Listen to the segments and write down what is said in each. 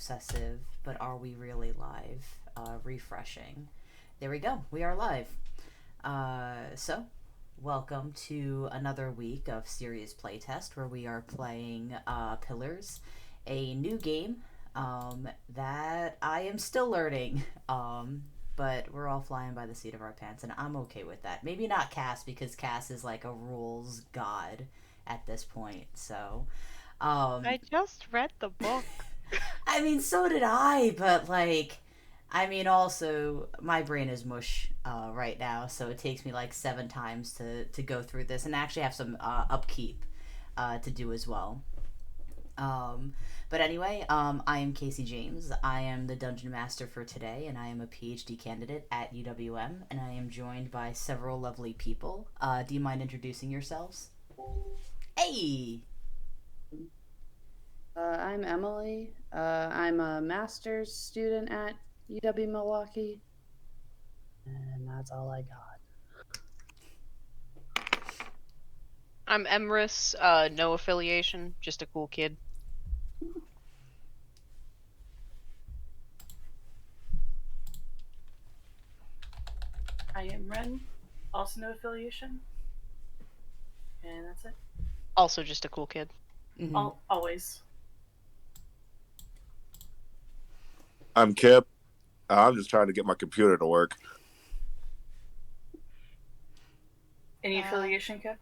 obsessive, but are we really live? Refreshing. There we go. We are live. So, welcome to another week of Serious Playtest where we are playing Pillars, a new game that I am still learning. But we're all flying by the seat of our pants, and I'm okay with that. Maybe not Cass, because Cass is like a rules god at this point. So, I just read the book. I mean, so did I, but also my brain is mush right now, so it takes me like 7 times to go through this and actually have some upkeep to do as well. Um, but anyway, I am Casey James. I am the dungeon master for today, and I am a PhD candidate at UWM, and I am joined by several lovely people. Do you mind introducing yourselves? Hey! I'm Emily. I'm a master's student at UW Milwaukee. And that's all I got. I'm Emrys, no affiliation, just a cool kid. I am Ren, also no affiliation. And that's it. Also just a cool kid. Mm-hmm. Always. I'm Kip. I'm just trying to get my computer to work. Any affiliation, Kip?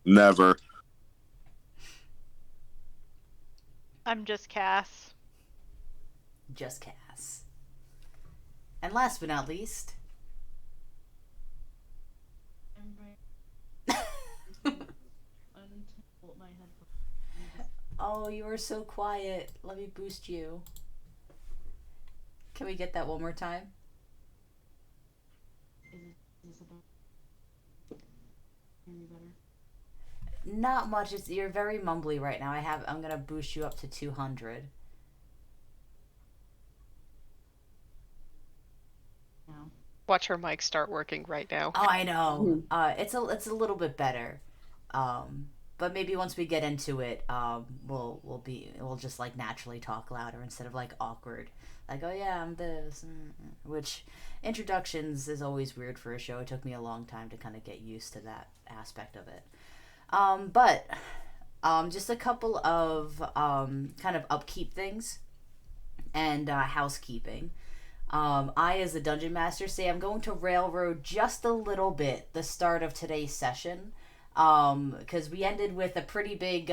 Never. I'm just Cass. Just Cass. And last but not least... Oh, you are so quiet. Let me boost you. Can we get that one more time? Not much. You're very mumbly right now. I'm gonna boost you up to 200. Watch her mic start working right now. Oh, I know. It's a little bit better. But maybe once we get into it, we'll just like naturally talk louder instead of like awkward. Like, oh yeah, I'm this. Which introductions is always weird for a show. It took me a long time to kind of get used to that aspect of it. But just a couple of kind of upkeep things and housekeeping. I, as a dungeon master, say I'm going to railroad just a little bit the start of today's session, because we ended with a pretty big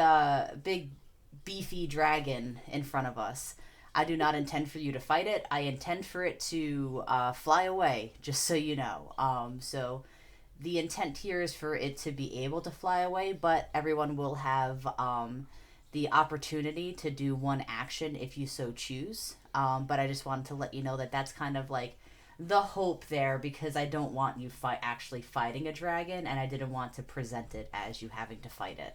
beefy dragon in front of us. I do not intend for you to fight it. I intend for it to fly away, just so you know. So the intent here is for it to be able to fly away, but everyone will have the opportunity to do one action if you so choose. But I just wanted to let you know that that's kind of like the hope there, because I don't want you actually fighting a dragon, and I didn't want to present it as you having to fight it.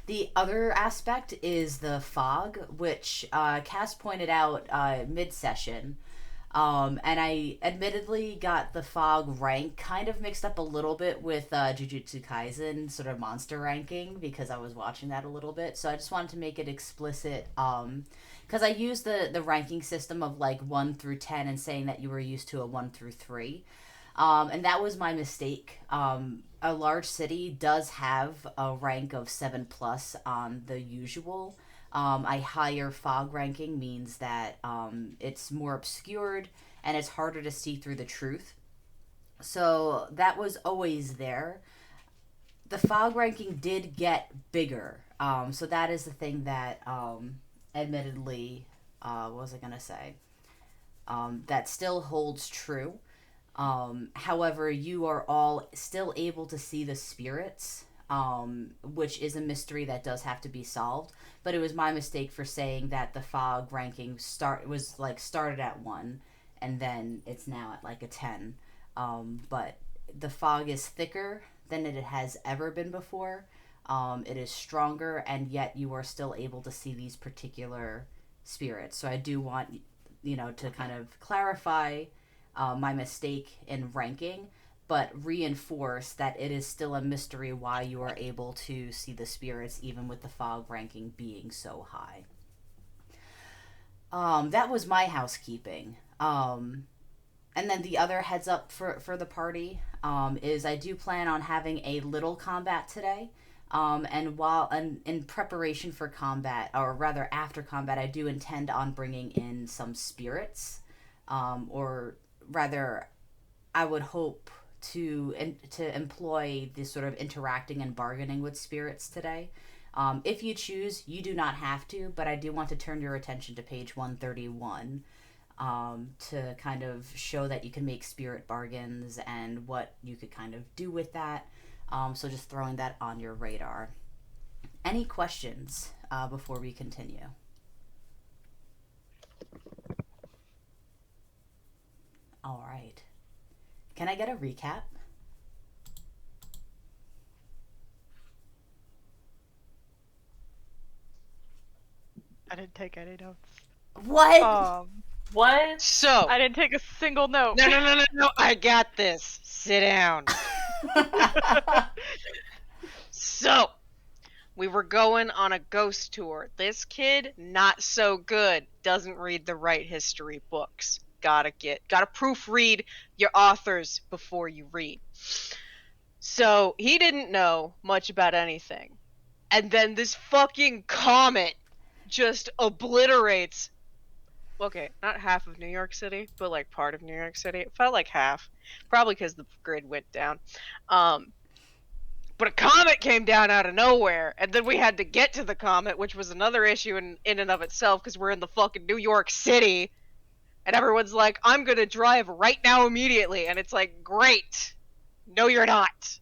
The other aspect is the fog, which Cass pointed out mid-session. And I admittedly got the fog rank kind of mixed up a little bit with Jujutsu Kaisen sort of monster ranking, because I was watching that a little bit. So I just wanted to make it explicit, because I used the ranking system of like 1 through 10 and saying that you were used to a 1 through 3. And that was my mistake. A large city does have a rank of 7 plus on the usual. A higher fog ranking means that it's more obscured and it's harder to see through the truth. So that was always there. The fog ranking did get bigger. So that is the thing that, admittedly, what was I going to say? That still holds true. However, you are all still able to see the spirits, which is a mystery that does have to be solved. But it was my mistake for saying that the fog ranking started at 1, and then it's now at like a 10. But the fog is thicker than it has ever been before. It is stronger, and yet you are still able to see these particular spirits. So I do want to kind of clarify my mistake in ranking, but reinforce that it is still a mystery why you are able to see the spirits even with the fog ranking being so high. That was my housekeeping. And then the other heads up for the party is I do plan on having a little combat today. And in preparation for combat, or rather after combat, I do intend on bringing in some spirits. Or rather, I would hope to employ this sort of interacting and bargaining with spirits today. If you choose, you do not have to, but I do want to turn your attention to page 131. To kind of show that you can make spirit bargains and what you could kind of do with that. So just throwing that on your radar. Any questions before we continue? All right. Can I get a recap? I didn't take any notes. What? What? So I didn't take a single note. no. I got this. Sit down. So we were going on a ghost tour. This kid, not so good. Doesn't read the right history books. Gotta proofread your authors before you read. So he didn't know much about anything. And then this fucking comet just obliterates, okay, not half of New York City, but like part of New York City. It felt like half, probably because the grid went down. But a comet came down out of nowhere, and then we had to get to the comet, which was another issue in and of itself, because we're in the fucking New York City, and everyone's like, I'm gonna drive right now immediately, and it's like, great. No, you're not.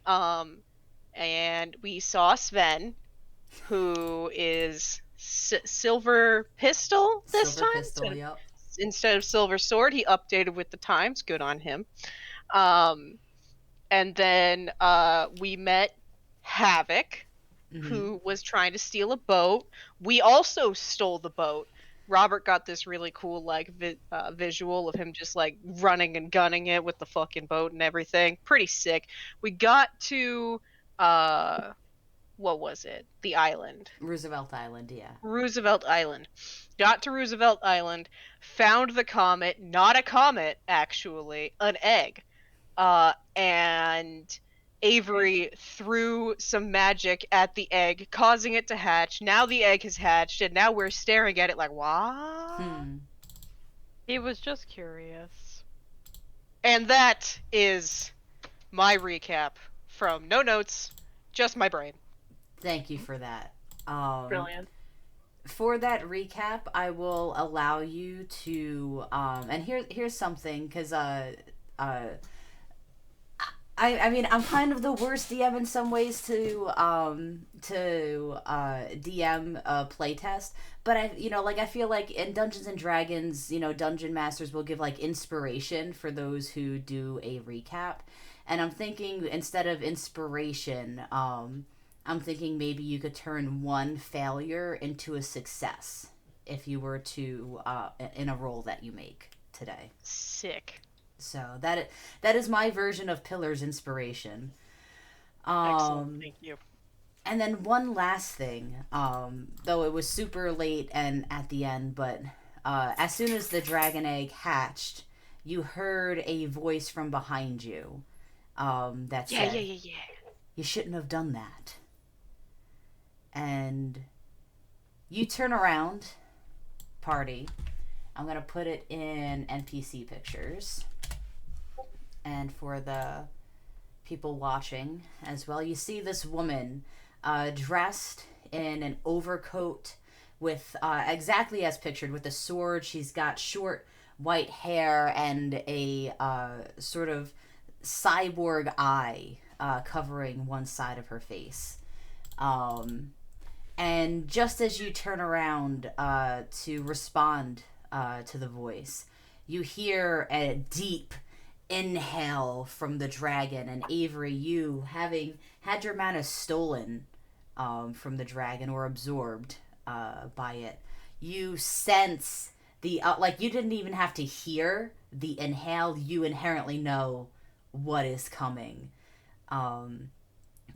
And we saw Sven, who is Silver Pistol this Silver time. Pistol, yep. Instead of Silver Sword, he updated with the times. Good on him. And then we met Havoc, who was trying to steal a boat. We also stole the boat. Robert got this really cool like visual of him just like running and gunning it with the fucking boat and everything. Pretty sick. We got to what was it? The island. Roosevelt Island, yeah. Roosevelt Island. Got to Roosevelt Island, found the comet, not a comet actually, an egg. And Avery threw some magic at the egg, causing it to hatch. Now the egg has hatched, and now we're staring at it like, what? He was just curious. And that is my recap from no notes, just my brain. Thank you for that. Brilliant. For that recap, I will allow you to and here's something, because I mean, I'm kind of the worst DM in some ways to DM a playtest, but I feel like in Dungeons and Dragons, Dungeon Masters will give like inspiration for those who do a recap, and I'm thinking instead of inspiration, I'm thinking maybe you could turn one failure into a success if you were to in a roll that you make today. Sick. So that is my version of Pillar's inspiration. Excellent, thank you. And then one last thing, though it was super late and at the end, but as soon as the dragon egg hatched, you heard a voice from behind you that said, Yeah. You shouldn't have done that. And you turn around, party. I'm going to put it in NPC pictures. And for the people watching as well, you see this woman dressed in an overcoat with, exactly as pictured, with a sword. She's got short white hair and a sort of cyborg eye covering one side of her face. And just as you turn around to respond to the voice, you hear a deep inhale from the dragon, and Avery, you having had your mana stolen from the dragon or absorbed by it, you sense the like you didn't even have to hear the inhale. You inherently know what is coming.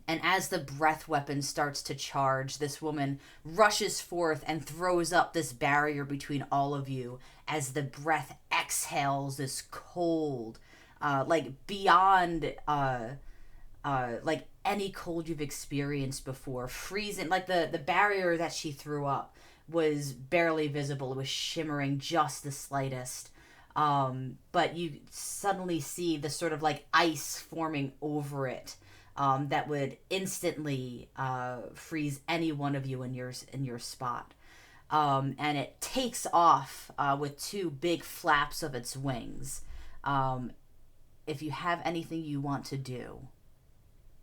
And as the breath weapon starts to charge, this woman rushes forth and throws up this barrier between all of you as the breath exhales this cold, like beyond, like any cold you've experienced before. Freezing, like the barrier that she threw up was barely visible. It was shimmering just the slightest. But you suddenly see the sort of like ice forming over it. That would instantly freeze any one of you in your spot, and it takes off with two big flaps of its wings. If you have anything you want to do,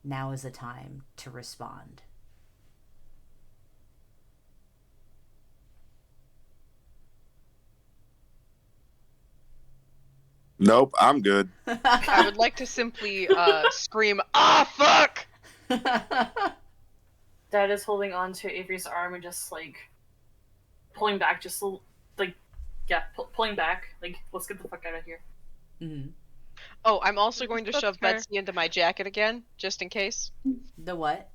now is the time to respond. Nope, I'm good. I would like to simply scream, "Ah, fuck!" Dad is holding on to Avery's arm and just like pulling back, just like, yeah, pulling back. Like, let's get the fuck out of here. Mm-hmm. Oh, I'm also going to That's shove fair. Betsy into my jacket again, just in case. The what?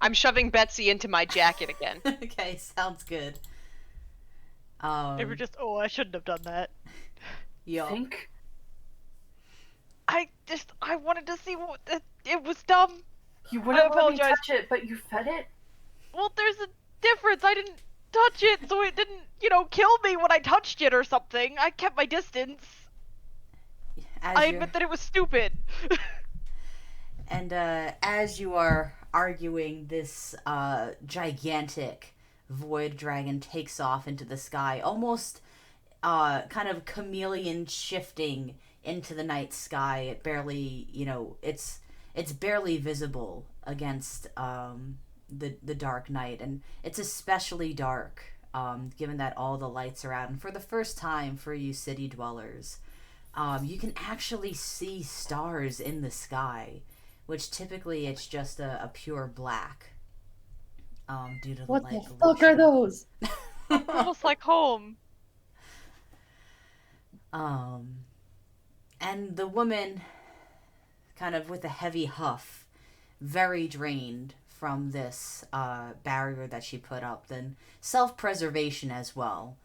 I'm shoving Betsy into my jacket again. Okay, sounds good. They were just, oh, I shouldn't have done that. Yup. Think? I wanted to see what, it was dumb. You wouldn't let me apologize. touch it, but you fed it? Well, there's a difference. I didn't touch it, so it didn't, kill me when I touched it or something. I kept my distance. I admit that it was stupid. And as you are arguing, this gigantic void dragon takes off into the sky, almost kind of chameleon shifting into the night sky. It barely, it's barely visible against the dark night, and it's especially dark given that all the lights are out. And for the first time for you city dwellers, you can actually see stars in the sky, which typically it's just a pure black. Due to What the the light fuck are pollution. those? Almost like home. And the woman, kind of with a heavy huff, very drained from this barrier that she put up, then self-preservation as well.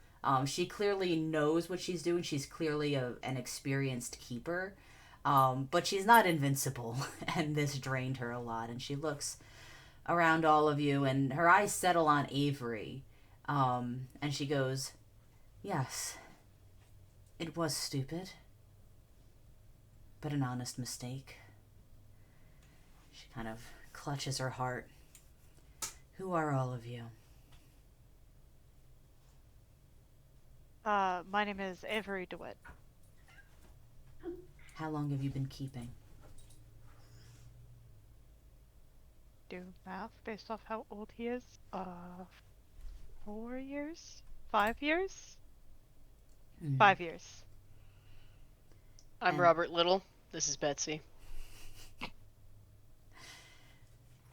She clearly knows what she's doing. She's clearly an experienced keeper, but she's not invincible, and this drained her a lot. And she looks around all of you, and her eyes settle on Avery, and she goes, "Yes, it was stupid, but an honest mistake." She kind of clutches her heart. "Who are all of you?" My name is Avery DeWitt. "How long have you been keeping?" Do math based off how old he is. 4 years? 5 years? 5 years. I'm Robert Little. This is Betsy.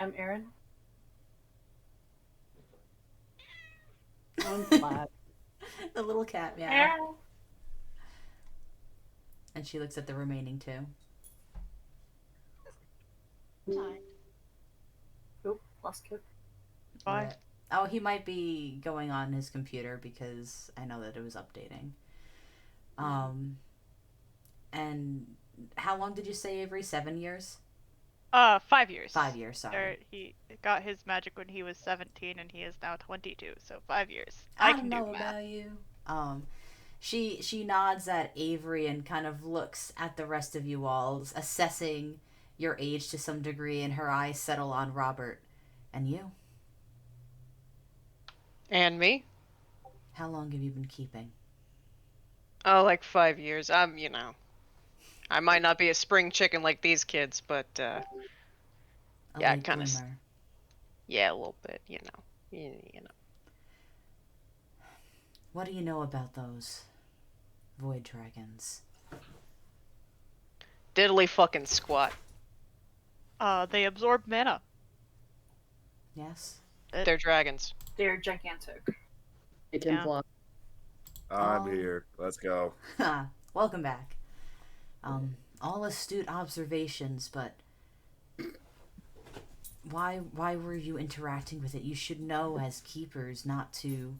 I'm Aaron. I'm glad. The little cat meow. Aaron. And she looks at the remaining two. Oop, lost kid. Bye. What? Oh, he might be going on his computer because I know that it was updating. And how long did you say, Avery? 7 years? 5 years. 5 years, sorry. He got his magic when he was 17 and he is now 22, so 5 years. I can know do math. about you. She nods at Avery and kind of looks at the rest of you all, assessing your age to some degree, and her eyes settle on Robert. "And you? And me? How long have you been keeping?" Oh, like 5 years. I might not be a spring chicken like these kids, but A yeah, late kind of. bloomer. Yeah, a little bit. You know. What do you know about those void dragons? Diddly fucking squat. They absorb mana. Yes? They're dragons. They're gigantic. They can Yeah. fly. I'm Oh. here. Let's go. Welcome back. all astute observations, but why were you interacting with it? You should know as keepers not to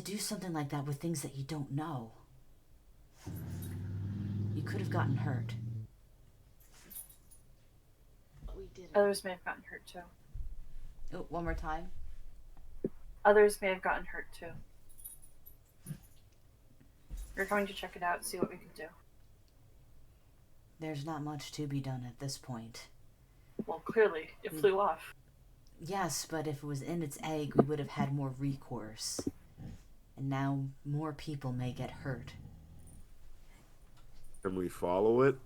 do something like that with things that you don't know. You could have gotten hurt. We did. Others may have gotten hurt too. Oh, one more time. Others may have gotten hurt too. We're going to check it out, see what we can do. There's not much to be done at this point. Well, clearly, it flew off. Yes, but if it was in its egg, we would have had more recourse. And now more people may get hurt. Can we follow it?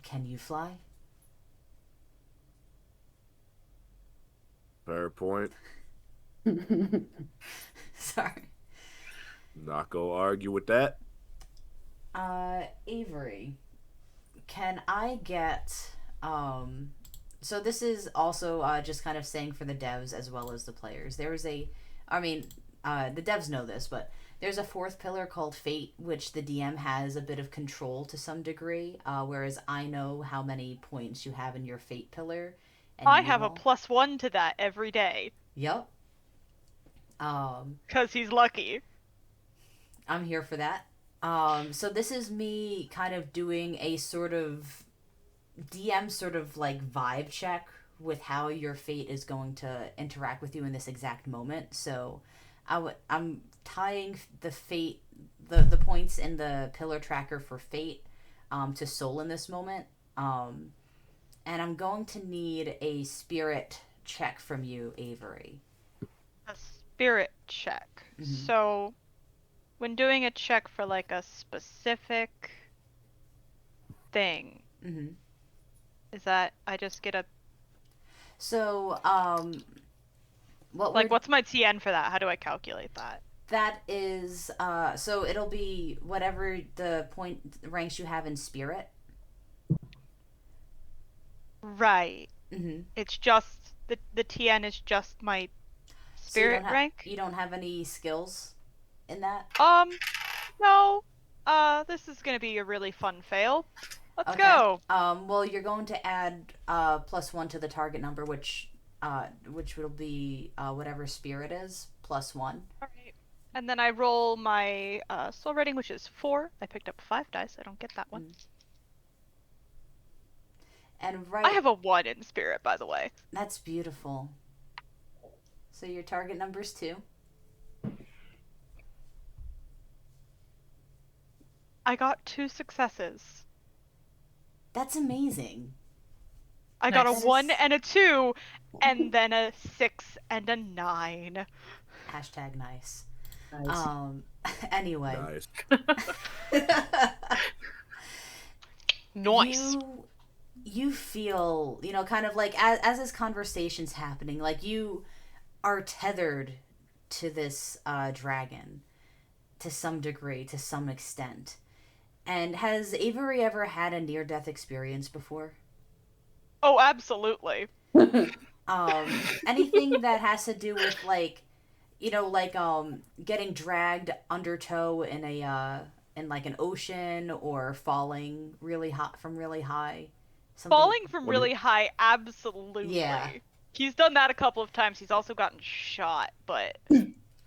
Can you fly? Fair point. Sorry. Not gonna argue with that. Avery, can I get, so this is also, just kind of saying for the devs as well as the players. The devs know this, but there's a fourth pillar called Fate, which the DM has a bit of control to some degree, whereas I know how many points you have in your Fate pillar. And I have a +1 to that every day. Yep. 'Cause he's lucky. I'm here for that. So this is me kind of doing a sort of DM sort of like vibe check with how your fate is going to interact with you in this exact moment. So I'm tying the fate, the points in the pillar tracker for fate to soul in this moment. And I'm going to need a spirit check from you, Avery. A spirit check. Mhm. So, when doing a check for like a specific thing, Mm-hmm. is that I just get a So, what's my TN for that? How do I calculate that? that is, so it'll be whatever the point ranks you have in spirit. Right. Mm-hmm. It's just the TN is just my spirit rank. You don't have any skills in that? No. This is gonna be a really fun fail. Let's Okay. go. Well, you're going to add +1 to the target number, which will be whatever spirit is, +1. All right. And then I roll my soul rating, which is 4. I picked up 5 dice. I don't get that one. And I have a 1 in spirit, by the way. That's beautiful. So your target number's 2. I got 2 successes. That's amazing. I got a Nice. 1 and a 2, and then a 6 and a 9. Hashtag nice. Nice. Anyway. Nice. Nice. You feel, kind of like as this conversation's happening, like you are tethered to this dragon to some degree, to some extent. And has Avery ever had a near-death experience before? Oh, absolutely. Anything that has to do with getting dragged undertow in in like an ocean or falling really hot from really high. Falling from really high, absolutely. Yeah. He's done that a couple of times. He's also gotten shot, but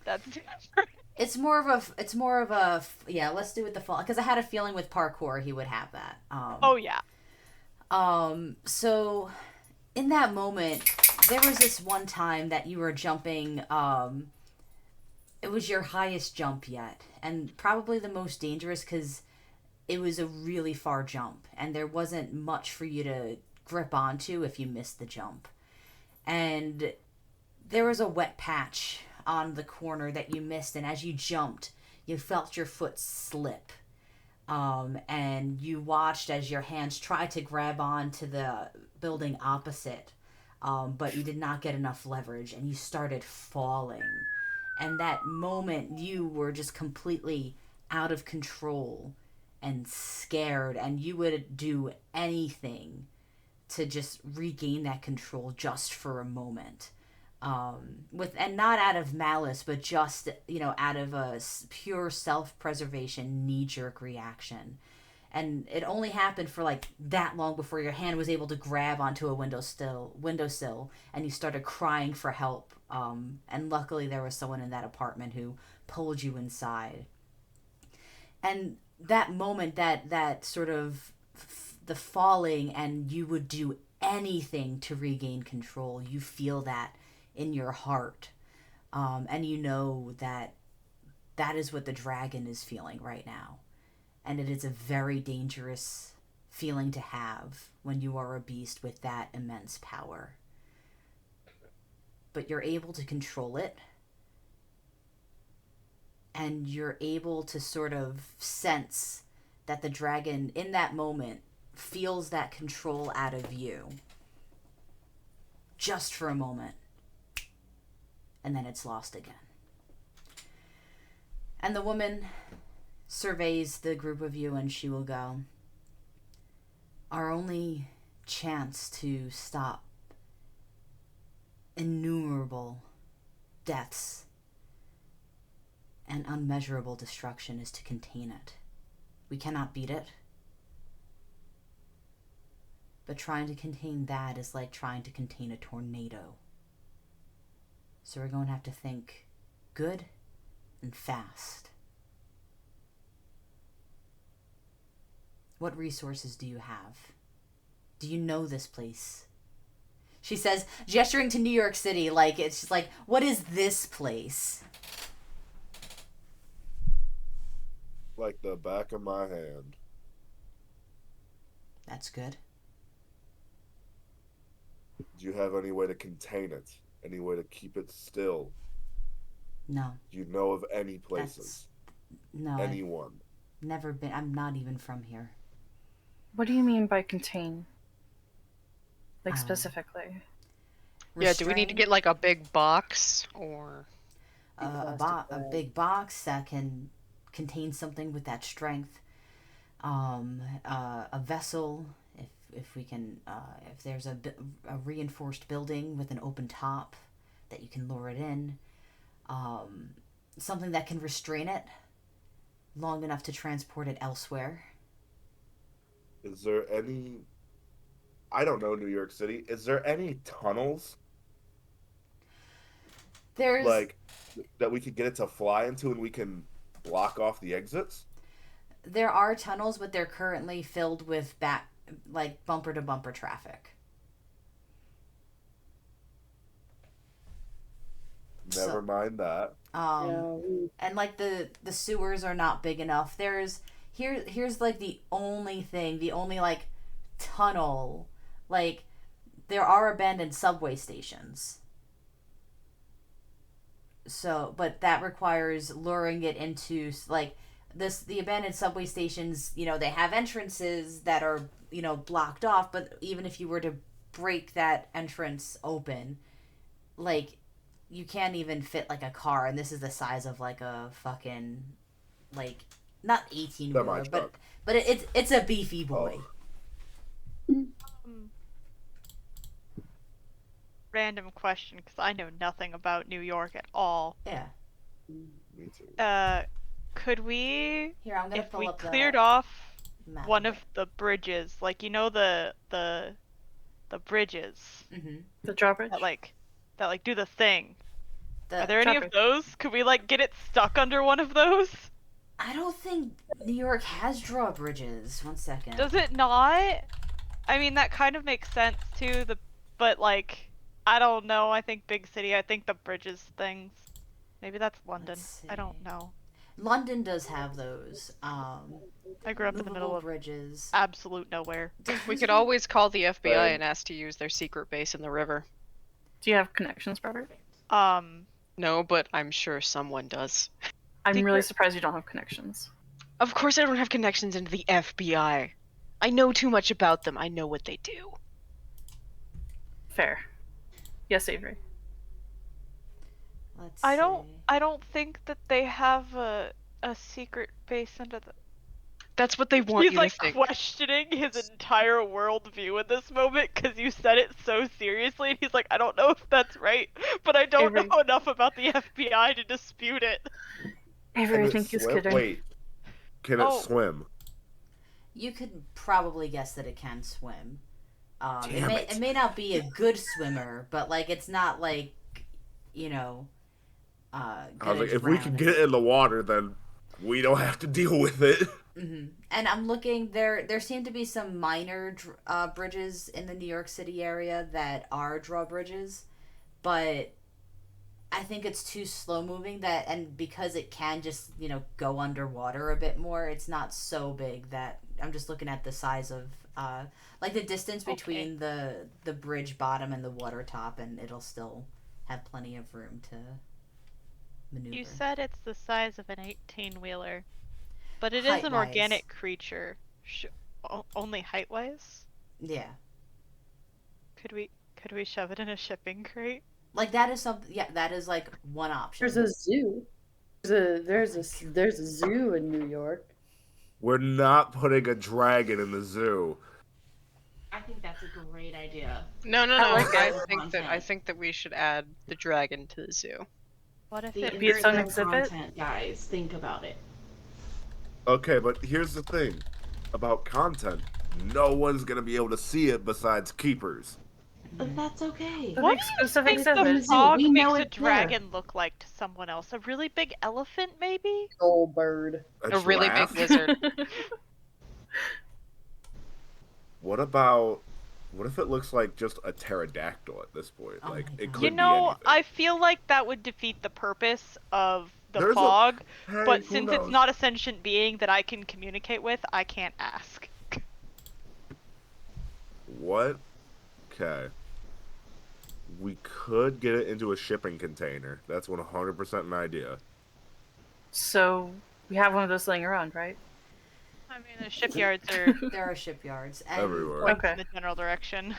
that's different. It's more of a yeah. Let's do it the fall, because I had a feeling with parkour he would have that. Oh yeah. So in that moment, there was this one time that you were jumping. It was your highest jump yet, and probably the most dangerous because it was a really far jump, and there wasn't much for you to grip onto if you missed the jump. And there was a wet patch on the corner that you missed, and as you jumped, you felt your foot slip. And you watched as your hands tried to grab on to the building opposite, but you did not get enough leverage, and you started falling. And that moment, you were just completely out of control and scared, and you would do anything to just regain that control just for a moment. And not out of malice, but just, out of a pure self-preservation knee-jerk reaction. And it only happened for like that long before your hand was able to grab onto a windowsill, and you started crying for help. And luckily there was someone in that apartment who pulled you inside. And that moment, that sort of the falling, and you would do anything to regain control. You feel that in your heart, and you know that is what the dragon is feeling right now. And it is a very dangerous feeling to have when you are a beast with that immense power. But you're able to control it. And you're able to sort of sense that the dragon, in that moment, feels that control out of you. Just for a moment. And then it's lost again. And the woman surveys the group of you, and she will go, "Our only chance to stop innumerable deaths and unmeasurable destruction is to contain it. We cannot beat it. But trying to contain that is like trying to contain a tornado. So we're going to have to think good and fast. What resources do you have? Do you know this place?" She says, gesturing to New York City, like, it's just like, what is this place? Like the back of my hand. That's good. Do you have any way to contain it? Any way to keep it still? No. Do you know of any places? No. Anyone? I've never been. I'm not even from here. What do you mean by contain? Like, specifically? Yeah, do we need to get, like, a big box, or... A big box that can contain something with that strength. A vessel, if we can, if there's a reinforced building with an open top that you can lure it in. Something that can restrain it long enough to transport it elsewhere. Is there any... I don't know New York City. Is there any tunnels? There's... Like, that we could get it to fly into and we can block off the exits? There are tunnels, but they're currently filled with bumper-to-bumper traffic. Never mind that. And like the sewers are not big enough. Here's like the only like tunnel. Like, there are abandoned subway stations. So, but that requires luring it into, like, the abandoned subway stations, you know, they have entrances that are, you know, blocked off, but even if you were to break that entrance open, like, you can't even fit, like, a car, and this is the size of, like, a fucking, like, not 18-wheeler, but it's a beefy boy. Oh. Random question, because I know nothing about New York at all. Yeah. Me too. Could we, Here, I'm gonna if pull we up cleared off map one of the bridges, like, you know, the bridges The drawbridge? that like do the thing. The Are there any of those? Could we, like, get it stuck under one of those? I don't think New York has drawbridges. 1 second. Does it not? I mean, that kind of makes sense too. But like, I don't know. I think big city. I think the bridges things. Maybe that's London. I don't know. London does have those. I grew up in the middle of bridges. absolute nowhere. We could always call the FBI and ask to use their secret base in the river. Do you have connections, Robert? No, but I'm sure someone does. I'm really surprised you don't have connections. Of course I don't have connections into the FBI. I know too much about them. I know what they do. Fair. Yes, Avery. Let's I see. don't think that they have a secret base under the. That's what they want He's you like to think. questioning his entire worldview in this moment because you said it so seriously, and he's like, I don't know if that's right, but I don't Avery. know enough about the FBI to dispute it. Avery, I Can it think he's swim? kidding. Wait. Can it swim? You could probably guess that it can swim. Damn it. It may not be a good swimmer, but like it's not like, you know, I was gonna like, if we drown can in get it it. in the water, then we don't have to deal with it. And I'm looking there. There seem to be some minor bridges in the New York City area that are drawbridges, but I think it's too slow moving that, and because it can just go underwater a bit more, it's not so big that I'm just looking at the size of like the distance between the bridge bottom and the water top, and it'll still have plenty of room to maneuver. You said it's the size of an 18-wheeler, but it is an Height-wise. organic creature. Only height-wise? Yeah. Could we shove it in a shipping crate? Like that is something. Yeah, that is like one option. There's a zoo. There's a zoo in New York. We're not putting a dragon in the zoo. I think that's a great idea. No. like I think that we should add the dragon to the zoo. What if The it Be its own individual exhibit? content, guys, think about it. Okay, but here's the thing about content. No one's gonna be able to see it besides keepers. But that's okay. The What exclusive do you think the exhibit. frog We know makes a it's there. dragon look like to someone else? A really big elephant, maybe? Old bird. A really big giraffe? lizard. What if it looks like just a pterodactyl at this point? Oh Like my it God. could You be know, anything. I feel like that would defeat the purpose of the There's a- fog, Hey, but who since knows? it's not a sentient being that I can communicate with, I can't ask. What? Okay. We could get it into a shipping container. That's 100% an idea. So we have one of those laying around, right? I mean, the shipyards are There are shipyards and Everywhere. points Okay. in the general direction.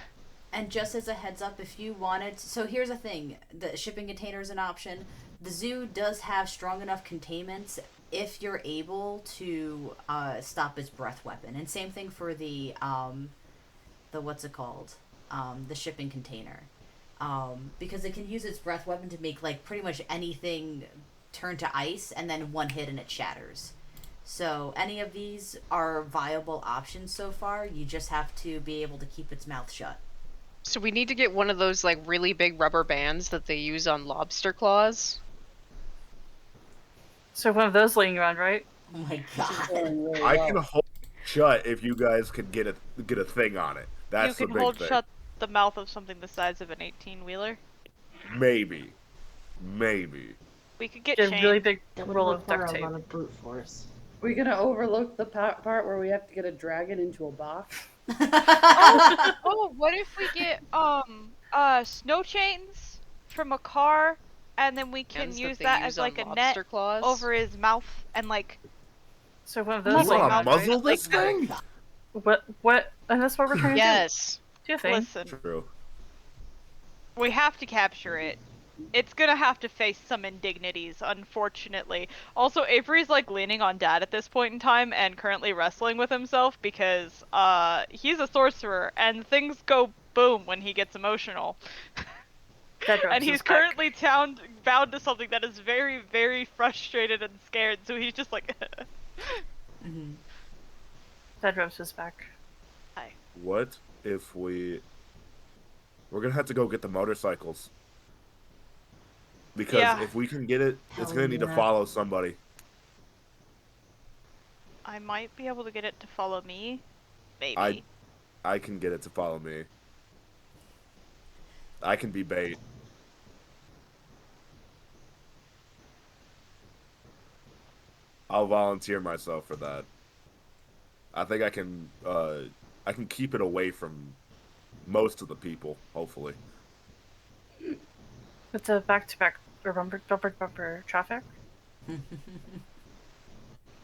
And just as a heads up, if you wanted, so here's the thing: the shipping container is an option. The zoo does have strong enough containments if you're able to stop its breath weapon, and same thing for the what's it called, the shipping container, because it can use its breath weapon to make like pretty much anything turn to ice, and then one hit and it shatters. So any of these are viable options so far. You just have to be able to keep its mouth shut. So we need to get one of those like really big rubber bands that they use on lobster claws. So one of those laying around, right? Oh my god. Going really I well. can hold it shut if you guys could get a thing on it. That's You the can big hold thing. shut the mouth of something the size of an 18-wheeler. Maybe. We could get Get a chains. really big That would roll of require duct a tape. lot of brute force. We're gonna overlook the part where we have to get a dragon into a box. Oh, what if we get snow chains from a car, and then we can Hands use they that use as like a on net lobster claws. over his mouth, and like So one of You those laying want to around, muzzle right? this thing? What? And that's what we're trying to Yes. do. Do you think? listen, True. we have to capture it. It's gonna have to face some indignities, unfortunately. Also, Avery's like leaning on Dad at this point in time and currently wrestling with himself because he's a sorcerer and things go boom when he gets emotional. That drops And he's his back. currently bound to something that is very, very frustrated and scared, so he's just like Mhm. That drops his back. What if we're gonna have to go get the motorcycles. Because Yeah. if we can get it, it's Hell gonna need to yeah. follow somebody. I might be able to get it to follow me. Maybe. I can get it to follow me. I can be bait. I'll volunteer myself for that. I think I can keep it away from most of the people, hopefully. It's a back-to-back or bumper traffic.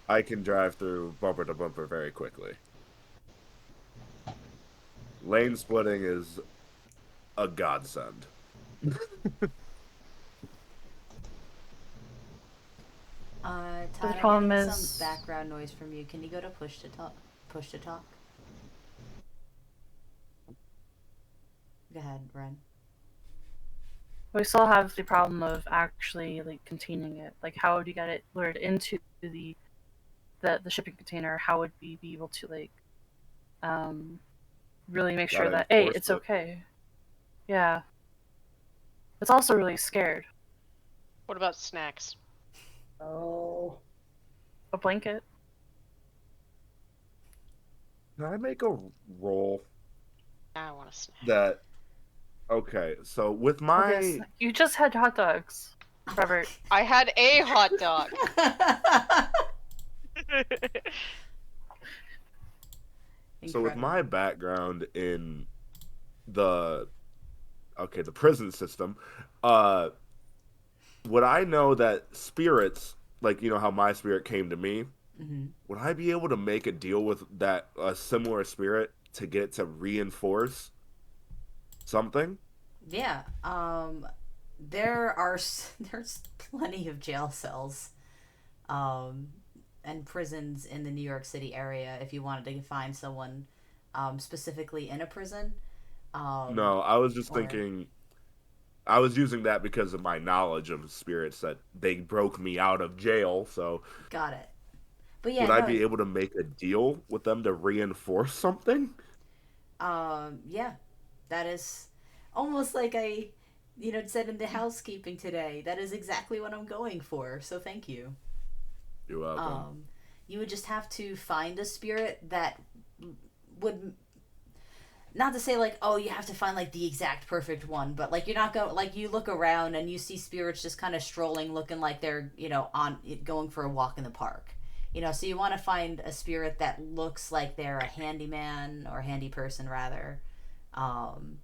I can drive through bumper to bumper very quickly. Lane splitting is a godsend. Todd, I'm problem getting is- some background noise from you. Can you go to push to talk? Push to talk. Go ahead, Ren. We still have the problem of actually like containing it. Like, how would you get it lured into the shipping container? How would we be able to like really make sure Gotta that, hey, enforce it's it. okay. Yeah. It's also really scared. What about snacks? Oh. A blanket. Can I make a roll I want a snack. that? Okay, so with Oh, yes. my You just had hot dogs, Robert. I had a hot dog. so with my background in the the prison system, would I know that spirits, like how my spirit came to me, would I be able to make a deal with that a similar spirit to get it to reinforce something? Yeah. There's plenty of jail cells, um, and prisons in the New York City area. If you wanted to find someone, specifically in a prison, No, I was just or thinking. I was using that because of my knowledge of spirits that they broke me out of jail. So got it. But yeah, would I no. be able to make a deal with them to reinforce something? Yeah, that is almost like I, said in the housekeeping today. That is exactly what I'm going for. So thank you. You're welcome. You would just have to find a spirit that would, not to say like, oh, you have to find like the exact perfect one, but like you're not going, like you look around and you see spirits just kind of strolling, looking like they're on going for a walk in the park. So you want to find a spirit that looks like they're a handyman or handy person rather, um,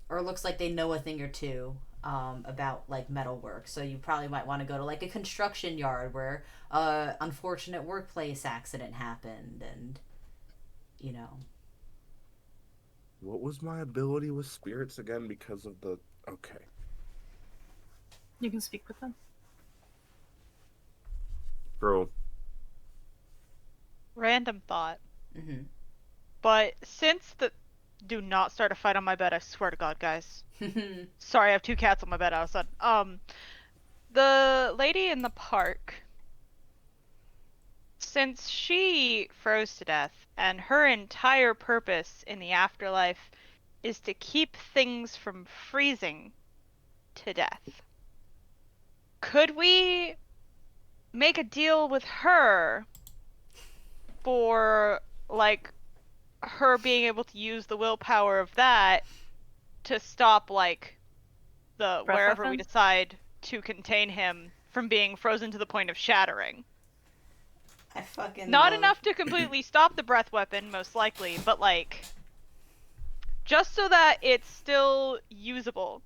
or looks like they know a thing or two about like metal work. So you probably might want to go to like a construction yard where unfortunate workplace accident happened, and you know. What was my ability with spirits again because of the... Okay. You can speak with them. Girl. Random thought. Mm-hmm. But since the... Do not start a fight on my bed, I swear to God, guys. Sorry, I have 2 cats on my bed all of a sudden. The lady in the park, since she froze to death, and her entire purpose in the afterlife is to keep things from freezing to death, could we make a deal with her for, like, her being able to use the willpower of that to stop, like, the Breath wherever weapon? we decide to contain him from being frozen to the point of shattering? I fucking Not love... enough to completely stop the breath weapon, most likely, but like, just so that it's still usable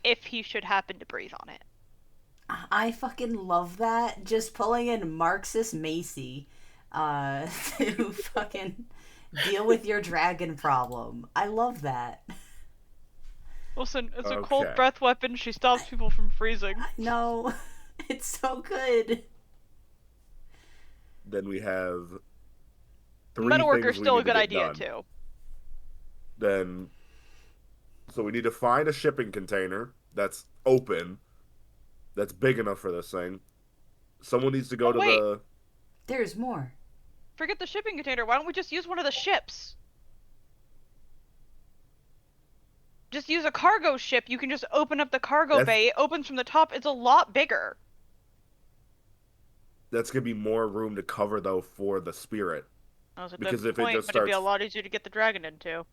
if he should happen to breathe on it. I fucking love that. Just pulling in Marxist Macy to fucking deal with your dragon problem. I love that. Listen, it's a Okay. cold breath weapon. She stops people from freezing. No, it's so good. Then we have 3 Metalworker's things we still a need to good get idea, done. too. Then, so we need to find a shipping container that's open, that's big enough for this thing. Someone needs to go to wait. the... There's more. Forget the shipping container. Why don't we just use one of the ships? Just use a cargo ship. You can just open up the cargo bay. It opens from the top. It's a lot bigger. That's going to be more room to cover, though, for the spirit. That was a Because good if it point, just but it'd be a starts... lot easier to get the dragon into.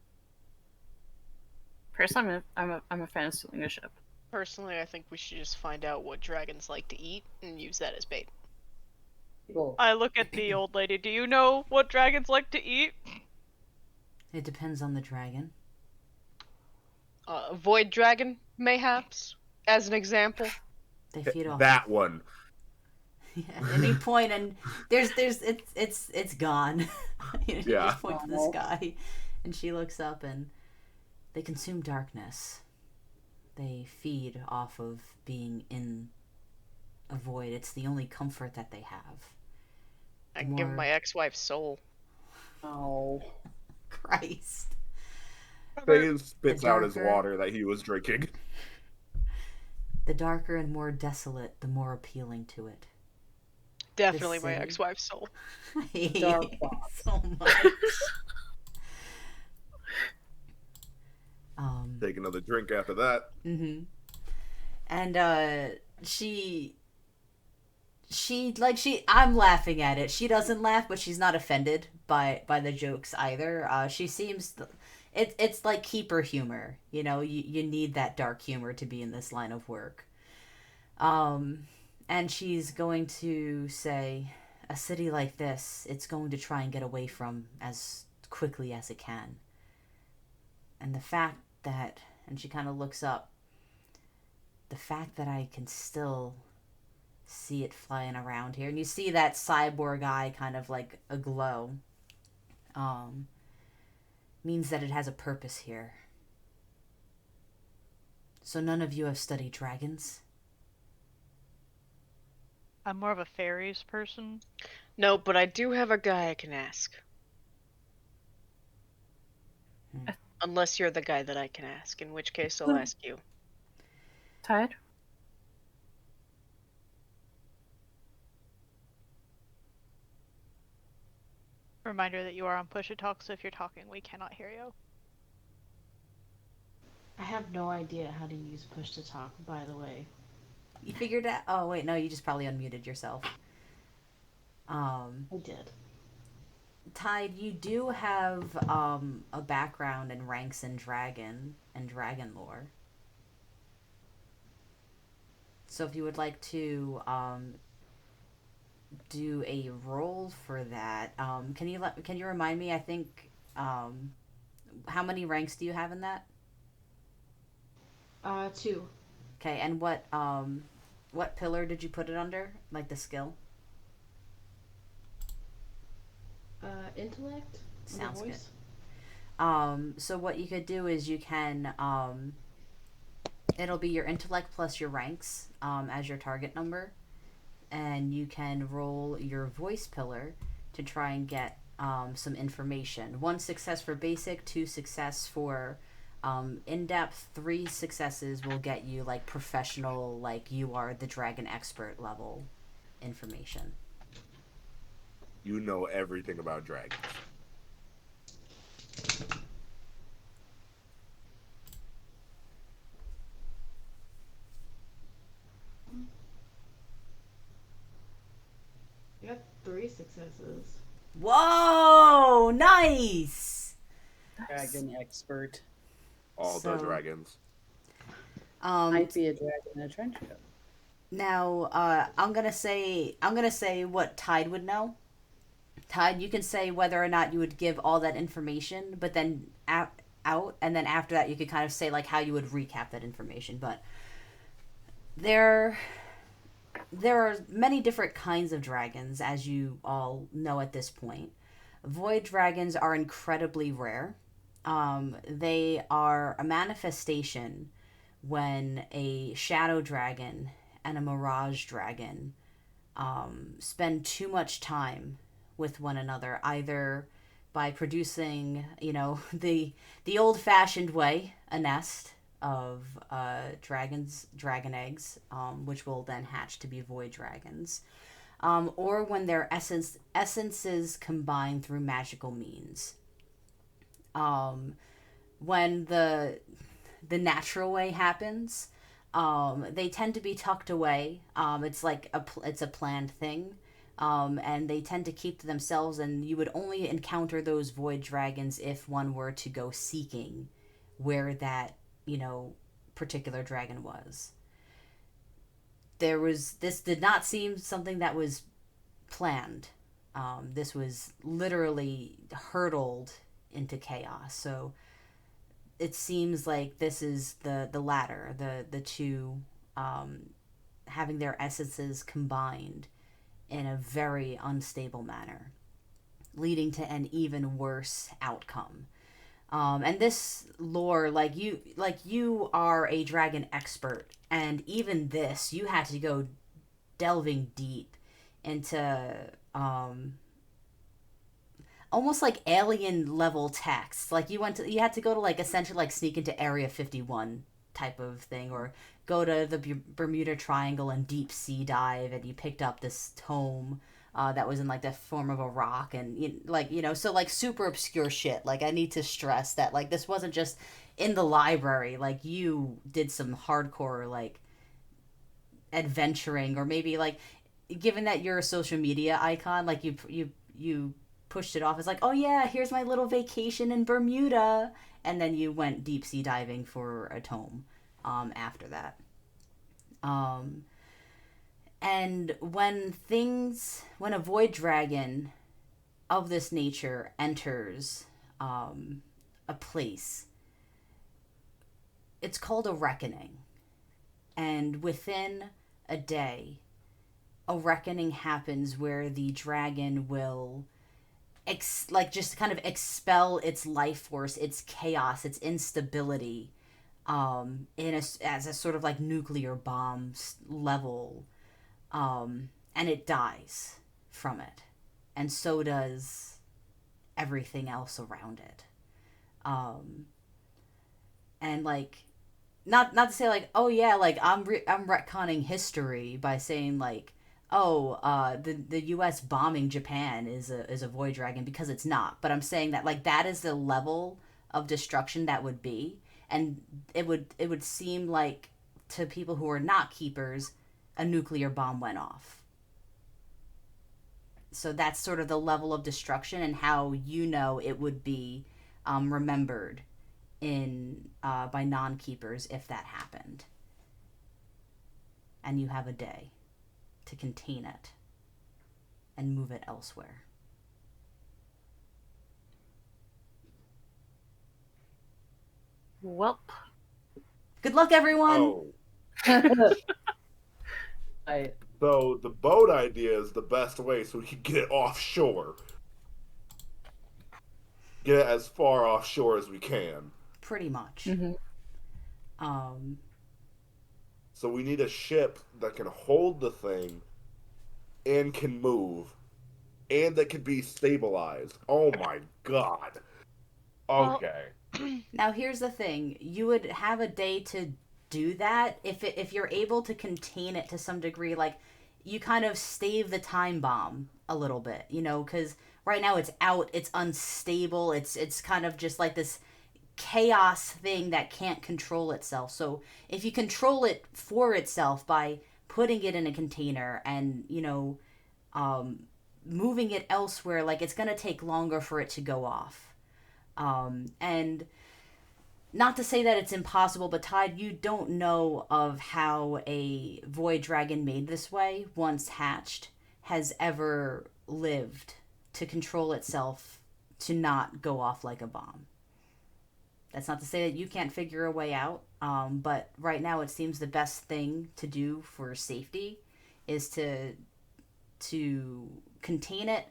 Personally, I'm a fan of stealing a ship. Personally, I think we should just find out what dragons like to eat and use that as bait. People. I look at the old lady. Do you know what dragons like to eat? It depends on the dragon. Void dragon, mayhaps, as an example. They feed off That one. at any point, and it's gone. You Yeah. just point to the sky, and she looks up, and they consume darkness. They feed off of being in a void. It's the only comfort that they have. I can give him my ex-wife's soul. Oh. Christ. Thane spits The out his darker- water that he was drinking. The darker and more desolate, the more appealing to it. Definitely my city. ex-wife's soul. I hate Dark it box. so much. Take another drink after that. And I'm laughing at it. She doesn't laugh, but she's not offended by the jokes either. She seems it's like keeper humor. You know, you need that dark humor to be in this line of work. And she's going to say, a city like this, it's going to try and get away from as quickly as it can. And the fact that, and she kind of looks up, the fact that I can still see it flying around here, and you see that cyborg eye kind of like aglow, means that it has a purpose here. So none of you have studied dragons? I'm more of a fairies person. No, but I do have a guy I can ask. Unless you're the guy that I can ask, in which case I'll ask you. Tired? Reminder that you are on push to talk, so if you're talking, we cannot hear you. I have no idea how to use push to talk, by the way. You figured out? Oh wait, no, you just probably unmuted yourself. I did. Tide, you do have a background in ranks in dragon and dragon lore. So if you would like to do a roll for that, can you remind me? I think how many ranks do you have in that? 2. Okay, and what pillar did you put it under? Like the skill? Intellect? Sounds good. Voice? So what you could do is you can it'll be your intellect plus your ranks as your target number, and you can roll your voice pillar to try and get some information. 1 success for basic, 2 success for in-depth, 3 successes will get you like professional, like you are the dragon expert level information. You know everything about dragons. You got 3 successes. Whoa! Nice! Dragon expert. All the dragons. Might be a dragon in a trench coat. Now, I'm gonna say what Tide would know. Tide, you can say whether or not you would give all that information, but then out, and then after that, you could kind of say like how you would recap that information. But there are many different kinds of dragons, as you all know at this point. Void dragons are incredibly rare. They are a manifestation when a shadow dragon and a mirage dragon spend too much time with one another, either by producing, the old-fashioned way, a nest of dragon eggs, which will then hatch to be void dragons, or when their essences combine through magical means. When the natural way happens, they tend to be tucked away. It's like it's a planned thing. And they tend to keep to themselves, and you would only encounter those void dragons if one were to go seeking where that, particular dragon was. This did not seem something that was planned. This was literally hurtled into chaos. So it seems like this is the latter, the two having their essences combined in a very unstable manner, leading to an even worse outcome. And this lore, like you are a dragon expert, and even this, you had to go delving deep into almost like alien level text. Like you had to go to like essentially like sneak into Area 51 type of thing, or go to the Bermuda Triangle and deep sea dive, and you picked up this tome that was in like the form of a rock, and so like super obscure shit. Like I need to stress that like this wasn't just in the library. Like you did some hardcore like adventuring, or maybe like given that you're a social media icon, like you pushed it off as like, oh yeah, here's my little vacation in Bermuda, and then you went deep sea diving for a tome after that. And when a void dragon of this nature enters a place, it's called a reckoning. And within a day, a reckoning happens where the dragon will just kind of expel its life force, its chaos, its instability, as a sort of like nuclear bomb level, and it dies from it, and so does everything else around it, and like not to say like, oh yeah, like I'm retconning history by saying like, oh, the U.S. bombing Japan is a void dragon, because it's not. But I'm saying that like that is the level of destruction that would be, and it would seem like to people who are not keepers, a nuclear bomb went off. So that's sort of the level of destruction and how it would be remembered in by non-keepers if that happened. And you have a day to contain it and move it elsewhere. Welp. Good luck, everyone! Oh, I so the boat idea is the best way so we can get it offshore. Get it as far offshore as we can. Pretty much. So we need a ship that can hold the thing and can move and that can be stabilized. Oh my god. Okay. Now here's the thing. You would have a day to do that if you're able to contain it to some degree. Like, you kind of stave the time bomb a little bit, because right now it's out, it's unstable, it's kind of just like this chaos thing that can't control itself. So if you control it for itself by putting it in a container and moving it elsewhere, like it's gonna take longer for it to go off. And not to say that it's impossible, but Tide, you don't know of how a void dragon made this way, once hatched, has ever lived to control itself to not go off like a bomb. That's not to say that you can't figure a way out, but right now it seems the best thing to do for safety is to contain it,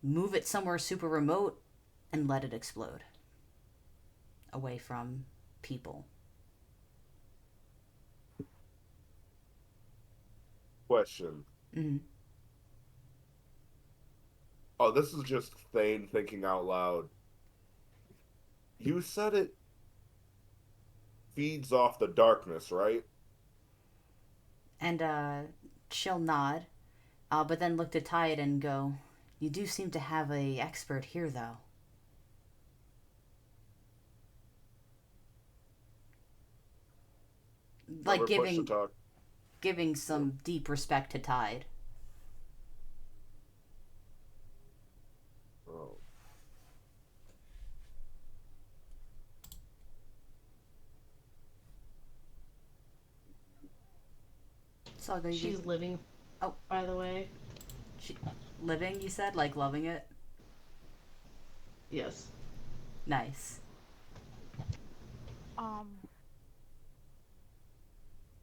move it somewhere super remote, and let it explode away from people. Question. Mm-hmm. Oh, this is just Thane thinking out loud. You said it feeds off the darkness, right? And she'll nod, but then look to Tide and go, "You do seem to have a expert here, though." Like Never push to talk. giving some deep respect to Tide. Oh. So I'll go. She's living. Oh, by the way. She living. You said, like, loving it. Yes. Nice.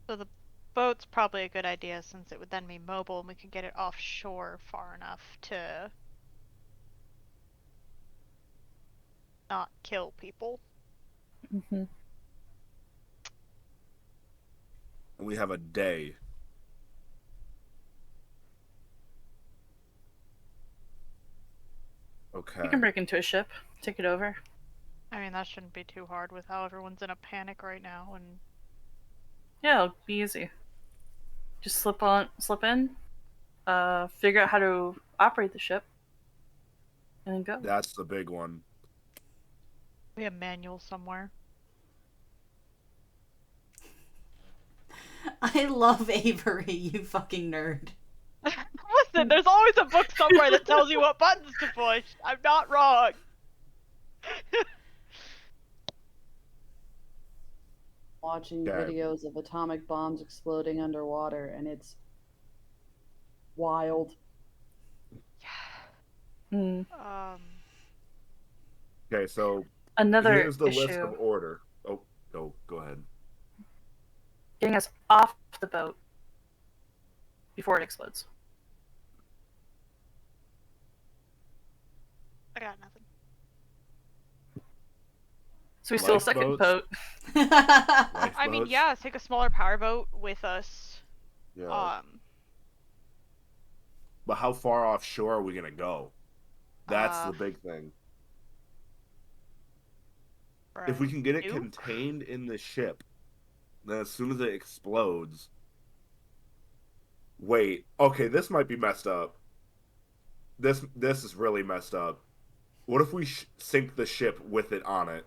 So the boat's probably a good idea, since it would then be mobile and we could get it offshore far enough to not kill people. Mm-hmm. We have a day. Okay. You can break into a ship, take it over. I mean, that shouldn't be too hard with how everyone's in a panic right now, and Yeah, it'll be easy. Just slip in, figure out how to operate the ship, and then go. That's the big one. We have a manual somewhere. I love Avery, you fucking nerd. Listen, there's always a book somewhere that tells you what buttons to push. I'm not wrong. Watching Okay. videos of atomic bombs exploding underwater, and it's wild. Mm. Okay, so Another here's the issue. list of order. Oh, no, go ahead. Getting us off the boat before it explodes. I got nothing. So we steal a second Lifeboats? boat. I mean, Lifeboats? yeah, take a smaller powerboat with us. Yeah. But how far offshore are we gonna go? That's the big thing. If we can get it nuke? contained in the ship, then as soon as it explodes... Wait, okay, this might be messed up. This is really messed up. What if we sink the ship with it on it?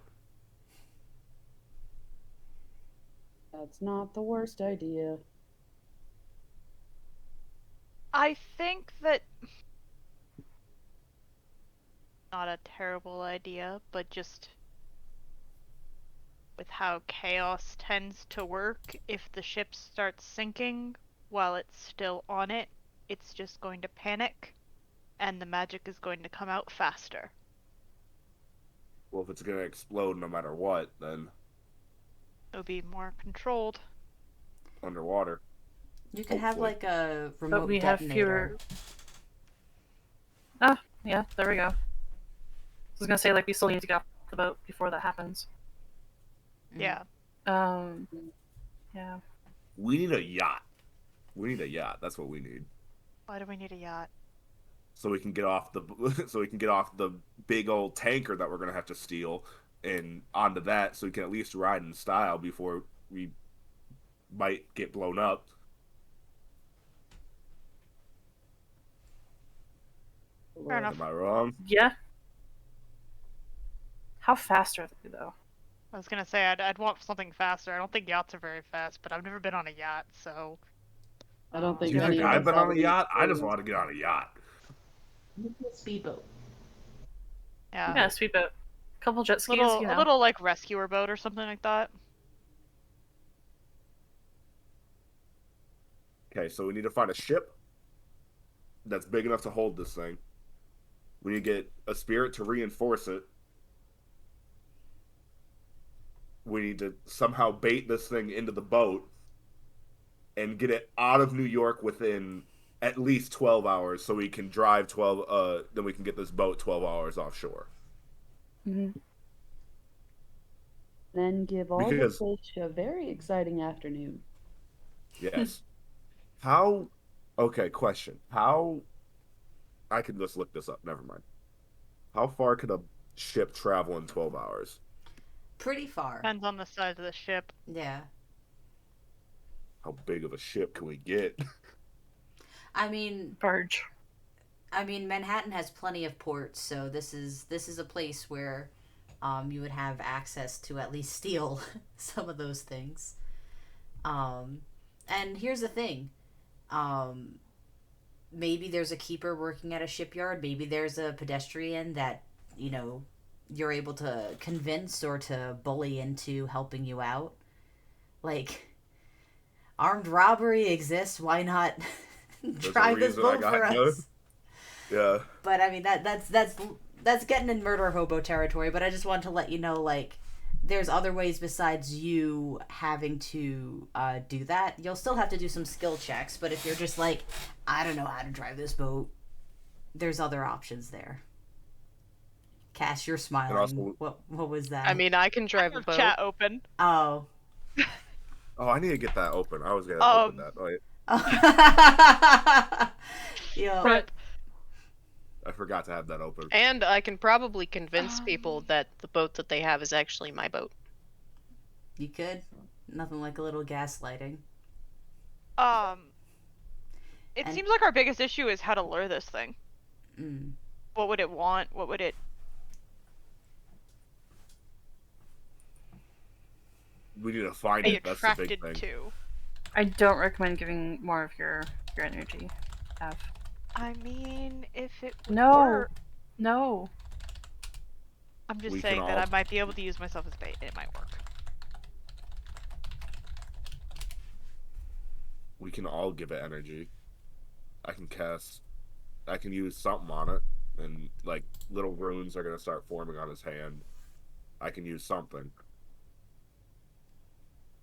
That's not the worst idea. I think that not a terrible idea, but just with how chaos tends to work, if the ship starts sinking while it's still on it, it's just going to panic, and the magic is going to come out faster. Well, if it's gonna explode no matter what, then It'll be more controlled. underwater. You can have Hopefully. like a But remote we have detonator. fewer. Ah, yeah, there we go. I was gonna say, like, we still need to get off the boat before that happens. Yeah. Yeah. We need a yacht. We need a yacht. That's what we need. Why do we need a yacht? So we can get off the big old tanker that we're gonna have to steal and onto that, so we can at least ride in style before we might get blown up. Fair enough. Am I wrong? Yeah. How fast are they, though? I was gonna say I'd want something faster. I don't think yachts are very fast, but I've never been on a yacht, so. I don't Do think you any think of I've us been have on a any yacht? I just experience. want to get on a yacht. Speedboat. Yeah. Yeah, speedboat. Couple jet skis, A you know. little like rescuer boat or something like that. Okay, so we need to find a ship that's big enough to hold this thing. We need to get a spirit to reinforce it. We need to somehow bait this thing into the boat and get it out of New York within at least 12 hours so we can drive 12, then we can get this boat 12 hours offshore. Mm-hmm. Then give all Because- the fish a very exciting afternoon. Yes. Okay, question. I can just look this up, never mind. How far could a ship travel in 12 hours? Pretty far. Depends on the size of the ship. Yeah. How big of a ship can we get? I mean, Barge. Manhattan has plenty of ports, so this is a place where you would have access to at least steal some of those things. And here's the thing. Maybe there's a keeper working at a shipyard. Maybe there's a pedestrian that, you're able to convince or to bully into helping you out. Like, armed robbery exists. Why not drive this boat for us? Yeah. But I mean, that's getting in murder hobo territory. But I just wanted to let you know, like, there's other ways besides you having to do that. You'll still have to do some skill checks, but if you're just like, I don't know how to drive this boat, there's other options there. Cass, you're smiling. Also, what was that? I mean, I can I drive a have boat. chat open. Oh. Oh, I need to get that open. I was gonna open that. Yo. Rip. I forgot to have that open. And I can probably convince people that the boat that they have is actually my boat. You could. Nothing like a little gaslighting. It And- seems like our biggest issue is how to lure this thing. Mm. What would it want? What would it... We need to find be it. That's the big attracted thing. to? I don't recommend giving more of your energy. Have. I mean, if it would No. work. No. I'm just We saying can that all- I might be able to use myself as bait. It might work. We can all give it energy. I can use something on it, and like little runes are gonna start forming on his hand. I can use something,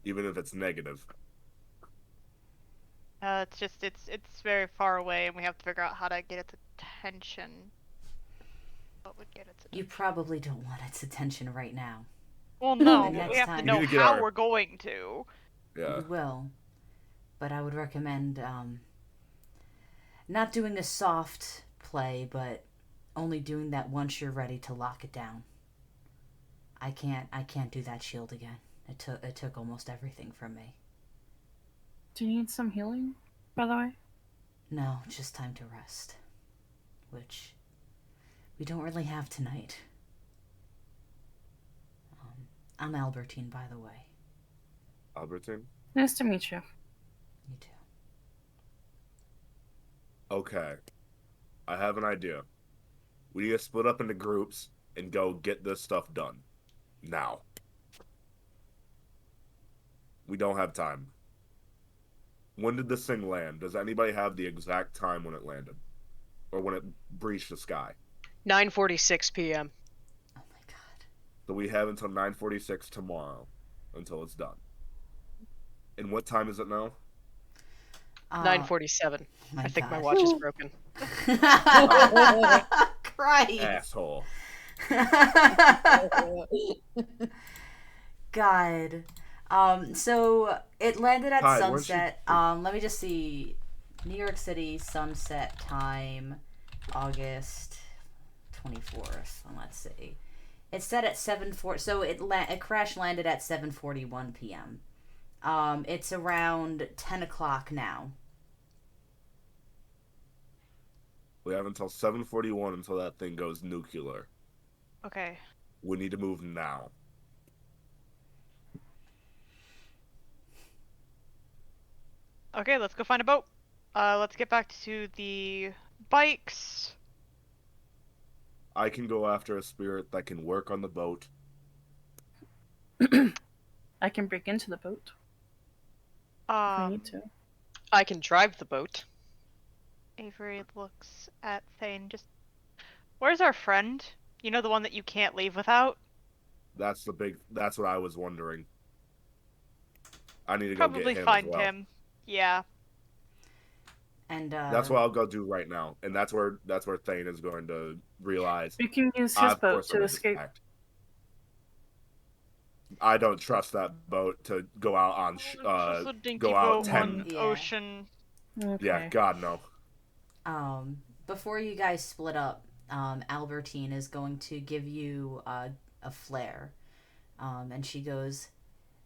even if it's negative. It's just it's very far away, and we have to figure out how to get its attention. What would get its attention? You probably don't want its attention right now. Well, no, And but we next have to time- know We need to get how our- we're going to. Yeah. You will. But I would recommend not doing a soft play, but only doing that once you're ready to lock it down. I can't do that shield again. It took almost everything from me. Do you need some healing, by the way? No, just time to rest. Which we don't really have tonight. I'm Albertine, by the way. Albertine? Nice to meet you. You too. Okay. I have an idea. We need to split up into groups and go get this stuff done. Now. We don't have time. When did this thing land? Does anybody have the exact time when it landed? Or when it breached the sky? 9:46 p.m. Oh my god. So we have until 9:46 tomorrow until it's done. And what time is it now? 9:47. my I think my God. watch is broken. Christ. Asshole. God. So it landed at Hi, weren't you- sunset. Let me just see. New York City sunset time, August 24th. Let's see. It's set at 7:4. So it crash landed at 7:41 p.m. It's around 10 o'clock now. We have until 7:41 until that thing goes nuclear. Okay. We need to move now. Okay, let's go find a boat. Let's get back to the bikes. I can go after a spirit that can work on the boat. I can break into the boat if I need to. I can drive the boat. Avery looks at Thane. Where's our friend? You know, the one that you can't leave without? That's what I was wondering. I need to go Probably get him find as well. him. Yeah. And That's what I'll go do right now, and that's where Thane is going to realize. We can use "Ah, his of boat course I to was escape. attacked." I don't trust that boat to go out on Just a dinky go out boat 10. on Yeah. ocean. Okay. Yeah, God no. Before you guys split up, Albertine is going to give you a flare. And she goes,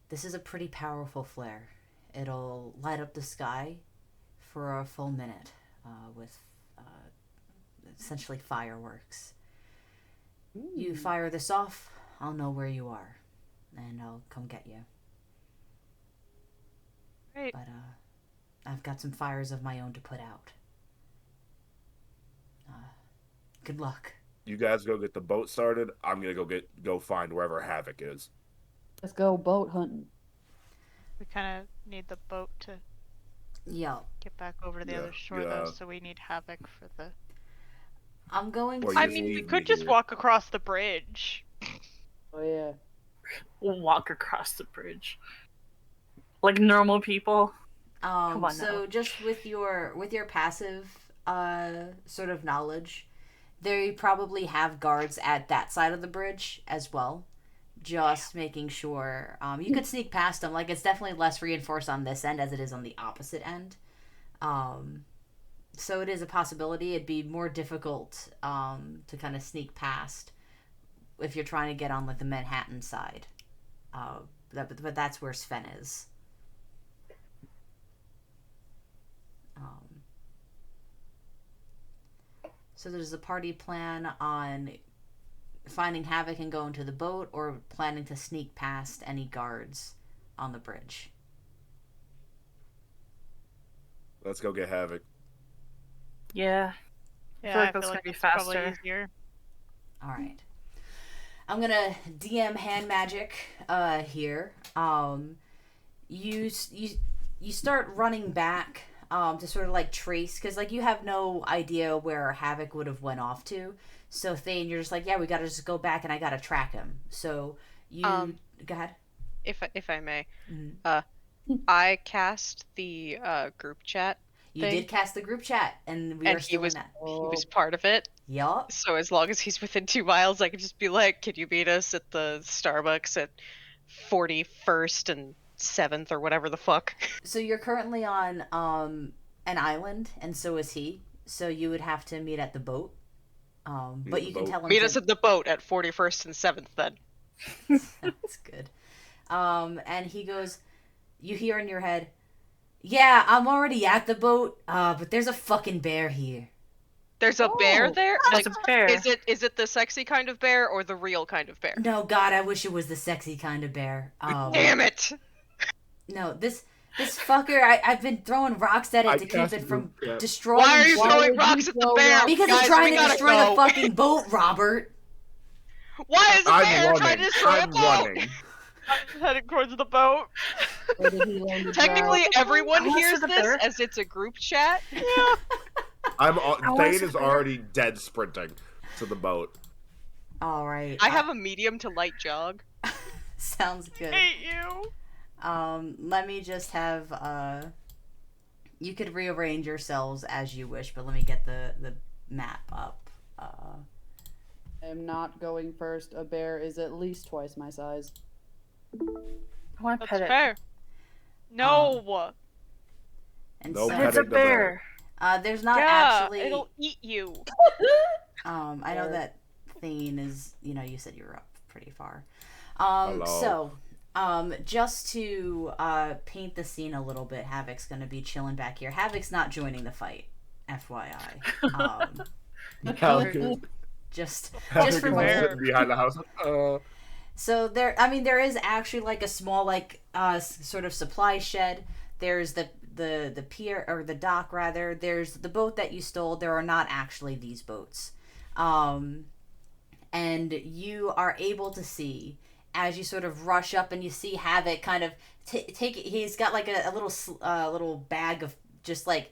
"This is a pretty powerful flare. It'll light up the sky for a full minute with essentially fireworks. You fire this off, I'll know where you are, and I'll come get you. Great. But I've got some fires of my own to put out. Good luck." You guys go get the boat started. I'm gonna go find wherever Havoc is. Let's go boat hunting. We kind of need the boat to Yeah. get back over to the Yeah, other shore, yeah. though, so we need Havoc for the... I'm going Or to... you I just mean, we leave could me just here. walk across the bridge. Oh yeah. We'll walk across the bridge. Like normal people. Come on So now. just with your passive sort of knowledge, they probably have guards at that side of the bridge as well. Just making sure you could sneak past them. Like, it's definitely less reinforced on this end as it is on the opposite end. So it is a possibility. It'd be more difficult to kind of sneak past if you're trying to get on like the Manhattan side. but that's where Sven is. So there's a party plan on finding Havoc and going to the boat, or planning to sneak past any guards on the bridge. Let's go get Havoc. Yeah. Yeah, feel like I that's feel gonna like be that's probably faster. easier. All right. I'm gonna DM hand magic here. You start running back to sort of like trace, because like you have no idea where Havoc would have went off to. So Thane, you're just like, yeah, we gotta just go back and I gotta track him. So you go ahead. If I may, Mm-hmm. I cast the group chat. You did cast the group chat, and we are still in that. He was part of it. Yup. So as long as he's within 2 miles, I could just be like, "Can you meet us at the Starbucks at 41st and 7th or whatever the fuck?" So you're currently on an island, and so is he. So you would have to meet at the boat. But you can tell him. Meet us at the boat at 41st and 7th then. That's good. And he goes, you hear in your head, yeah, I'm already at the boat, but there's a fucking bear here. There's a bear there? There's a bear. Is it the sexy kind of bear or the real kind of bear? No, God, I wish it was the sexy kind of bear. Damn it! No, this fucker, I've been throwing rocks at it to keep it from destroying. Why are you Why throwing would rocks you at the throw bear? rocks? Because Guys, he's trying we to gotta destroy go. the fucking boat, Robert. Why is a I'm bear running. trying to destroy a I'm boat? running. I'm heading towards the boat. Where did he land his Technically, rock? everyone I wanna hears see the this bear. as it's a group chat. Yeah. Thane is already dead sprinting to the boat. All right. I have a medium to light jog. Sounds good. Hate you. Let me just have you could rearrange yourselves as you wish, but let me get the map up. I am not going first. A bear is at least twice my size. I want to That's pet it. fair. No. And No so, But it's a petting the bear. bear. there's not yeah, actually. it'll eat you. I know that Thane is. You said you were up pretty far. Hello. So, just to paint the scene a little bit, Havoc's gonna be chilling back here. Havoc's not joining the fight, FYI. Just for fair. behind the house. So there is actually like a small sort of supply shed. There's the pier, or the dock rather. There's the boat that you stole. There are not actually these boats. And you are able to see as you sort of rush up, and you see Havoc kind of take it. He's got like a little bag of just like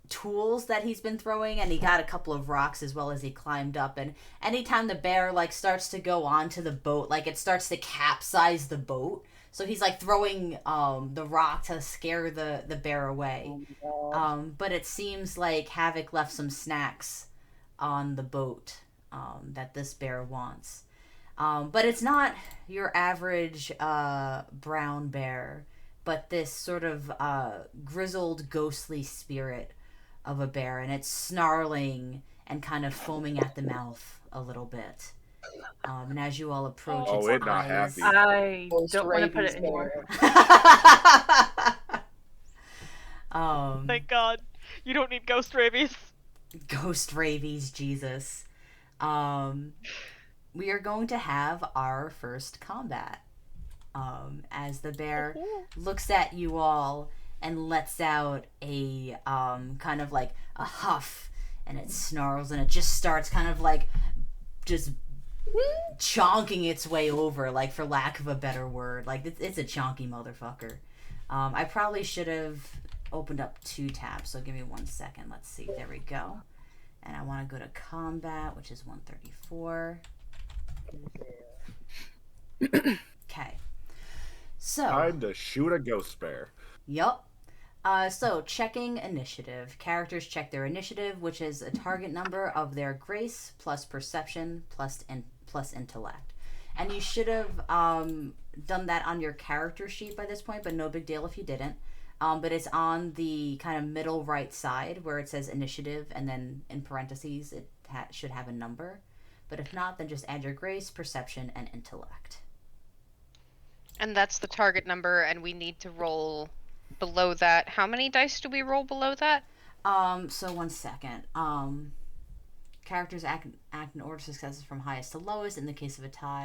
tools that he's been throwing, and he got a couple of rocks as well as he climbed up. And anytime the bear like starts to go onto the boat, like it starts to capsize the boat, so he's like throwing the rock to scare the bear away. Oh my gosh. But it seems like Havoc left some snacks on the boat that this bear wants. But it's not your average brown bear, but this sort of grizzled, ghostly spirit of a bear, and it's snarling and kind of foaming at the mouth a little bit. And as you all approach, Oh, its it's not eyes... happy. I Ghost don't want to put it rabies anymore. bear. Thank God. You don't need ghost rabies. Ghost rabies, Jesus. We are going to have our first combat. As the bear looks at you all and lets out a kind of like a huff, and it snarls, and it just starts kind of like just chonking its way over, like, for lack of a better word. Like, it's a chonky motherfucker. I probably should have opened up 2 tabs, so give me 1 second. Let's see. There we go. And I want to go to combat, which is 134. Okay. So. Time to shoot a ghost bear. Yup. So, checking initiative. Characters check their initiative, which is a target number of their grace plus perception plus intellect. And you should have done that on your character sheet by this point, but no big deal if you didn't. But it's on the kind of middle right side where it says initiative, and then in parentheses it should have a number. But if not, then just add your grace, perception, and intellect. And that's the target number, and we need to roll below that. How many dice do we roll below that? So 1 second. Characters act in order of successes from highest to lowest in the case of a tie.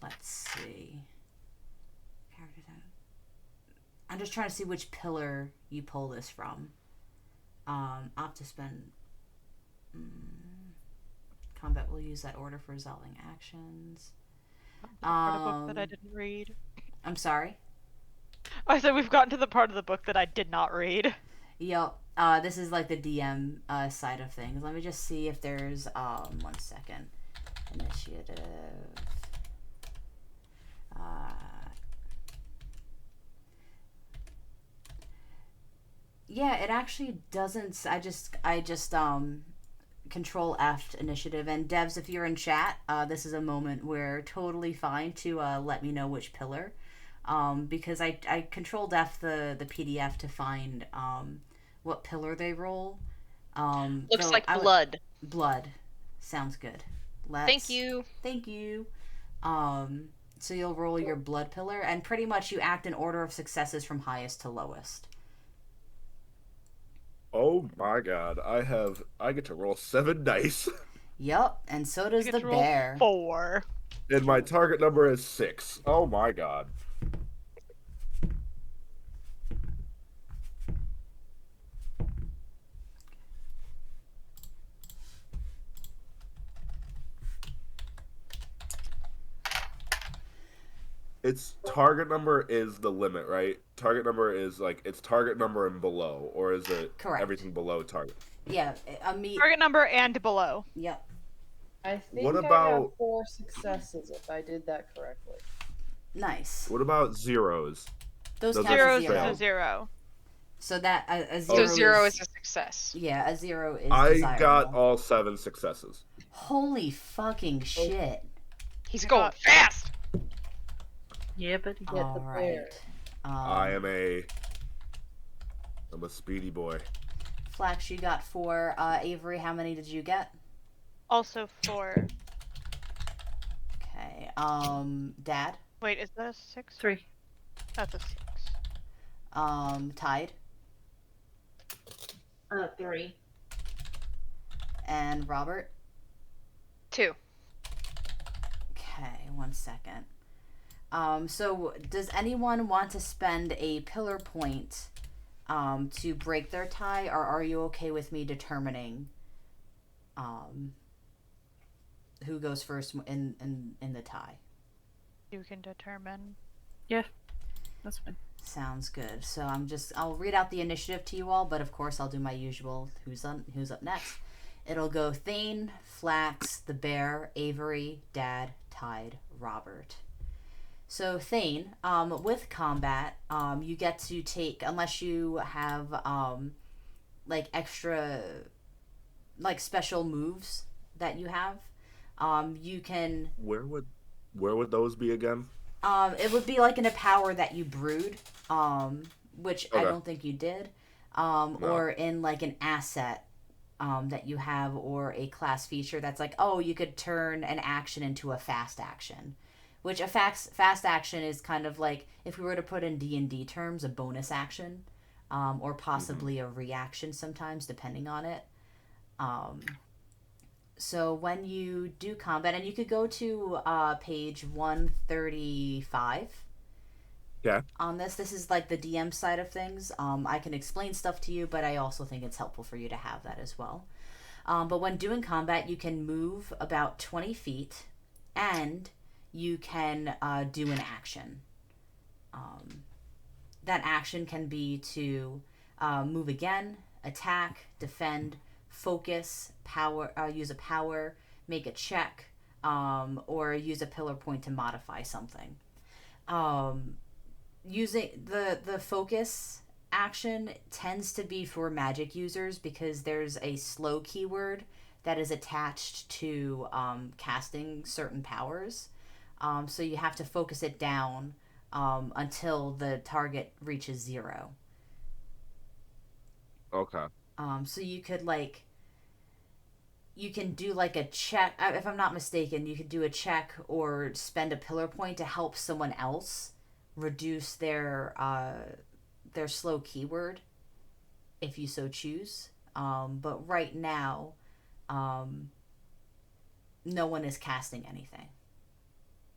Let's see. Characters I'm just trying to see which pillar you pull this from. Opt to spend. Combat will use that order for resolving actions. Part of the book that I didn't read. I'm sorry? I said we've gotten to the part of the book that I did not read. Yep. This is like the DM side of things. Let me just see if there's 1 second. Initiative. Yeah, it actually doesn't. I just Control F initiative. And devs, if you're in chat, this is a moment where totally fine to let me know which pillar, because I Controlled F the PDF to find what pillar they roll. Looks like blood. Blood sounds good. Thank you. Thank you. So you'll roll your blood pillar, and pretty much you act in order of successes from highest to lowest. Oh my god, I get to roll 7 dice. Yep, and so does the bear. 4. And my target number is 6. Oh my god. Its target number is the limit, right? Target number is like its target number and below, or is it Correct. Everything below target? Yeah, target number and below. Yep. I think What I about have 4 successes if I did that correctly. Nice. What about zeros? Those Those count are as Zero's zero. a 0. So that a So zero. 0 is a success. Yeah, a 0 is. I desirable. got all 7 successes. Holy fucking shit! He's going fast. Yeah, buddy. Get the All bear. right. I'm a speedy boy. Flax, you got 4. Avery, how many did you get? Also 4. Okay. Dad. Wait, is that a 6? 3. That's a 6. Tide 3. and Robert. 2. Okay, 1 second. So does anyone want to spend a pillar point to break their tie, or are you okay with me determining who goes first in the tie? You can determine. Yeah, that's fine. Sounds good. So I'll read out the initiative to you all, but of course I'll do my usual who's up next. It'll go Thane, Flax, the bear, Avery, Dad, Tide, Robert. So Thane, with combat, you get to take, unless you have like extra like special moves that you have, you can. Where would those be again? It would be like in a power that you brewed, which I Okay. don't think you did, or in like an asset that you have, or a class feature that's like, oh, you could turn an action into a fast action, which a fast action is kind of like, if we were to put in D&D terms, a bonus action, or possibly a reaction sometimes, depending on it. So when you do combat, and you could go to page 135 Yeah. on this. This is like the DM side of things. I can explain stuff to you, but I also think it's helpful for you to have that as well. But when doing combat, you can move about 20 feet, and you can do an action. That action can be to move again, attack, defend, focus, power, use a power, make a check, or use a pillar point to modify something. Using the focus action tends to be for magic users, because there's a slow keyword that is attached to casting certain powers. So you have to focus it down until the target reaches 0. Okay. So you could like you can do like a check. If I'm not mistaken, you could do a check or spend a pillar point to help someone else reduce their slow keyword, if you so choose. But right now, um, no one is casting anything.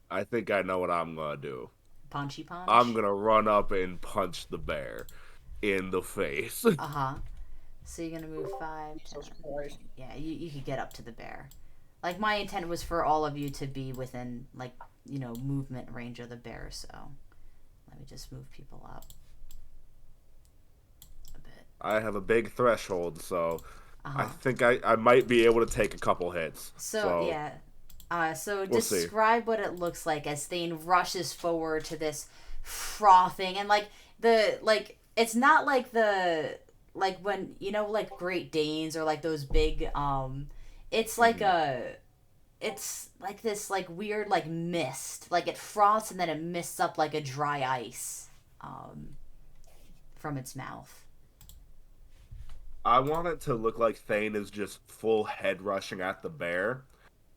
I think I know what I'm gonna do. Punchy punch. I'm gonna run up and punch the bear in the face. Uh-huh. So you're gonna move 5, 10. Jesus Christ. Yeah, you could get up to the bear. Like, my intent was for all of you to be within, like, movement range of the bear, so let me just move people up a bit. I have a big threshold, so I Uh-huh. think I might be able to take a couple hits. So yeah. So we'll see. describe what it looks like as Thane rushes forward to this frothing, and it's not like when like Great Danes or like those big it's like it's like this like weird like mist, like it froths and then it mists up like a dry ice from its mouth. I want it to look like Thane is just full head rushing at the bear,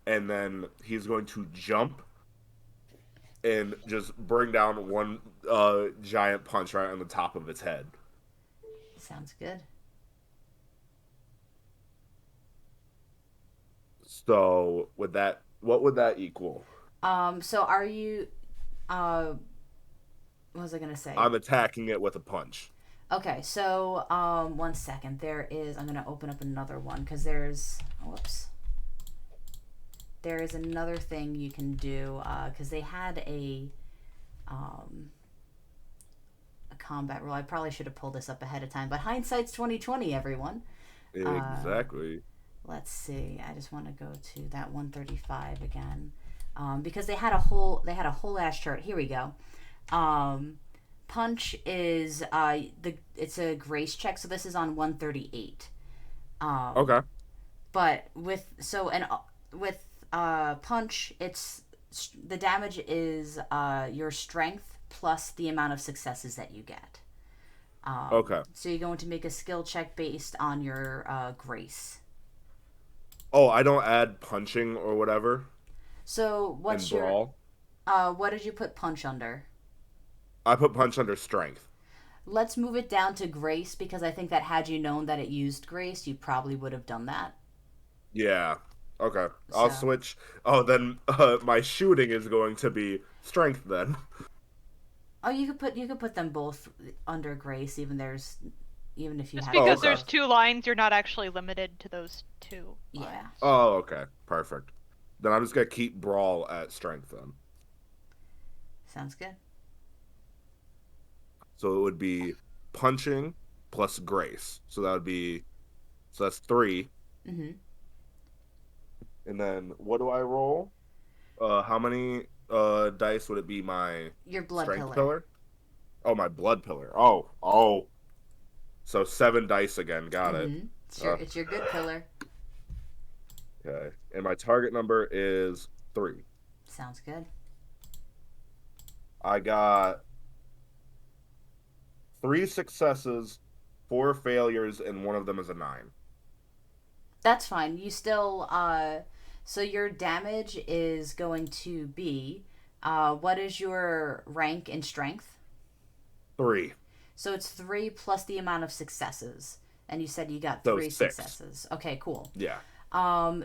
and then he's going to jump and just bring down one giant punch right on the top of its head. Sounds good. So with that, what would that equal? So are you what was I gonna say? I'm attacking it with a punch. Okay, so 1 second. I'm gonna open up another one because whoops. There is another thing you can do because they had a combat rule. I probably should have pulled this up ahead of time, but hindsight's 2020, everyone. Exactly. Let's see. I just want to go to that 135 again because they had a whole ass chart. Here we go. Punch is it's a grace check, so this is on 138. Okay. But with punch, the damage is your strength plus the amount of successes that you get. Okay. So you're going to make a skill check based on your grace. Oh, I don't add punching or whatever. So what's in brawl? What did you put punch under? I put punch under strength. Let's move it down to grace because I think that had you known that it used grace, you probably would have done that. Yeah. Okay. I'll switch. Oh, then my shooting is going to be strength then. Oh, you could put them both under grace, even if you Just have. because okay. there's 2 lines, you're not actually limited to those 2 lines. Yeah. Oh, okay. Perfect. Then I'm just gonna keep brawl at strength then. Sounds good. So it would be punching plus grace. So that's 3. Mm-hmm. And then what do I roll? How many dice would it be? Your blood strength pillar. Oh, my blood pillar. Oh. So 7 dice again. Got it. It's your good pillar. Okay. And my target number is 3. Sounds good. I got 3 successes, 4 failures, and one of them is a 9. That's fine. You still so your damage is going to be what is your rank in strength? 3. So it's 3 plus the amount of successes. And you said you got So 3 6. successes. Okay, cool. Yeah.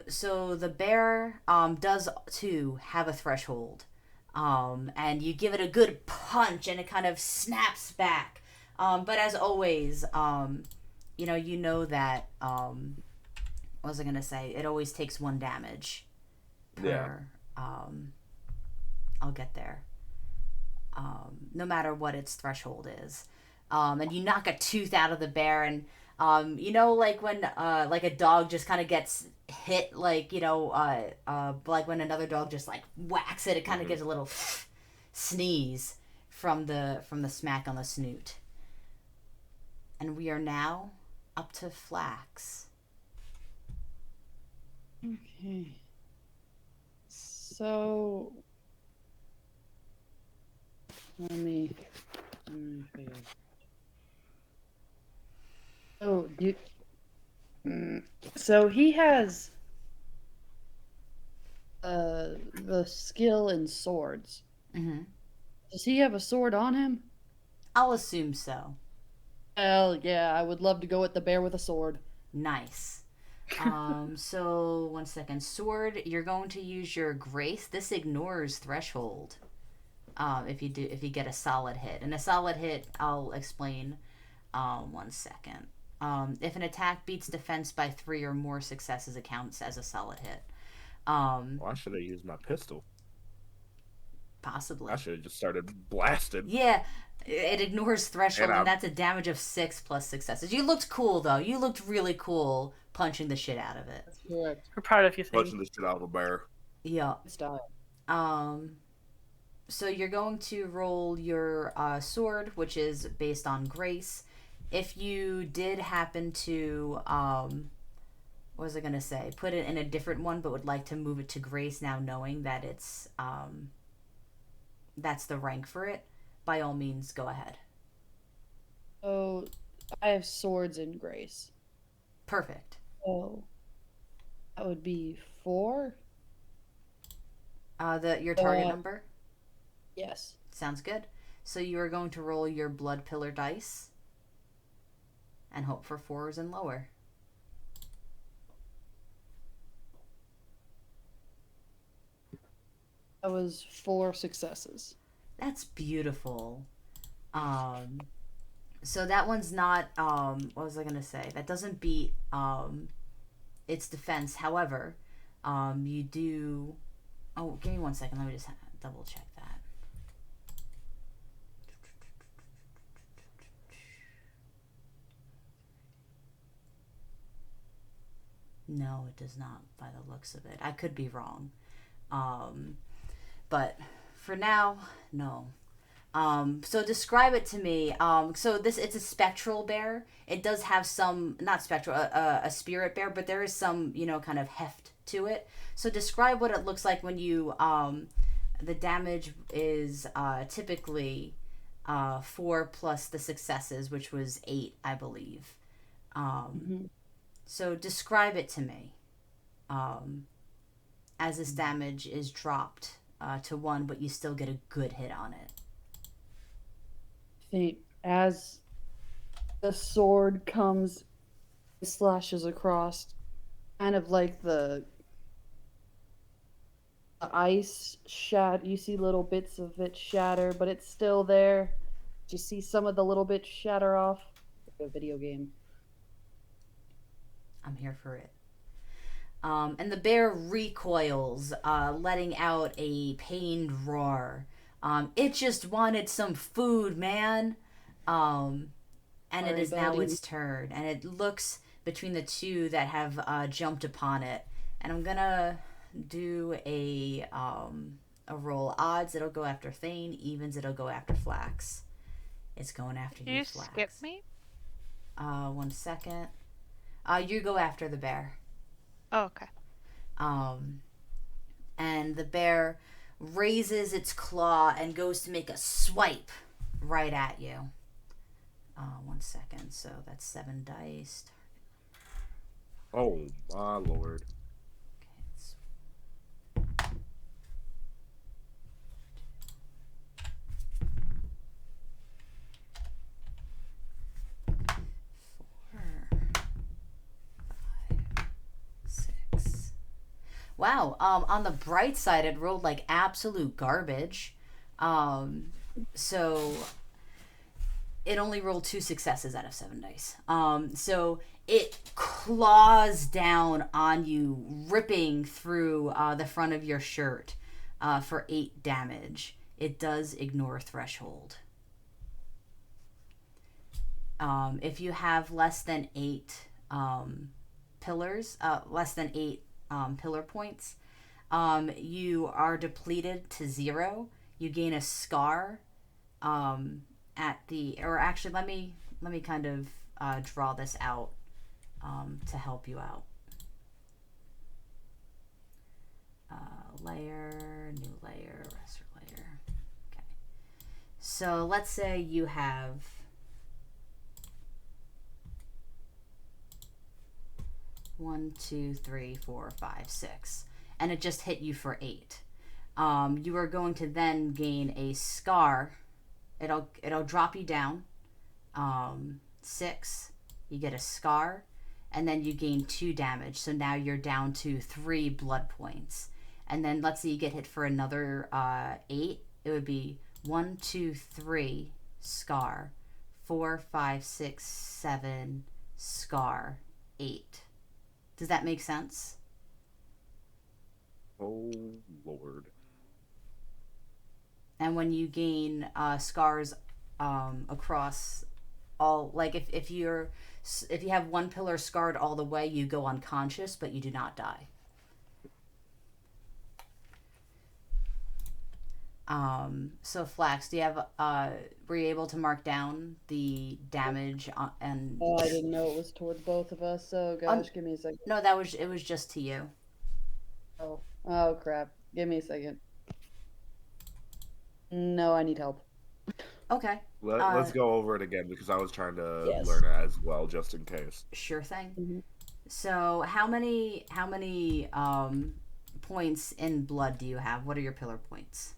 So the bear does too have a threshold. And you give it a good punch and it kind of snaps back. But as always, you know that what was I gonna say? It always takes 1 damage per I'll get there. No matter what its threshold is. And you knock a tooth out of the bear, and like when like a dog just kind of gets hit, like like when another dog just like whacks it, it kind of gives a little sneeze from the smack on the snoot. And we are now up to Flax. Okay. So let me figure. So he has the skill in swords. Mm-hmm. Does he have a sword on him? I'll assume so. Hell yeah, I would love to go with the bear with a sword. Nice. So 1 second. Sword, you're going to use your grace. This ignores threshold. If you get a solid hit. And a solid hit, I'll explain 1 second. If an attack beats defense by 3 or more successes, it counts as a solid hit. Well, I should have used my pistol. Possibly. I should have just started blasting. Yeah, it ignores threshold, and that's a damage of 6 plus successes. You looked cool, though. You looked really cool punching the shit out of it. That's correct. We're proud of you, Thane. Punching the shit out of a bear. Yeah. Style. So you're going to roll your sword, which is based on grace. If you did happen to, what was I going to say? Put it in a different one, but would like to move it to grace now knowing that it's, that's the rank for it, by all means, go ahead. Oh, I have swords in grace. Perfect. Oh, that would be 4? Your target number? Yes. Sounds good. So you are going to roll your blood pillar dice and hope for 4s and lower. That was 4 successes. That's beautiful. So that one's not, what was I going to say? That doesn't beat its defense. However, you do... Oh, give me 1 second. Let me just double check that. No, it does not, by the looks of it. I could be wrong. But for now, no. So describe it to me. So it's a spectral bear. It does have some, not spectral, a spirit bear, but there is some, kind of heft to it. So describe what it looks like when you, the damage is typically 4 plus the successes, which was 8, I believe. So describe it to me. As this damage is dropped to 1, but you still get a good hit on it. I think as the sword comes, it slashes across, kind of like the ice shatter. You see little bits of it shatter, but it's still there. You see some of the little bits shatter off. Like a video game. I'm here for it. And the bear recoils, letting out a pained roar. It just wanted some food, man. And Sorry, it is now buddy. its turn. And it looks between the two that have jumped upon it. And I'm gonna do a roll. Odds, it'll go after Thane. Evens, it'll go after Flax. It's going after you, You Flax. skip me? 1 second. You go after the bear. Oh, okay. And the bear raises its claw and goes to make a swipe right at you. 1 second. So that's 7 dice. Oh, my lord. Wow. On the bright side, it rolled like absolute garbage. So it only rolled 2 successes out of 7 dice. So it claws down on you, ripping through the front of your shirt for 8 damage. It does ignore threshold. If you have less than 8 pillars, less than 8 pillar points, you are depleted to 0. You gain a scar at the, or actually let me kind of draw this out to help you out. Layer, new layer, rest layer. Okay. So let's say you have 1, 2, 3, 4, 5, 6. and it just hit you for 8. You are going to then gain a scar. It'll drop you down 6. You get a scar, and then you gain 2 damage. So now you're down to 3 blood points. And then let's say you get hit for another 8. It would be 1, 2, 3 scar, 4, 5, 6, 7 scar, 8. Does that make sense? Oh Lord. And when you gain scars across all, like if you have one pillar scarred all the way, you go unconscious, but you do not die. So Flax, do you have were you able to mark down the damage and Oh, I didn't know it was towards both of us. So gosh, give me a second. No, it was just to you. Oh crap. Give me a second. No, I need help. Okay. Let's go over it again because I was trying to Yes. learn it as well, just in case. Sure thing. Mhm. So how many points in blood do you have? What are your pillar points?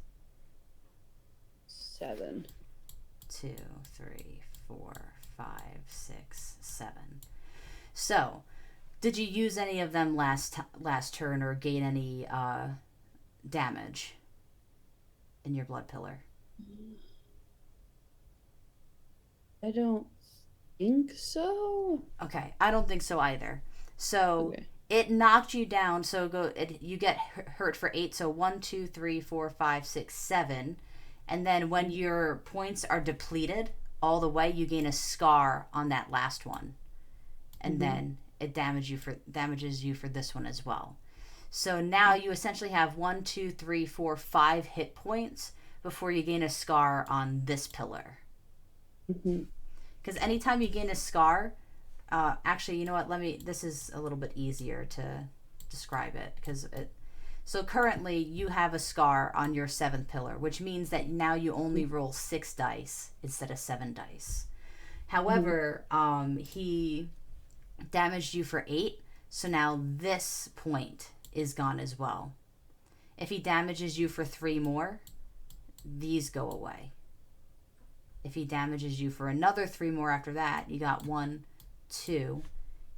7. 2, 3, 4, 5, 6, 7. So, did you use any of them last turn or gain any damage in your blood pillar? I don't think so. Okay, I don't think so either. So Okay. it knocked you down. So you get hurt for 8. So 1, 2, 3, 4, 5, 6, 7. And then when your points are depleted all the way, you gain a scar on that last one. And then it damages you for this one as well. So now you essentially have 1, 2, 3, 4, 5 hit points before you gain a scar on this pillar. Because anytime you gain a scar, actually, you know what? This is a little bit easier to describe it So currently you have a scar on your 7th pillar, which means that now you only roll 6 dice instead of 7 dice. However, he damaged you for 8, so now this point is gone as well. If he damages you for 3 more, these go away. If he damages you for another 3 more after that, you got 1, 2.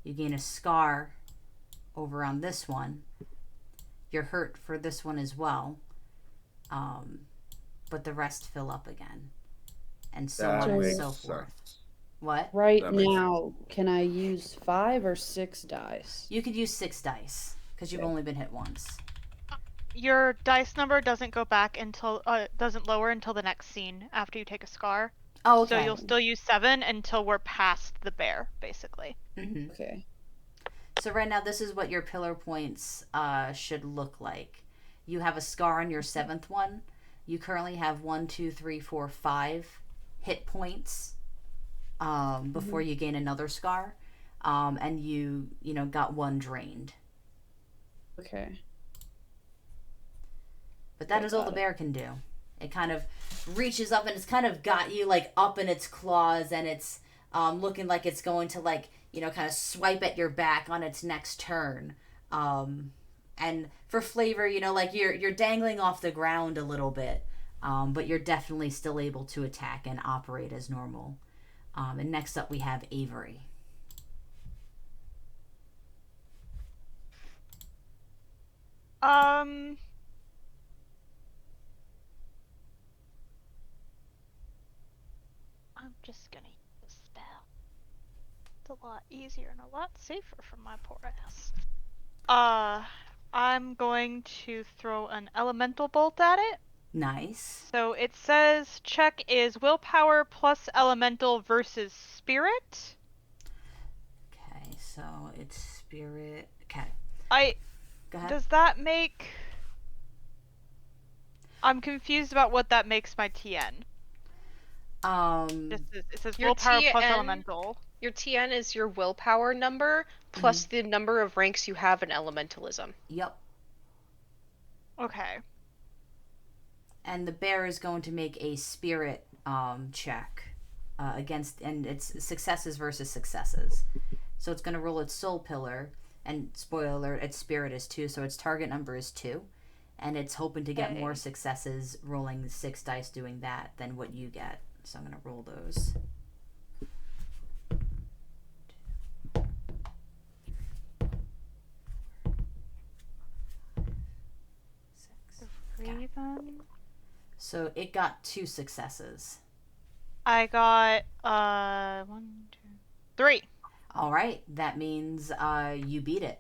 You gain a scar over on this one. You're hurt for this one as well. But the rest fill up again. And so That on and makes so forth. sense. What? Right That makes now, can I use 5 or 6 dice? You could use 6 dice because you've only been hit once. Your dice number doesn't go back until doesn't lower until the next scene after you take a scar. Oh, okay. So you'll still use 7 until we're past the bear, basically. Mm-hmm. Okay. So right now, this is what your pillar points should look like. You have a scar on your 7th one. You currently have 1, 2, 3, 4, 5 hit points before you gain another scar, and you got 1 drained. Okay. But that is all the bear can do. It kind of reaches up and it's kind of got you like up in its claws, and it's looking like it's going to kind of swipe at your back on its next turn. And for flavor, you're dangling off the ground a little bit, but you're definitely still able to attack and operate as normal. And next up we have Avery. I'm just gonna use a spell. It's a lot easier and a lot safer for my poor ass. I'm going to throw an elemental bolt at it. Nice. So it says check is willpower plus elemental versus spirit. Okay, so it's spirit. Okay. Go ahead. Does that make... I'm confused about what that makes my TN. It says Your willpower plus TN elemental. Your TN is your willpower number plus the number of ranks you have in elementalism. Yep. Okay. And the bear is going to make a spirit check against, and it's successes versus successes. So it's going to roll its soul pillar. And spoiler alert, its spirit is 2, so its target number is 2. And it's hoping to get more successes rolling 6 dice doing that than what you get. So I'm going to roll those. So it got 2 successes. I got 1, 2, 3. All right, that means you beat it.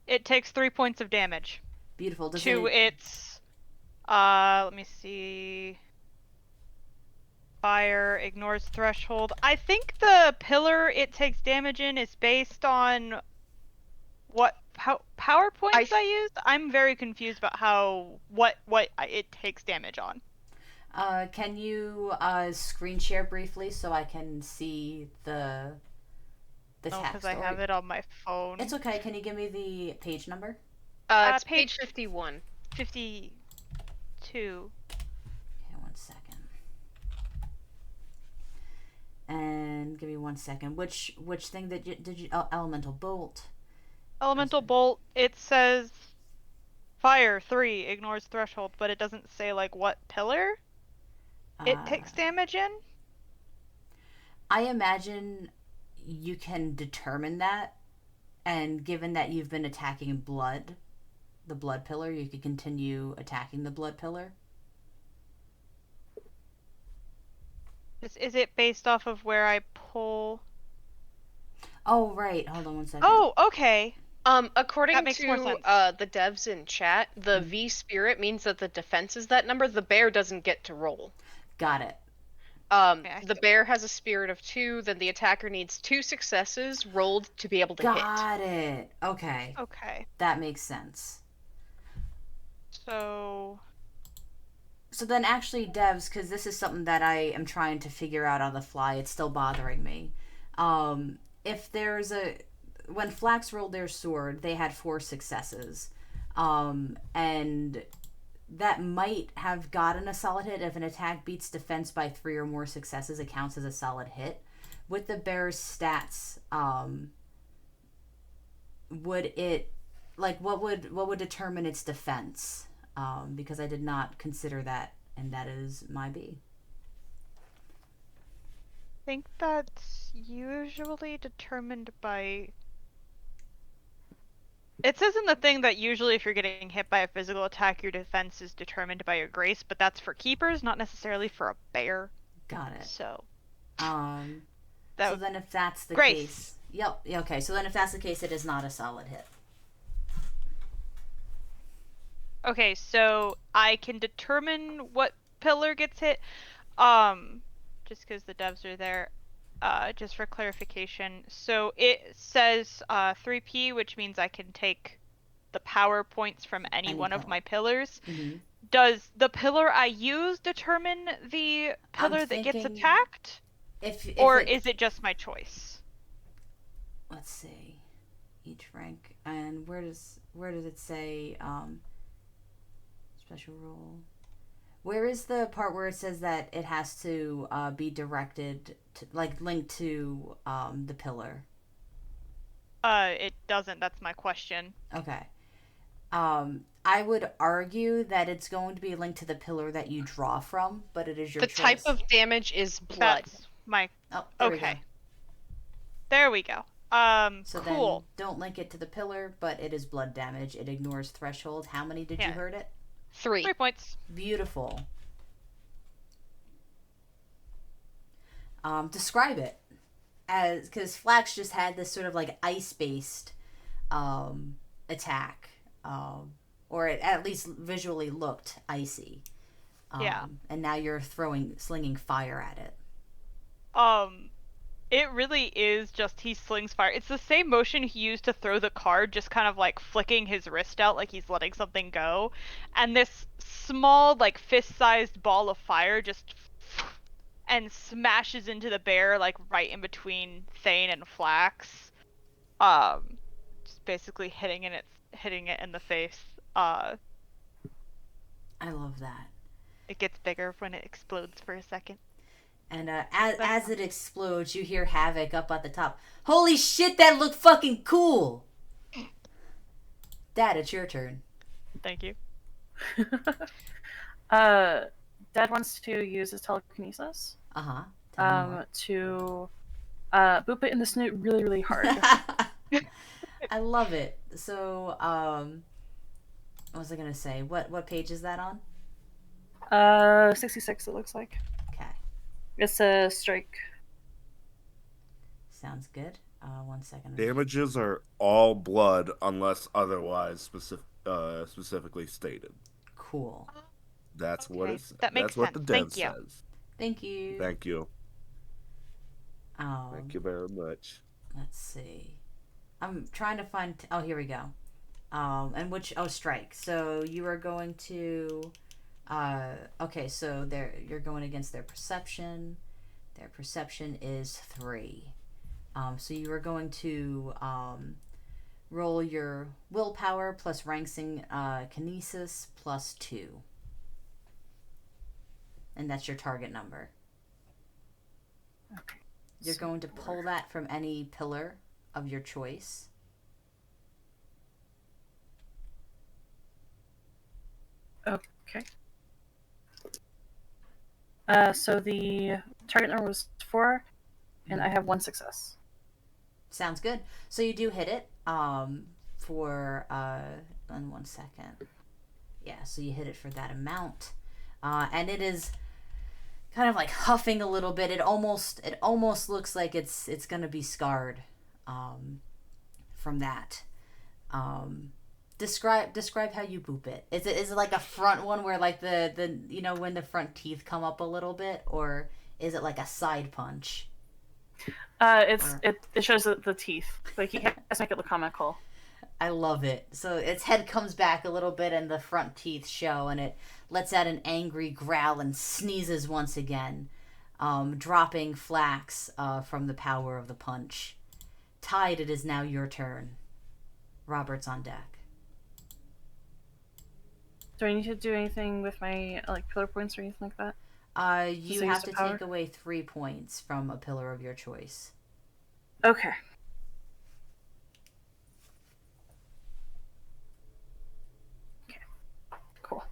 It takes 3 points of damage. Beautiful. Its let me see. Fire ignores threshold. I think the pillar it takes damage in is based on what power points I used. I'm very confused about what it takes damage on. Can you screen share briefly so I can see the text? Because I have it on my phone. It's okay. Can you give me the page number? It's page 51. 52. Okay, 1 second. And give me 1 second. Which thing did you? Oh, elemental bolt. Elemental bolt. It says fire 3 ignores threshold, but it doesn't say like what pillar it takes damage in. I imagine you can determine that, and given that you've been attacking the blood pillar, you could continue attacking the blood pillar. Is it based off of where I pull? Oh, right. Hold on 1 second. Oh, okay. According That makes to more sense. the devs in chat, the V spirit means that the defense is that number. The bear doesn't get to roll. Got it. The bear has a spirit of 2, then the attacker needs 2 successes rolled to be able to hit. Got it. Okay. Okay. That makes sense. So then actually, devs, because this is something that I am trying to figure out on the fly, it's still bothering me. If there's when Flax rolled their sword, they had 4 successes. And that might have gotten a solid hit. If an attack beats defense by 3 or more successes, it counts as a solid hit. With the bear's stats, would it, like, what would determine its defense? Because I did not consider that, and that is my B. I think that's usually determined by... It says in the thing that usually if you're getting hit by a physical attack, your defense is determined by your grace, but that's for keepers, not necessarily for a bear. Got it. So... so then if that's the grace. case... Yep, okay, so then if that's the case, it is not a solid hit. Okay, so I can determine what pillar gets hit, just because the devs are there, just for clarification. So it says 3P, which means I can take the power points from any one of my pillars. Mm-hmm. Does the pillar I use determine the pillar that gets attacked? Or is it just my choice? Let's see. Each rank, and where does it say special rule? Where is the part where it says that it has to be directed to, like, linked to the pillar? It doesn't. That's my question. Okay. I would argue that it's going to be linked to the pillar that you draw from, but it is your choice. The type of damage is blood. That's my... Oh, there we go. Okay. There we go. So cool. then don't link it to the pillar, but it is blood damage. It ignores threshold. How many did you hurt it? 3. 3 points. Beautiful. Describe it, as because Flax just had this sort of like ice-based attack, or it at least visually looked icy. Yeah. And now you're slinging fire at it. It really is just he slings fire. It's the same motion he used to throw the card, just kind of like flicking his wrist out like he's letting something go. And this small, like fist-sized ball of fire just and smashes into the bear, like right in between Thane and Flax. Just basically hitting it in the face. I love that. It gets bigger when it explodes for a second. And as it explodes, you hear Havoc up at the top. Holy shit, that looked fucking cool! Dad, it's your turn. Thank you. Dad wants to use his telekinesis Uh-huh. to boop it in the snoot really, really hard. I love it. So, what was I gonna say? What page is that on? 66 it looks like. Okay. It's a strike. Sounds good. 1 second. Damages are all blood unless otherwise specifically stated. Cool. That's what Okay, it's. that makes That's what the sense. dev Thank you. says. Thank you. Thank you. Um, Thank you very much. Let's see. I'm trying to find. Oh, here we go. And which? Oh, strike. So you are going to. Okay, so you're going against their perception. Their perception is 3. So you are going to roll your willpower plus ranksing kinesis plus 2. And that's your target number. Okay. You're going to pull that from any pillar of your choice. Okay. So the target number was 4, and I have 1 success. Sounds good. So you do hit it for in 1 second. Yeah, so you hit it for that amount. And it is kind of like huffing a little bit. It almost looks like it's gonna be scarred from that. Describe how you boop it. Is it like a front one where like the you know when the front teeth come up a little bit, or is it like a side punch? It shows the teeth. Like he has to make it look comical. I love it. So its head comes back a little bit and the front teeth show, and it lets out an angry growl and sneezes once again, dropping flax from the power of the punch. Tide, it is now your turn. Robert's on deck. Do I need to do anything with my like pillar points or anything like that? You use have the to power? take away 3 points from a pillar of your choice. Okay. Okay. Cool.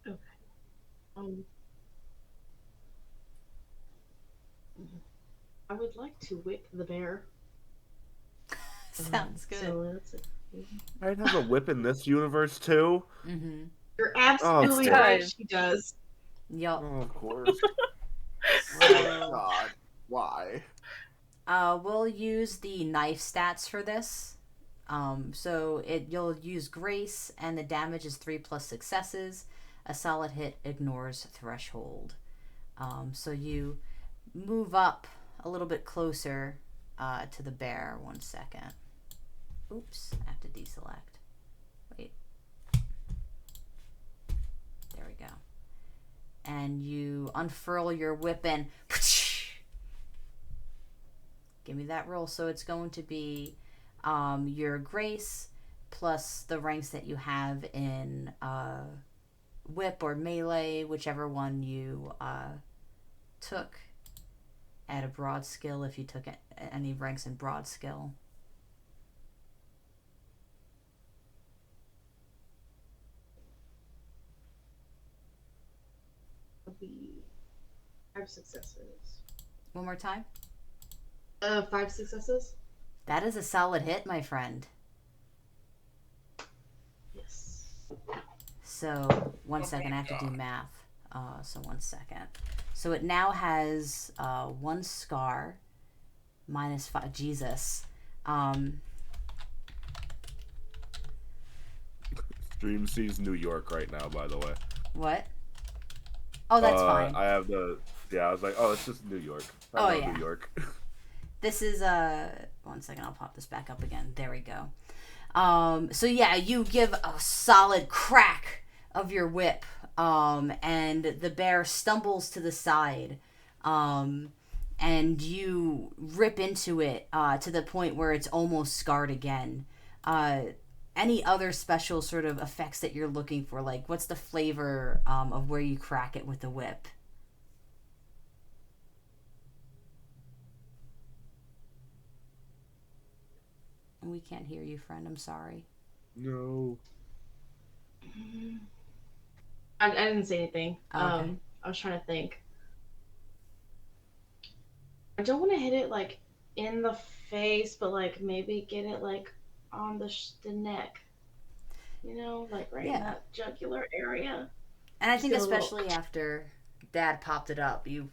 Okay. I would like to whip the bear. Sounds good. So that's it. Right has a whip in this universe too. Mm-hmm. You're absolutely Oh, right. God. She does. Yup. Oh, of course. So, Oh God, why? we'll use the knife stats for this. So you'll use grace, and the damage is 3 plus successes. A solid hit ignores threshold. So you move up a little bit closer to the bear. 1 second. Oops, I have to deselect. Wait. There we go. And you unfurl your whip and give me that roll. So it's going to be your grace plus the ranks that you have in whip or melee, whichever one you took. Add a broad skill if you took any ranks in broad skill. It'll be 5 successes. One more time. 5 successes? That is a solid hit, my friend. Yes. So 1 second, I have to do math. So 1 second. So it now has 1 scar, minus 5. Jesus. Stream sees New York right now, by the way. What? Oh, that's fine. I have the. Yeah, I was like, oh, it's just New York. Oh, I know yeah. New York. This is 1 second, I'll pop this back up again. There we go. So yeah, you give a solid crack of your whip, and the bear stumbles to the side, and you rip into it to the point where it's almost scarred again. Any other special sort of effects that you're looking for? Like, what's the flavor of where you crack it with the whip? We can't hear you, friend. I'm sorry. No. I didn't say anything. Oh, okay. I was trying to think. I don't want to hit it like in the face, but like maybe get it like on the neck. You know, like right in Yeah. that jugular area. And I Just think get a little- especially after Dad popped it up, you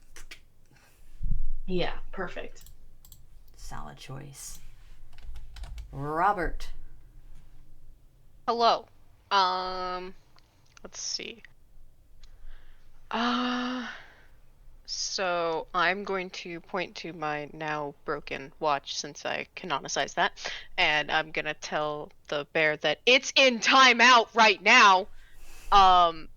Yeah, perfect. solid choice. Robert. Hello. Let's see. So I'm going to point to my now broken watch since I canonicized that, and I'm gonna tell the bear that it's in timeout right now. And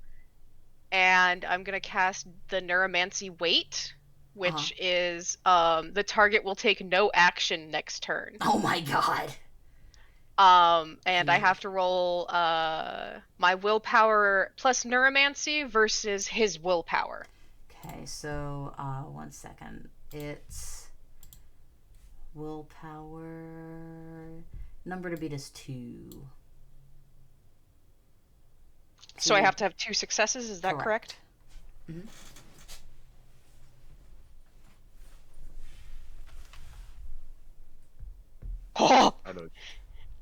I'm gonna cast the Neuromancy Wait, which is the target will take no action next turn. Oh my god. And I have to roll my willpower plus Neuromancy versus his willpower. Okay, so 1 second. It's willpower. Number to beat is 2. So I have to have 2 successes, is that correct? Mm-hmm. Oh, I know.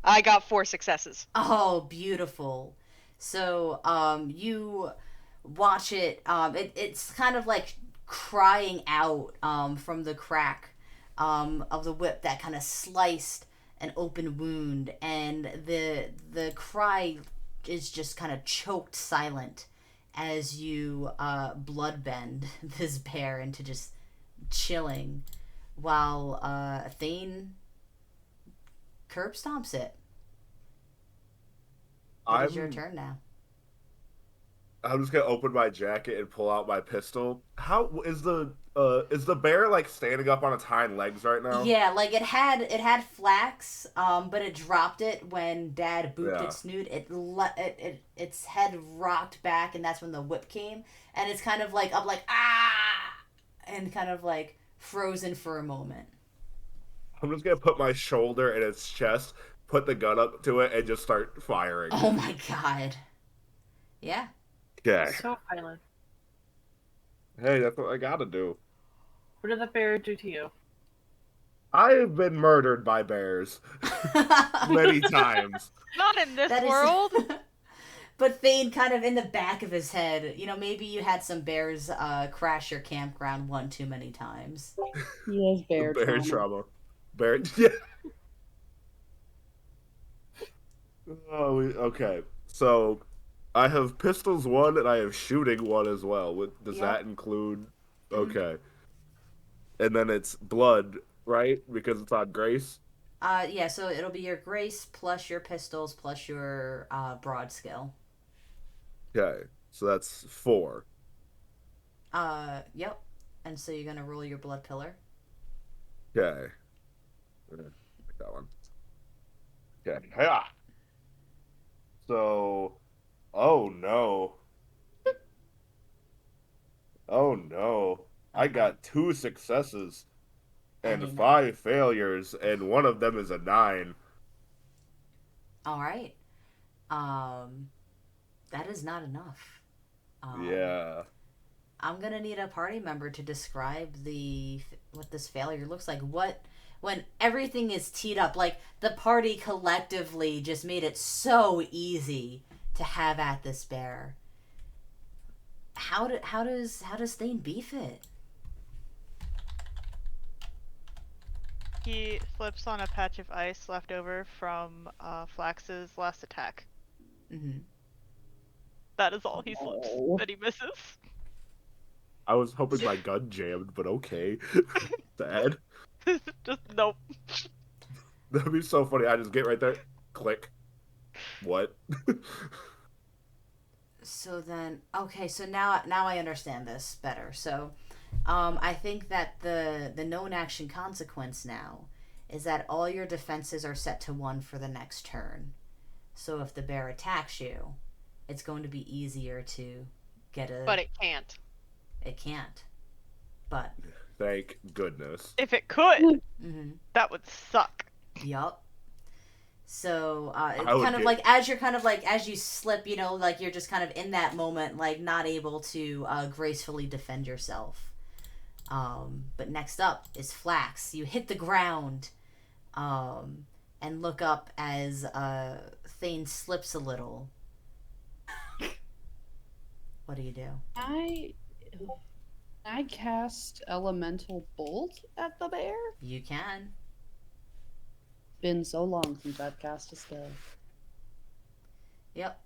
I got 4 successes. Oh, beautiful. So, you watch it, it's kind of like crying out, from the crack, of the whip that kind of sliced an open wound, and the cry is just kind of choked silent as you, bloodbend this bear into just chilling, while, Thane curb stomps it. It's your turn now. I'm just gonna open my jacket and pull out my pistol. How is the bear like standing up on its hind legs right now? Yeah, like it had flax, but it dropped it when Dad booped its snoot. Its head rocked back, and that's when the whip came, and it's kind of like up, like and kind of like frozen for a moment. I'm just gonna put my shoulder in its chest, put the gun up to it, and just start firing. Oh my god. Yeah. Okay. So violent. Hey, that's what I gotta do. What did the bear do to you? I have been murdered by bears many times. Not in this That is- world. But Thane kind of in the back of his head, maybe you had some bears crash your campground one too many times. He has bear Trauma. Bear. Yeah. Oh, okay. So, I have pistols 1 and I have shooting 1 as well. Does that include? Okay. And then it's blood, right? Because it's on Grace. Yeah. So it'll be your grace plus your pistols plus your broad skill. Okay. So that's 4. Yep. And so you're gonna roll your blood pillar. Okay. Make that one. Okay. Yeah. So, oh no. Oh no. I got 2 successes and 5 failures, and one of them is a 9. All right. That is not enough. Yeah. I'm gonna need a party member to describe what this failure looks like. When everything is teed up, like the party collectively just made it so easy to have at this bear. How does Thane beef it? He slips on a patch of ice left over from Flax's last attack. Mm-hmm. That is all he slips that he misses. I was hoping my gun jammed, but okay. Sad. Just nope. That'd be so funny. I just get right there, click. What? So then, okay, so now I understand this better. So, I think that the known action consequence now is that all your defenses are set to 1 for the next turn. So if the bear attacks you, it's going to be easier to get a... But it can't. It can't. But... Thank goodness. If it could, Mm-hmm. that would suck. Yup. So it's I would kind of get- like as you slip, you know, like you're just kind of in that moment, like not able to gracefully defend yourself. But next up is Flax. You hit the ground and look up as Thane slips a little. What do you do? I cast Elemental Bolt at the bear? You can. Been so long since I've cast a spell. Yep.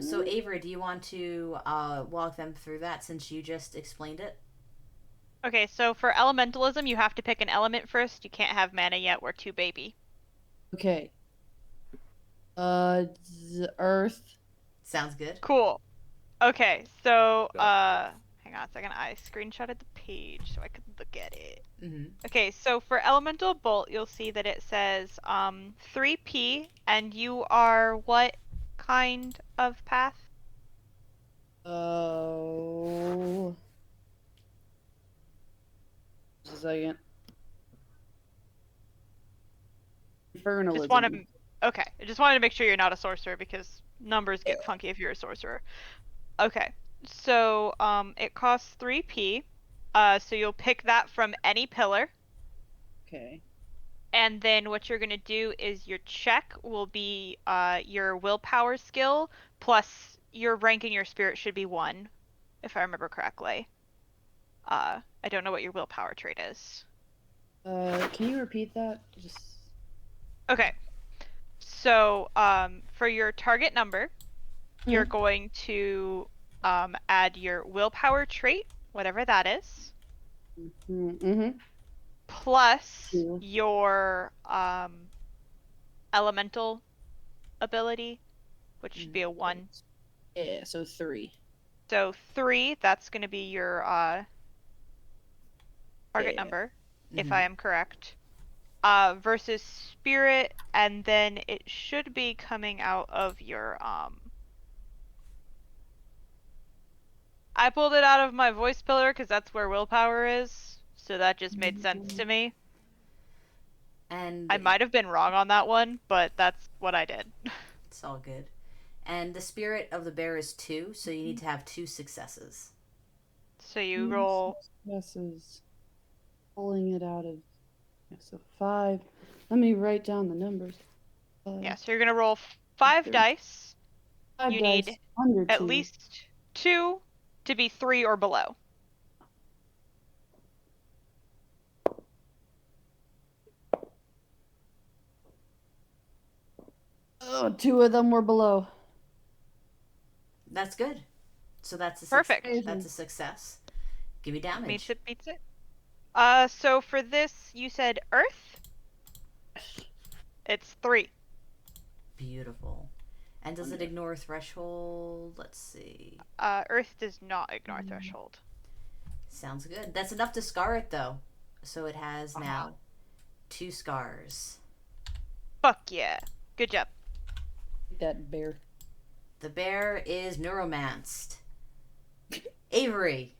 So Avery, do you want to walk them through that since you just explained it? Okay, so for elementalism, you have to pick an element first. You can't have mana yet. We're too baby. Okay. Earth. Sounds good. Cool. Okay, so hang on a second. I screenshotted the page so I could look at it. Mm-hmm. Okay, so for elemental bolt, you'll see that it says 3p, and you are what kind of path? Oh. Just a second. Infernalism. Just want to. Okay, I just wanted to make sure you're not a sorcerer because numbers get funky if you're a sorcerer. Okay, so it costs 3p. So you'll pick that from any pillar. Okay. And then what you're gonna do is your check will be your willpower skill plus your rank in your spirit should be 1, if I remember correctly. I don't know what your willpower trait is. Can you repeat that? Just. Okay. So for your target number, you're going to add your willpower trait, whatever that is, Mm-hmm. plus Yeah. your elemental ability, which should be a 1. Yeah, so 3. So 3, that's going to be your target number, if I am correct. Versus spirit, and then it should be coming out of your I pulled it out of my voice pillar because that's where willpower is, so that just made sense to me. And I might have been wrong on that one, but that's what I did. it's all good. And the spirit of the bear is 2, so you need to have 2 successes. So you roll. Successes. Pulling it out of. So 5. Let me write down the numbers. Yeah, so you're gonna roll 5 dice. 5 You dice need under at 2. least 2 to be 3 or below. Oh, 2 of them were below. That's good. So that's a Perfect. That's a success. Give me damage. Meets it, beats it. So for this, you said earth? It's 3. Beautiful. And does it ignore threshold? Let's see. Earth does not ignore threshold. Sounds good. That's enough to scar it, though. So it has now 2 scars. Fuck yeah. Good job. That bear. The bear is neuromanced. Avery.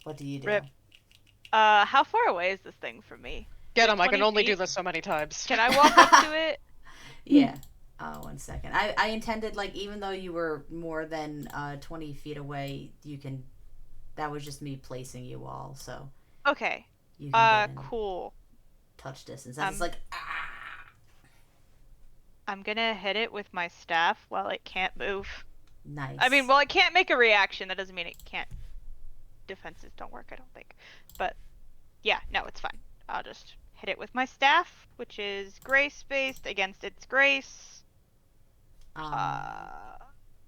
What do you do? Rip. How far away is this thing from me? Get him, I can 20 only do feet? this so many times. Can I walk up to it? Yeah. 1 second. I intended, like, even though you were more than 20 feet away, you can... That was just me placing you all, so... Okay. You can get in Cool. touch distance. That's like... Ah! I'm gonna hit it with my staff while it can't move. Nice. I mean, well, it can't make a reaction. That doesn't mean it can't. Defenses don't work, I don't think. But, yeah, no, it's fine. I'll just hit it with my staff, which is grace-based against its grace.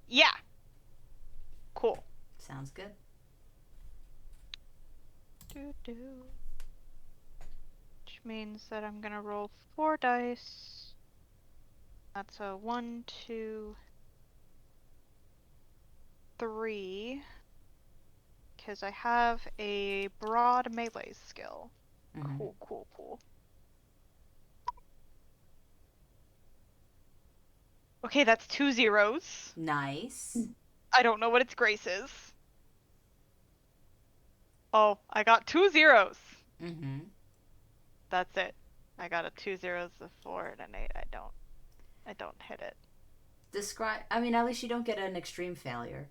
Yeah. Cool. Sounds good. Which means that I'm gonna roll 4 dice. That's a 1, 2, 3. Because I have a broad melee skill. Mhm. Cool. Okay, that's 2 zeros. Nice. I don't know what its grace is. Oh, I got 2 zeros. Mm-hmm. That's it. I got a 2 zeros, a 4, and an 8. I don't hit it. Describe. I mean, at least you don't get an extreme failure.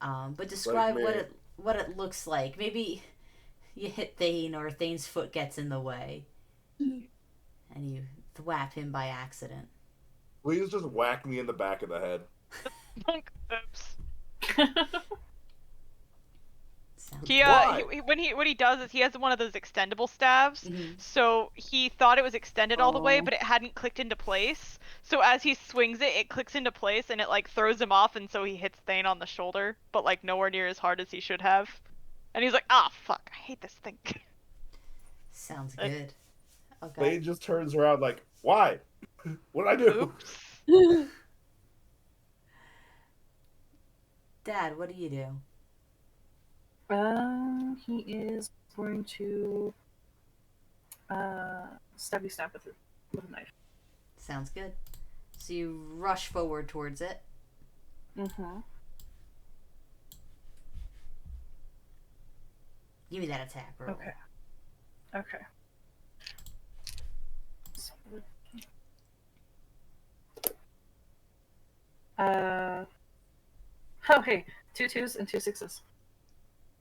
But Like describe me. what it looks like. Maybe you hit Thane, or Thane's foot gets in the way, and you thwap him by accident. Please just whack me in the back of the head. Oops. Sounds Why? When he does is he has one of those extendable staves. Mhm. So he thought it was extended all the way, Oh. but it hadn't clicked into place. So as he swings it, it clicks into place and it like throws him off, and so he hits Thane on the shoulder, but like nowhere near as hard as he should have. And he's like, "Ah, fuck! I hate this thing." Sounds good. Okay. Thane just turns around like, why? What'd I do? Oops. Dad, what do you do? He is going to stabby stab with a knife. Sounds good. So you rush forward towards it. Mm-hmm. Give me that attack roll. Okay. Okay. Oh, hey, 2 2s and 2 6s.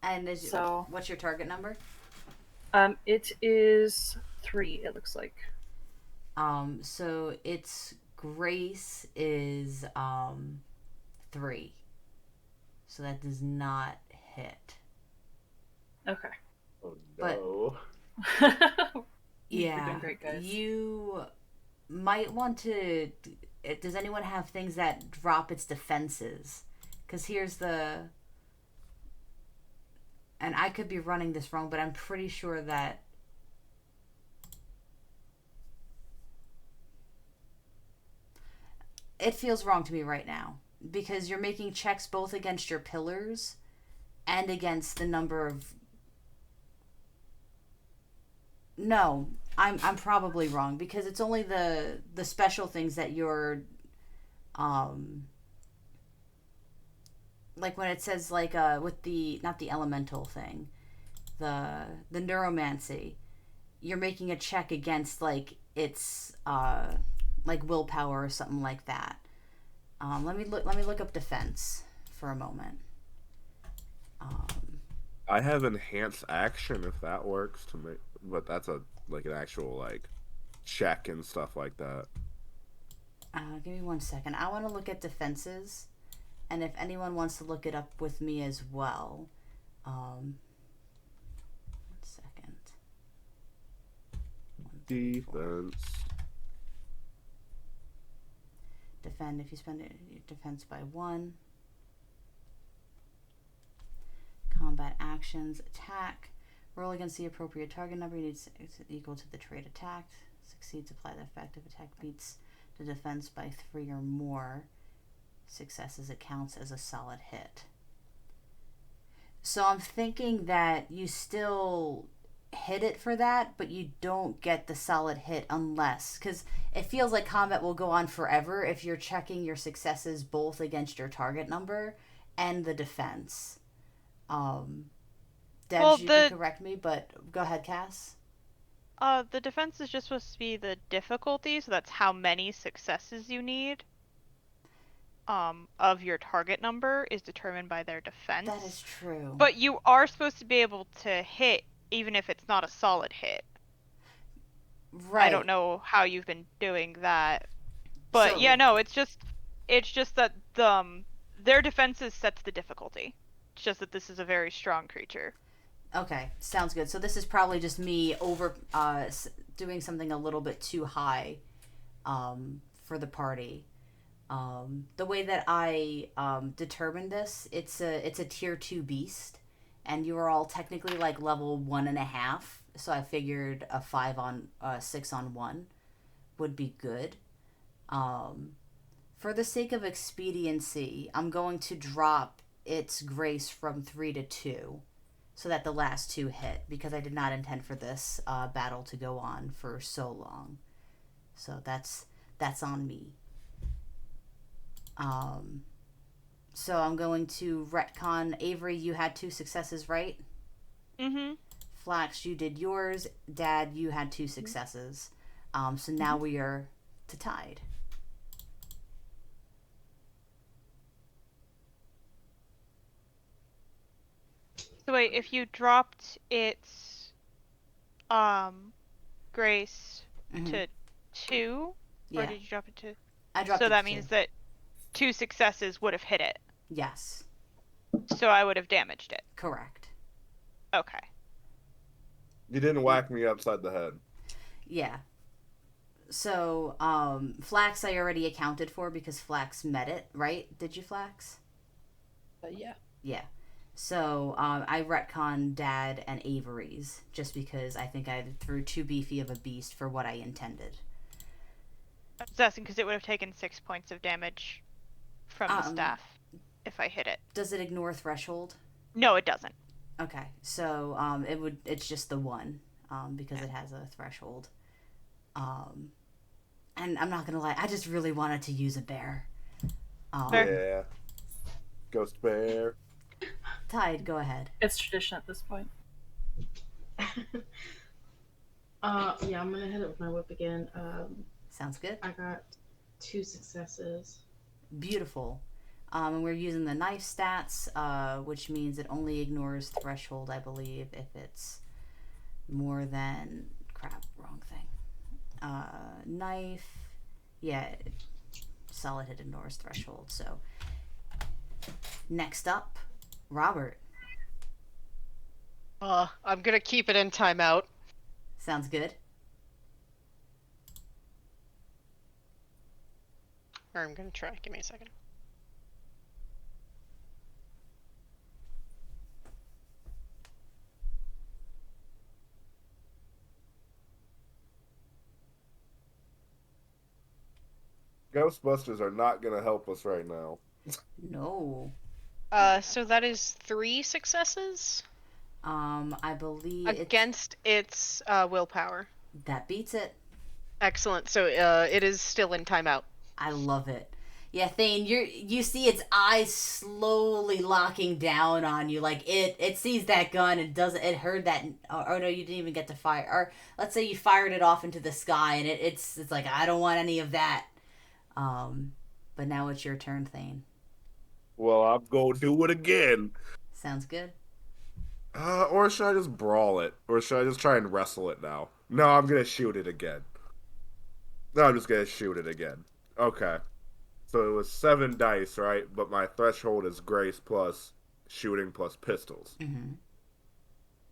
And So- what's your target number? It is 3. It looks like. So its grace is 3. So that does not hit. Okay. Oh But- no. You're Yeah. doing great, guys. You might want to. Does anyone have things that drop its defenses? Because here's the. And I could be running this wrong, but I'm pretty sure that. It feels wrong to me right now. Because you're making checks both against your pillars and against the number of. No, I'm probably wrong because it's only the special things that you're like when it says like with the not the elemental thing, the neuromancy, you're making a check against like its like willpower or something like that. Let me look up defense for a moment. I have enhanced action if that works to make, but that's an actual like check and stuff like that. Give me 1 second. I want to look at defenses, and if anyone wants to look it up with me as well. 1 second. Defense. Defend if you spend your defense by 1. Combat actions, attack. Roll against the appropriate target number. You need to equal to the trait attacked. Succeeds, apply the effective attack beats the defense by 3 or more successes. It counts as a solid hit. So I'm thinking that you still hit it for that, but you don't get the solid hit unless, because it feels like combat will go on forever if you're checking your successes both against your target number and the defense. Debs, Well, you can correct me, but go ahead, Cass. The defense is just supposed to be the difficulty, so that's how many successes you need. Of your target number is determined by their defense. That is true. But you are supposed to be able to hit even if it's not a solid hit. Right. I don't know how you've been doing that. But So- yeah, no, it's just that their defenses sets the difficulty. It's just that this is a very strong creature. Okay, sounds good. So this is probably just me over doing something a little bit too high for the party. The way that I determined this, it's a tier 2 beast, and you are all technically like level 1.5. So I figured a 6 on 1 would be good. For the sake of expediency, I'm going to drop its grace from 3 to 2. So that the last 2 hit, because I did not intend for this battle to go on for so long. So that's on me. So I'm going to retcon. Avery, you had 2 successes, right? Mm-hmm. Flax, you did yours. Dad, you had 2 successes. So now we are to tied. So wait, if you dropped its grace to 2, Yeah. or did you drop it to? I dropped So it that to means 2. that 2 successes would have hit it. Yes. So I would have damaged it. Correct. Okay. You didn't whack me upside the head. Yeah. So, Flax I already accounted for because Flax met it, right? Did you, Flax? Yeah. Yeah. So, I retconned Dad and Avery's just because I think I threw too beefy of a beast for what I intended. I was asking because it would have taken 6 points of damage from the staff if I hit it. Does it ignore threshold? No, it doesn't. Okay. So, it's just the 1, because it has a threshold. And I'm not gonna lie, I just really wanted to use a bear. Yeah. Ghost bear. Tide, go ahead. It's tradition at this point. Yeah, I'm gonna hit it with my whip again. Sounds good. I got 2 successes. Beautiful. And we're using the knife stats, which means it only ignores threshold, I believe, if it's more than... Crap, wrong thing. Knife... Yeah, solid hit ignores threshold, so... Next up, Robert. I'm gonna keep it in timeout. Sounds good. Or I'm gonna try. Give me a second. Ghostbusters are not gonna help us right now. No. So that is 3 successes I believe against its willpower. that beats it. Excellent. So it is still in timeout. I love it. Yeah, Thane, you see its eyes slowly locking down on you. Like it sees that gun and it heard that. Oh no, you didn't even get to fire. Or let's say you fired it off into the sky and it's like, I don't want any of that. But now it's your turn, Thane. Well, I'm gonna do it again. Sounds good. Or should I just brawl it? Or should I just try and wrestle it now? No, I'm gonna shoot it again. No, I'm just gonna shoot it again. Okay. So it was 7 dice, right? But my threshold is grace plus shooting plus pistols.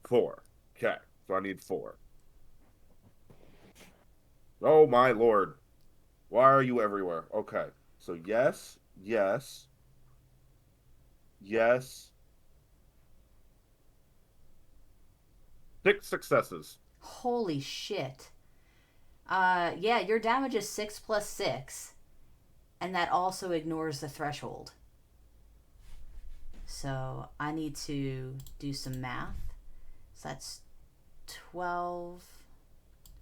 4. Okay. So I need 4. Oh my lord. Why are you everywhere? Okay. So yes, yes, yes. 6 successes. Holy shit. Yeah, your damage is 6 plus 6. And that also ignores the threshold. So I need to do some math. So that's 12.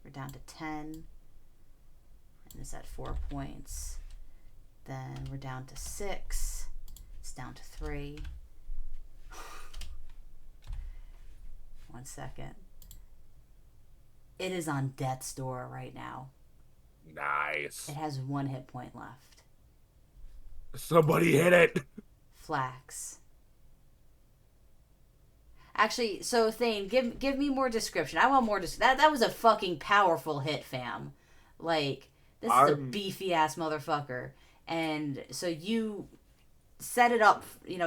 We're down to 10. And it's at 4 points. Then we're down to 6. It's down to 3. 1 second. It is on death's door right now. Nice. It has 1 hit point left. Somebody hit it. Flax. Actually, so Thane, give me more description. I want more that was a fucking powerful hit, fam. Like, this is a beefy ass motherfucker. And so you set it up,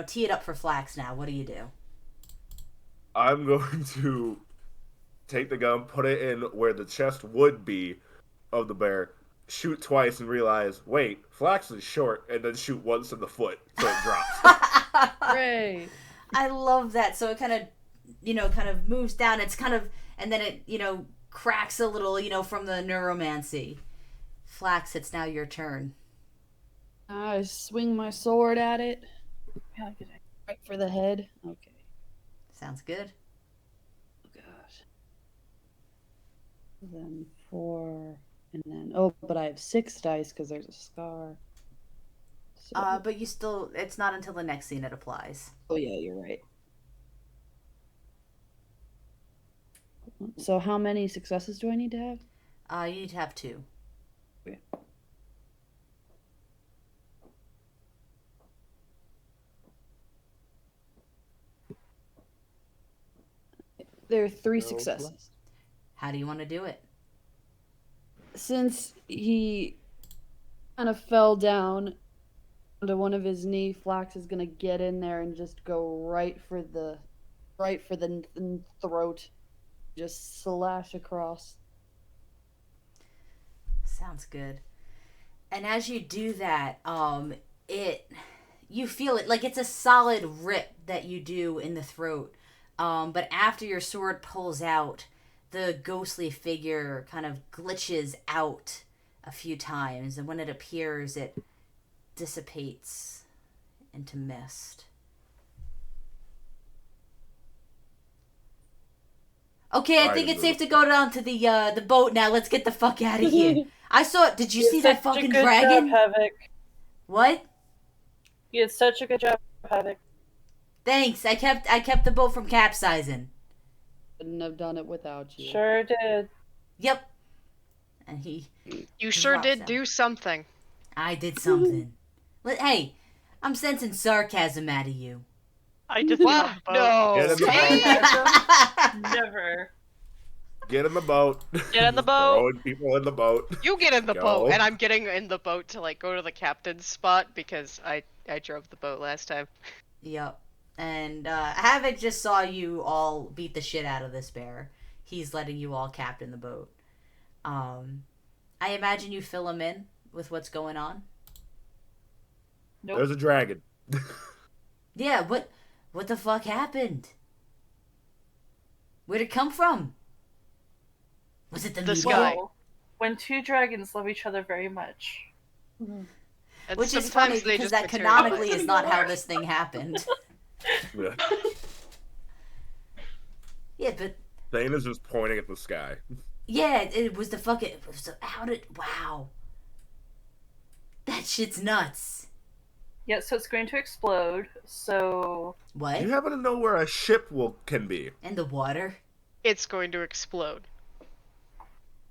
tee it up for Flax now. What do you do? I'm going to take the gun, put it in where the chest would be of the bear, shoot twice and realize, wait, Flax is short, and then shoot once in the foot so it drops. Hooray! I love that. So it kind of moves down. It's kind of, and then it, cracks a little, from the neuromancy. Flax, it's now your turn. I swing my sword at it. Right for the head. Okay. Sounds good. Oh gosh. Then 4, and then but I have 6 dice because there's a scar. So, But it's not until the next scene it applies. oh yeah, you're right. So how many successes do I need to have? You need to have 2. There are 3 No successes. How do you want to do it? Since he kind of fell down onto one of his knee, Flax is gonna get in there and just go right for the throat, just slash across. Sounds good. And as you do that, you feel it like it's a solid rip that you do in the throat. But after your sword pulls out, the ghostly figure kind of glitches out a few times, and when it appears, it dissipates into mist. Okay, I think it's safe to go down to the boat now. Let's get the fuck out of here. I saw. Did you see that fucking dragon? Job, Havoc. What? You did such a good job, Havoc. Thanks. I kept the boat from capsizing. Couldn't have done it without you. Sure did. Yep. And he. You sure drops did him. do something. I did something. Hey, I'm sensing sarcasm out of you. I just Wow, love boat. no. Get in the boat. Never. Get in the boat. Get in the boat. Throwing people in the boat. You get in the Go. boat, and I'm getting in the boat to like go to the captain's spot because I drove the boat last time. Yep. And Havoc just saw you all beat the shit out of this bear. He's letting you all captain the boat. I imagine you fill him in with what's going on. Nope. There's a dragon. Yeah, what the fuck happened? Where'd it come from? Was it the The meteor? sky. Well, when 2 dragons love each other very much. And Which is funny sometimes they because just that materialize. canonically is not how this thing happened. Yeah. Yeah, but Thane is just pointing at the sky. yeah, it was the fucking. Wow. That shit's nuts. Yeah, so it's going to explode. So What? Do you happen to know where a ship can be? In the water? It's going to explode.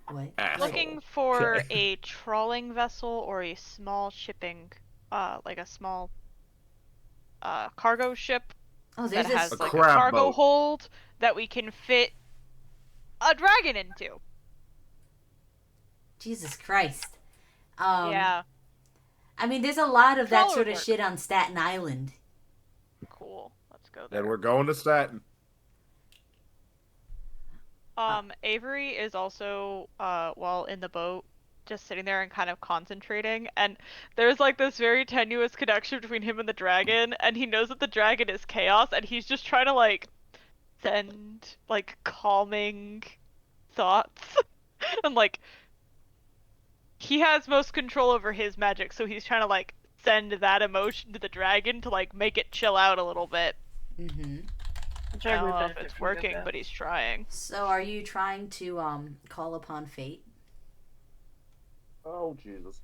What? Asshole. Looking for Okay. a trawling vessel or a small shipping, like a small cargo ship Oh, that there's has this. A like a crab cargo boat. hold that we can fit a dragon into. Jesus Christ. Yeah, I mean, there's a lot of that Trawler sort of work. shit on Staten Island. cool. Let's go there. Then we're going to Staten. Avery is also, while in the boat, just sitting there and kind of concentrating, and there's like this very tenuous connection between him and the dragon, and he knows that the dragon is chaos, and he's just trying to like send like calming thoughts, and like he has most control over his magic, so he's trying to like send that emotion to the dragon to like make it chill out a little bit. Mm-hmm. I don't know if it's working, but he's trying. So, are you trying to call upon fate? Oh, Jesus.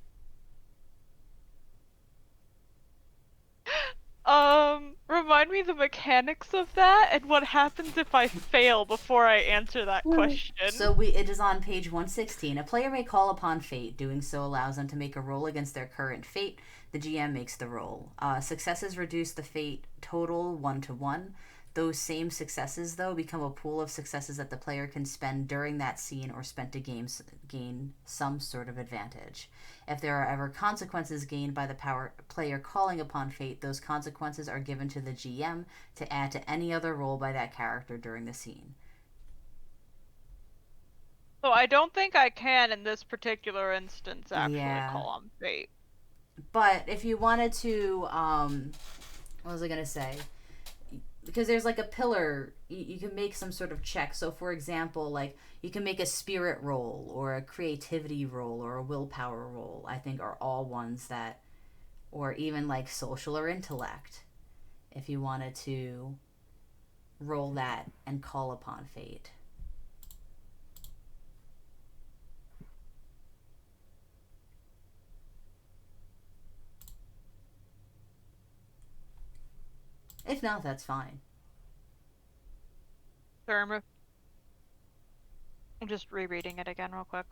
Remind me the mechanics of that and what happens if I fail before I answer that question. So it is on page 116. A player may call upon fate. Doing so allows them to make a roll against their current fate. The GM makes the roll. Successes reduce the fate total 1 to 1. Those same successes, though, become a pool of successes that the player can spend during that scene or spent to gain some sort of advantage. If there are ever consequences gained by the player calling upon fate, those consequences are given to the GM to add to any other roll by that character during the scene. So I don't think I can, in this particular instance, actually Yeah. call on fate. But if you wanted to, what was I going to say? Because there's like a pillar, you can make some sort of check. So for example, like you can make a spirit roll or a creativity roll or a willpower roll, I think are all ones that, or even like social or intellect, if you wanted to roll that and call upon fate. If not, that's fine. I'm just rereading it again real quick.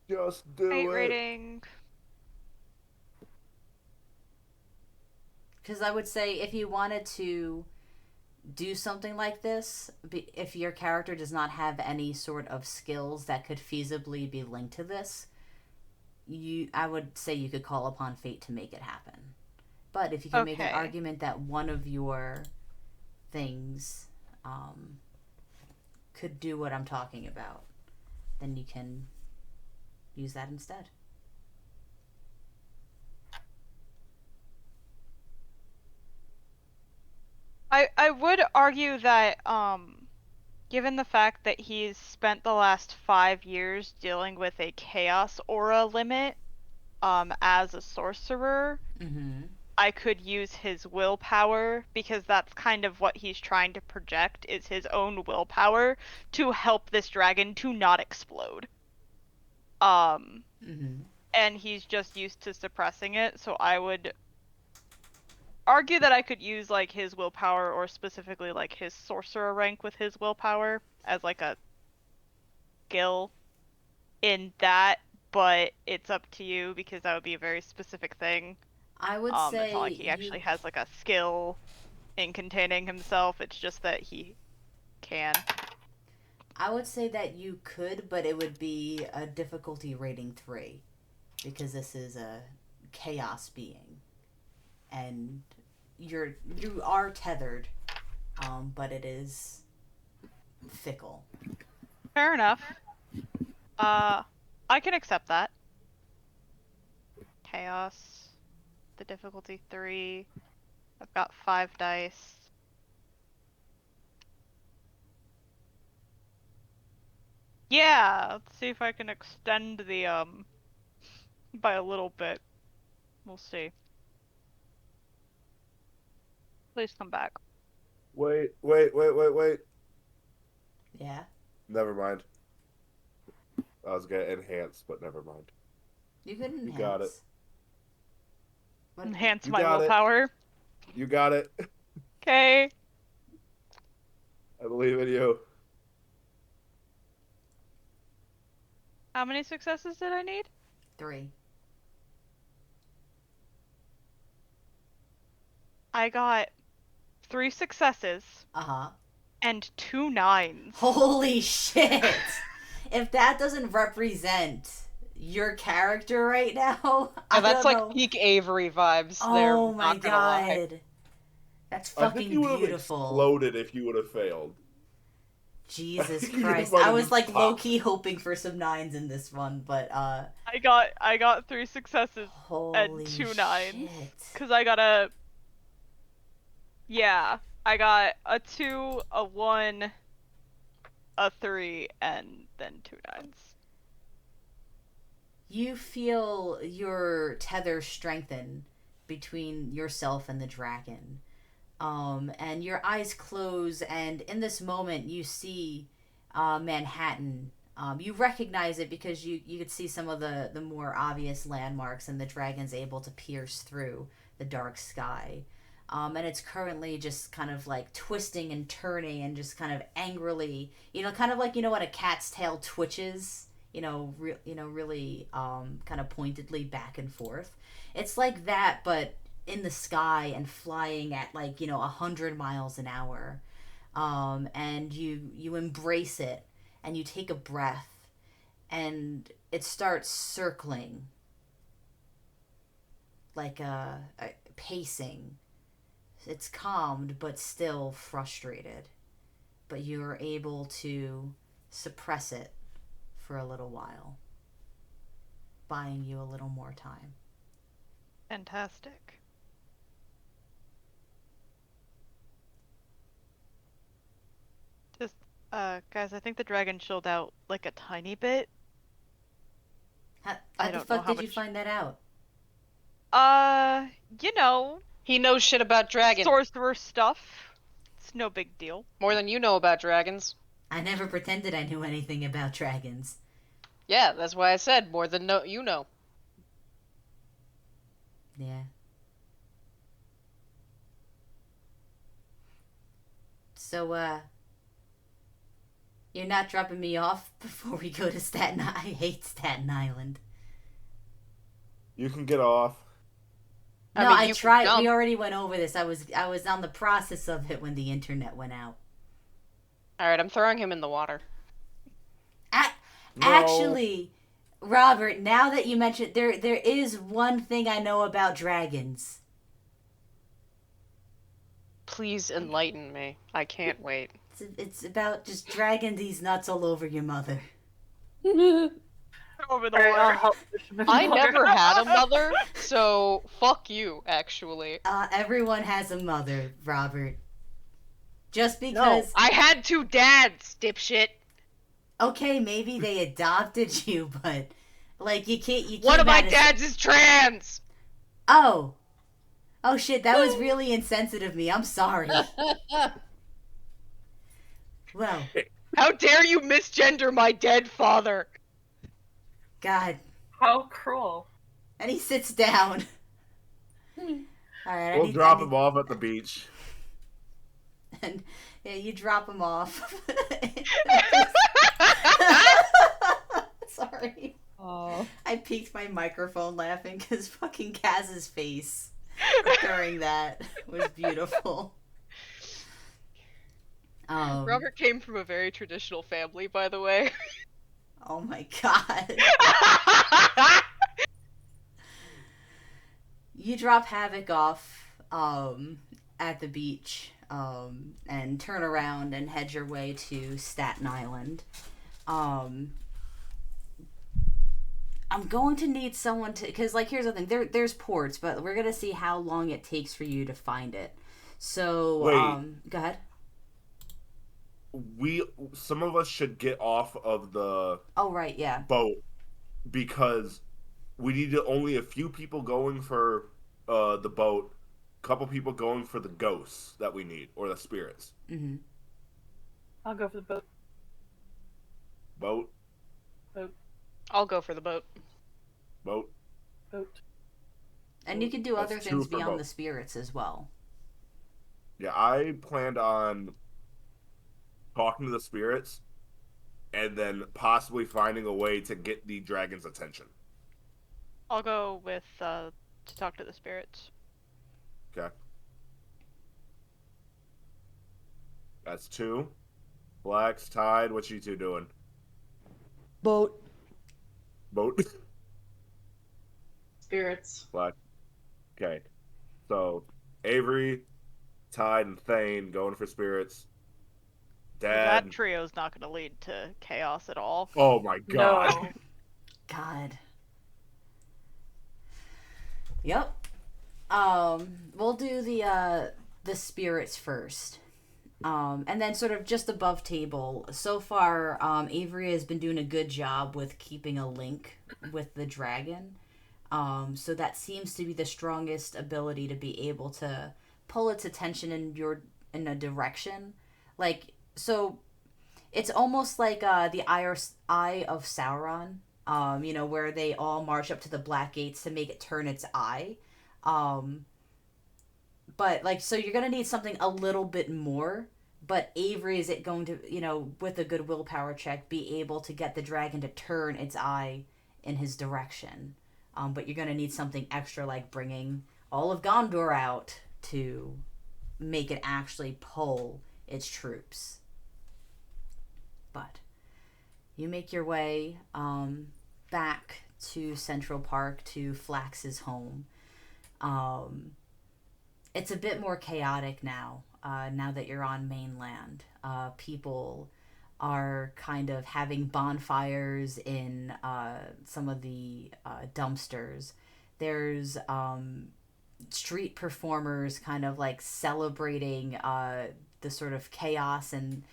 Just do Fate it. rating. Because I would say if you wanted to do something like this, if your character does not have any sort of skills that could feasibly be linked to this, I would say you could call upon fate to make it happen. But if you can make an Okay. argument that one of your things could do what I'm talking about, then you can use that instead. I would argue that given the fact that he's spent the last 5 years dealing with a chaos aura limit as a sorcerer, Mm-hmm. I could use his willpower, because that's kind of what he's trying to project, is his own willpower to help this dragon to not explode. Mm-hmm. And he's just used to suppressing it, so I would argue that I could use like his willpower, or specifically like his sorcerer rank with his willpower as like a skill in that, but it's up to you because that would be a very specific thing. I would It's say not like he actually has like a skill in containing himself, it's just that he can. I would say that you could, but it would be a difficulty rating 3 because this is a chaos being, and you are tethered, but it is fickle. Fair enough. I can accept that. Chaos. The difficulty 3. I've got 5 dice. Yeah, let's see if I can extend the by a little bit. We'll see. Please come back. Wait. Yeah. Never mind. I was gonna enhance, but never mind. You could enhance. You got it. What? Enhance You my got it. willpower. You got it. Okay. I believe in you. How many successes did I need? 3. I got 3 successes Uh-huh. and 2 9s. Holy shit! If that doesn't represent your character right now, I that's don't like know. peak Avery vibes there. Oh my not gonna lie. god. That's I think fucking you would have beautiful. exploded if you would have failed. Jesus You just Christ. might I have was just like popped. low-key hoping for some 9s in this one, but I got 3 successes holy and 2 9s. shit. Cause I got a I got a 2, a 1, a 3, and then 2 9s. You feel your tether strengthen between yourself and the dragon. And your eyes close, and in this moment you see Manhattan. You recognize it because you could see some of the more obvious landmarks, and the dragon's able to pierce through the dark sky. And it's currently just kind of like twisting and turning and just kind of angrily, kind of like, when a cat's tail twitches, really kind of pointedly back and forth. It's like that, but in the sky and flying at 100 miles an hour. And you embrace it, and you take a breath, and it starts circling like a pacing. It's calmed but still frustrated, but you're able to suppress it for a little while, buying you a little more time. Fantastic. Just guys, I think the dragon chilled out like a tiny bit. How I the don't fuck know how did you much- find that out? He knows shit about dragons. Sorcerer stuff. It's no big deal. More than you know about dragons. I never pretended I knew anything about dragons. Yeah, that's why I said more than you know. Yeah. So, You're not dropping me off before we go to Staten Island. I hate Staten Island. You can get off. No, I mean, I you can tried. We jump. already went over this. I was on the process of it when the internet went out. All right, I'm throwing him in the water. No. Actually, Robert, now that you mentioned, there is one thing I know about dragons. Please enlighten me. I can't wait. It's about just dragging these nuts all over your mother. Over the Alright, I'll water. help push him in the I water. never had a mother, so fuck you, actually. Everyone has a mother, Robert. Just No, because, I had 2 dads, dipshit. okay, maybe they adopted you, but like you can't. One of my manage- dads is trans. Oh shit! That was really insensitive of me. I'm sorry. Well, How dare you misgender my dead father? God. How cruel. And he sits down. All right, We'll drop him off at the beach. And yeah, you drop him off. Sorry. Oh. I peeked my microphone laughing because fucking Kaz's face during that was beautiful. Robert came from a very traditional family, by the way. Oh my god. You drop Havoc off at the beach and turn around and head your way to Staten Island. I'm going to need someone to, because like here's the thing, there's ports, but we're gonna see how long it takes for you to find it. So Wait. Go ahead. Some of us should get off of the Oh right, yeah. boat because we need only a few people going for the boat, a couple people going for the ghosts that we need, or the spirits. Mm-hmm. I'll go for the boat. Boat, I'll go for the boat. boat. Boat. And you can do That's other two things for beyond both. the spirits as well. Yeah, I planned on talking to the spirits and then possibly finding a way to get the dragon's attention. I'll go with to talk to the spirits. Okay. That's 2. Blacks, Tide, what you 2 doing? Boat. Boat? Spirits. Black. Okay. So, Avery, Tide, and Thane going for spirits. Dad. That trio's not going to lead to chaos at all. Oh my god. No. God. Yep. We'll do the spirits first. And then sort of just above table. So far, Avery has been doing a good job with keeping a link with the dragon. So that seems to be the strongest ability to be able to pull its attention in a direction. Like, so it's almost like the Eye of Sauron, where they all march up to the Black Gates to make it turn its eye. But, like, so you're going to need something a little bit more. But Avery, is it going to, with a good willpower check, be able to get the dragon to turn its eye in his direction? But you're going to need something extra, like bringing all of Gondor out to make it actually pull its troops. But you make your way back to Central Park, to Flax's home. It's a bit more chaotic now that you're on mainland. People are kind of having bonfires in some of the dumpsters. There's street performers kind of like celebrating the sort of chaos, and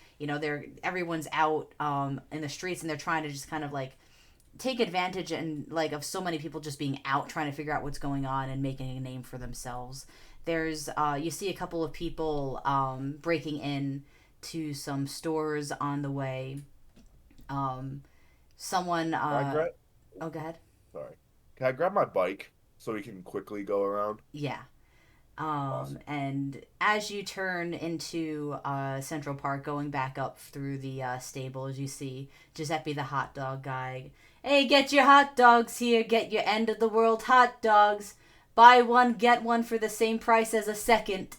everyone's out in the streets, and they're trying to just kind of like take advantage and like of so many people just being out trying to figure out what's going on and making a name for themselves. There's you see a couple of people breaking in to some stores on the way. Someone oh, go ahead. Sorry. Can I grab my bike so we can quickly go around? Yeah. Awesome. And as you turn into Central Park, going back up through the stables, you see Giuseppe the hot dog guy. Hey, get your hot dogs here. Get your end of the world hot dogs. Buy one, get one for the same price as a second.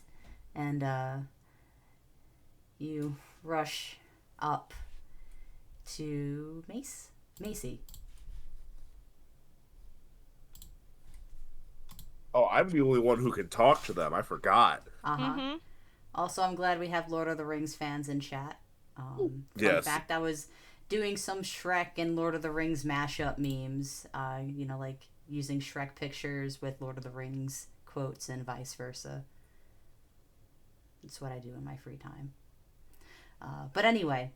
And you rush up to Macy. Oh, I'm the only one who can talk to them. I forgot. Mm-hmm. Also, I'm glad we have Lord of the Rings fans in chat. Fun Yes. fact, I was doing some Shrek and Lord of the Rings mashup memes. Like using Shrek pictures with Lord of the Rings quotes and vice versa. That's what I do in my free time. But anyway,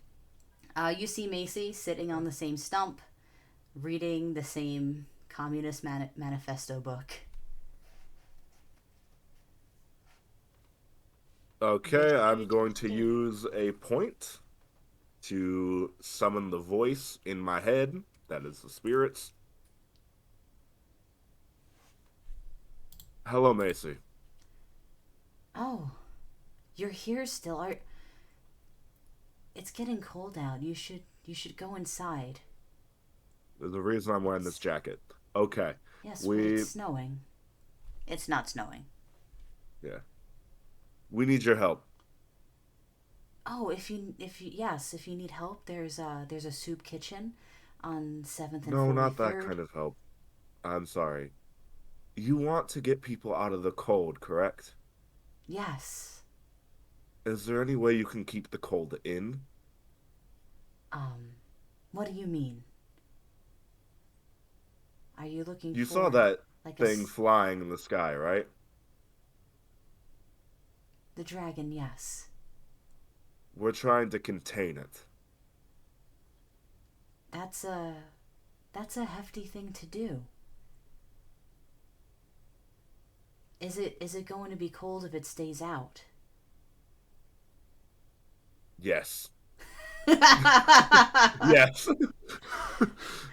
you see Macy sitting on the same stump, reading the same Communist Manifesto book. Okay, I'm going to use a point to summon the voice in my head. That is the spirits. Hello, Macy. Oh, you're here still. It's getting cold out. You should go inside. There's a reason I'm wearing this jacket. Okay. Yes, well, it's snowing. It's not snowing. Yeah. We need your help. Oh, if you need help, there's a soup kitchen on 7th and 43rd. No, not that kind of help. I'm sorry. You want to get people out of the cold, correct? Yes. Is there any way you can keep the cold in? What do you mean? Are you looking You for saw that like thing flying in the sky, right? the dragon, yes. We're trying to contain it. That's a hefty thing to do. Is it going to be cold if it stays out? Yes. Yes. Yes.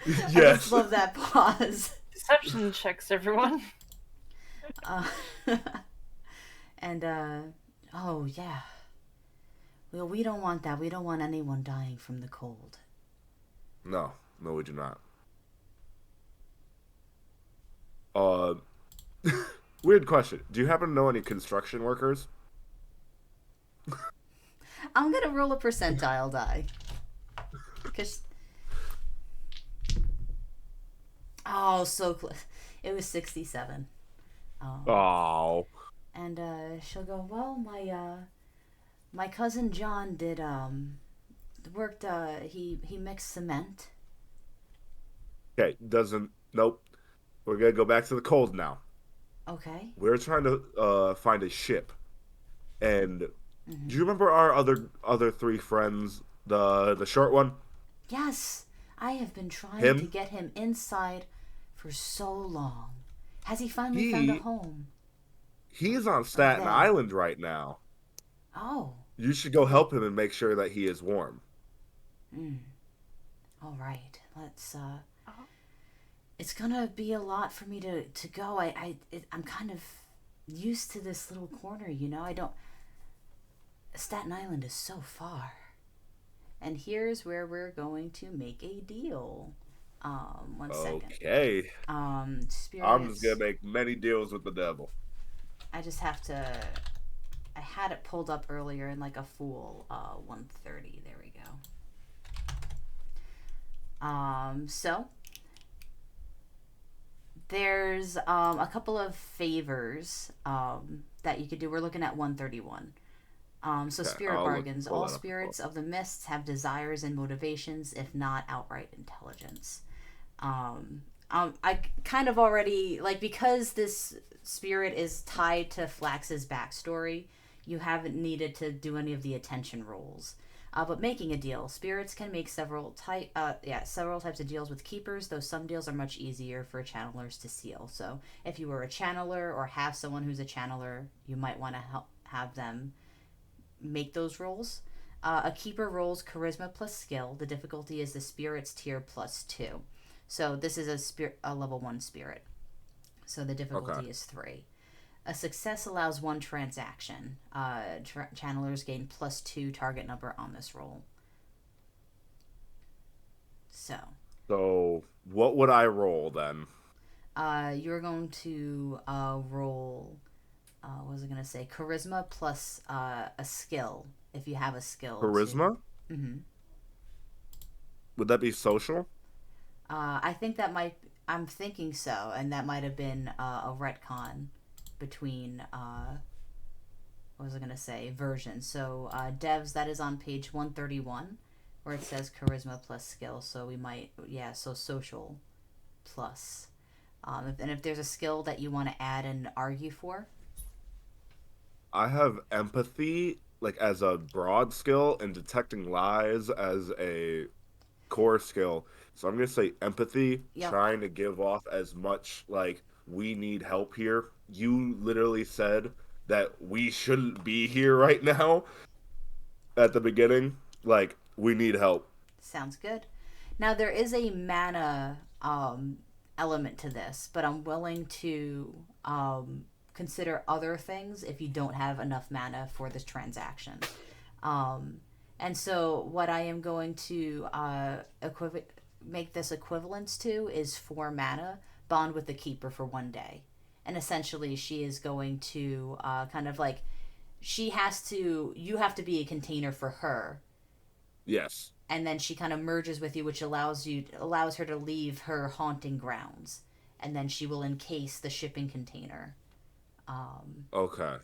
I just love that pause. Deception checks, everyone. And oh yeah. Well, we don't want that. We don't want anyone dying from the cold. No, we do not. Weird question. Do you happen to know any construction workers? I'm gonna roll a percentile die. Cause so close. It was 67. Oh. And she'll go, well, my cousin John did worked he mixed cement. Okay, nope. We're gonna go back to the cold now. Okay. We're trying to find a ship. And do you remember our other three friends, the short one? Yes. I have been trying to get him inside for so long. Has he finally found a home? He's on Staten Island right now. Oh. You should go help him and make sure that he is warm. All right. Let's it's gonna be a lot for me to go. I'm kind of used to this little corner, you know. Staten Island is so far. And here's where we're going to make a deal. 1 second. Okay. Spirits. I'm just gonna make many deals with the devil. I just have to. I had it pulled up earlier in like a full 130. There we go. So there's a couple of favors that you could do. We're looking at 131. So spirit bargains. All spirits of the mists have desires and motivations, if not outright intelligence. I kind of already, like, because this spirit is tied to Flax's backstory, you haven't needed to do any of the attention rolls. But making a deal. Spirits can make several types of deals with keepers, though some deals are much easier for channelers to seal. So if you were a channeler or have someone who's a channeler, you might want to have them make those rolls. A keeper rolls charisma plus skill. The difficulty is the spirit's tier plus 2. So this is a level 1 spirit. So the difficulty is 3. A success allows one transaction. Channelers gain +2 target number on this roll. So what would I roll then? You're going to roll. What was I gonna say? Charisma plus a skill, if you have a skill. Charisma? Mm-hmm. Would that be social? I think that might. I'm thinking so, and that might have been a retcon between. What was I gonna say? Versions. So devs, that is on page 131, where it says charisma plus skill. So we might, yeah. So social plus. And if there's a skill that you want to add and argue for. I have empathy like as a broad skill and detecting lies as a core skill. So I'm gonna say empathy, Yep. trying to give off as much like we need help here. You literally said that we shouldn't be here right now at the beginning. Like we need help. Sounds good. Now there is a mana element to this, but I'm willing to consider other things if you don't have enough mana for this transaction. And so what I am going to make this equivalence to is 4 mana, bond with the keeper for 1 day. And essentially she is going to kind of like, you have to be a container for her. Yes. And then she kind of merges with you, which allows her to leave her haunting grounds, and then she will encase the shipping container. Okay.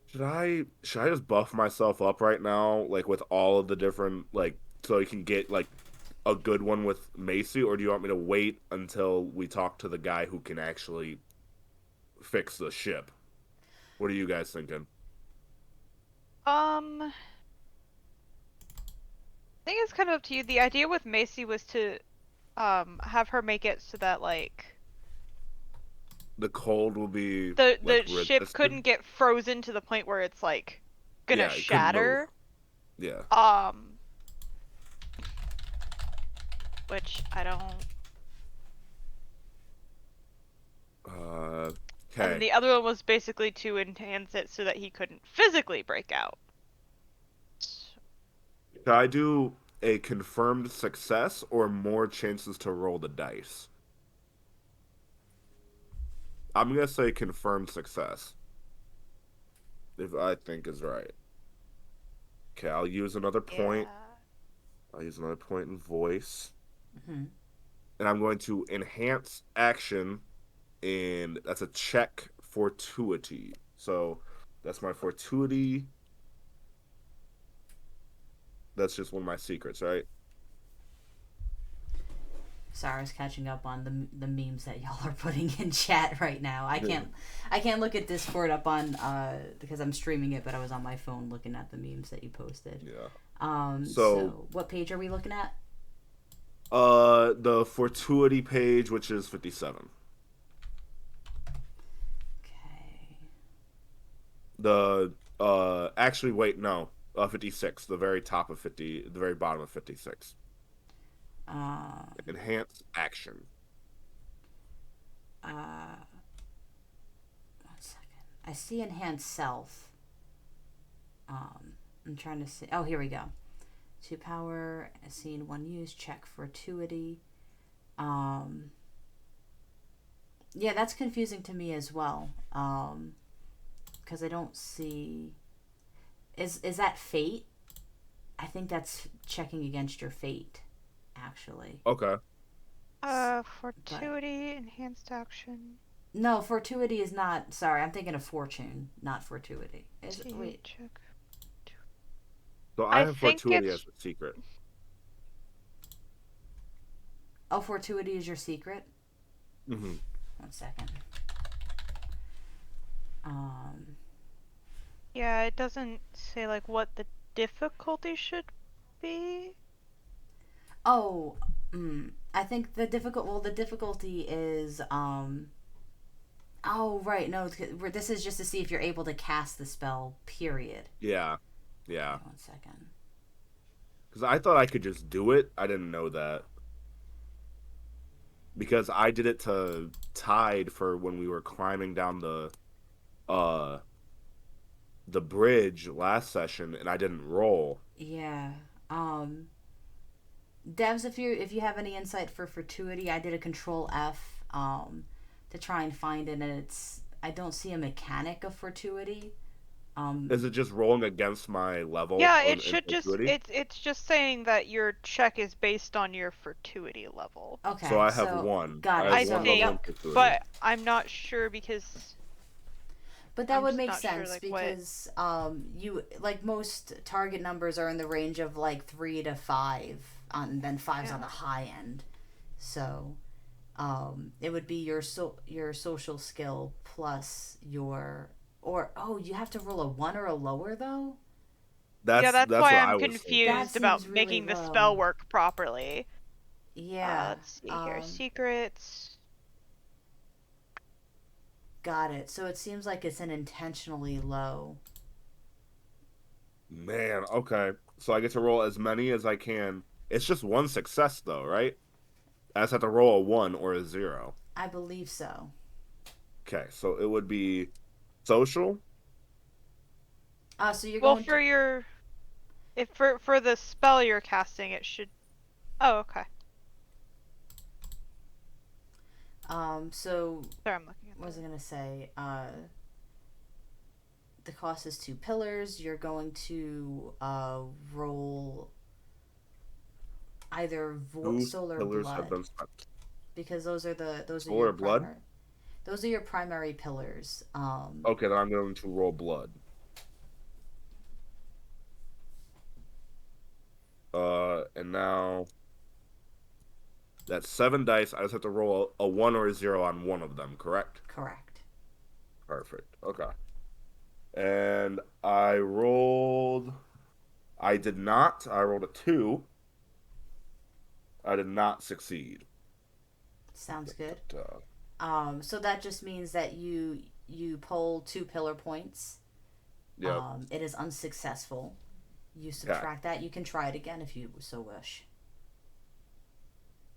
Should I just buff myself up right now, like with all of the different like, so you can get like a good one with Macy, or do you want me to wait until we talk to the guy who can actually fix the ship? What are you guys thinking? I think it's kind of up to you. The idea with Macy was to have her make it so that like The cold will be the like ship resistant? couldn't get frozen to the point where it's like gonna Yeah, it couldn't shatter. Yeah. Which I don't. Okay. And the other one was basically to enhance it so that he couldn't physically break out. Should I do a confirmed success or more chances to roll the dice? I'm gonna say confirmed success. If I think is right. Okay, I'll use another point. Yeah. I'll use another point in voice. Mm-hmm. And I'm going to enhance action, and that's a check fortuity. So that's my fortuity. That's just one of my secrets, right? Sorry, I was catching up on the memes that y'all are putting in chat right now. I can't look at Discord up on because I'm streaming it, but I was on my phone looking at the memes that you posted. Yeah. So what page are we looking at? The fortuity page, which is 57. Okay. The actually wait, no. 56, the very top of 50, the very bottom of 56. Enhance action. 1 second. I see enhance self. I'm trying to see. Oh, here we go. 2 power, scene 1 use, check fortuity. Yeah, that's confusing to me as well. Because I don't see. Is that fate? I think that's checking against your fate, actually. Okay. Fortuity, enhanced action. No, fortuity is not. Sorry, I'm thinking of fortune, not fortuity. Wait. Check. So I I have think fortuity it's- as a secret. Oh, fortuity is your secret? Mm-hmm. 1 second. Yeah, it doesn't say like what the difficulty should be. Oh, I think the difficulty is oh, right. No, this is just to see if you're able to cast the spell, period. Yeah. Yeah. Okay, 1 second. Because I thought I could just do it. I didn't know that. Because I did it to Tide for when we were climbing down uh the bridge last session, and I didn't roll. Yeah. Devs, if you have any insight for fortuity, I did a control F to try and find it, and I don't see a mechanic of fortuity. Is it just rolling against my level? Yeah, in it should just fortuity? it's just saying that your check is based on your fortuity level. Okay, So I have one. Got I it. have I So, one level in think, fortuity. but I'm not sure because but that I'm would just make not sure, sense like, what- because you like most target numbers are in the range of like 3 to 5, and then 5's on Yeah. the high end. So, it would be your social skill plus your you have to roll a 1 or a lower though. yeah, that's That's why what I'm I was thinking. confused That about seems really making the low. spell work properly. Yeah. Let's see here. Secrets. Got it. So it seems like it's an intentionally low. Man, okay. So I get to roll as many as I can. It's just one success though, right? I just have to roll a 1 or a 0. I believe so. Okay, so it would be social. So you're Well, going for your if for the spell you're casting, it should. Oh, okay. so Sorry, I'm looking at what was I that. gonna say? The cost is 2 pillars. You're going to roll either Two soul or pillars have blood, been spent. because those are Soul your or blood? primary. Those are your primary pillars. Okay, then I'm going to roll blood. And now that's 7 dice. I just have to roll a 1 or a 0 on one of them, correct? Correct. Perfect. Okay. And I rolled. I did not. I rolled a 2. I did not succeed. Sounds good. But, So that just means that you pull 2 pillar points. yep. It is unsuccessful. You subtract that. You can try it again if you so wish.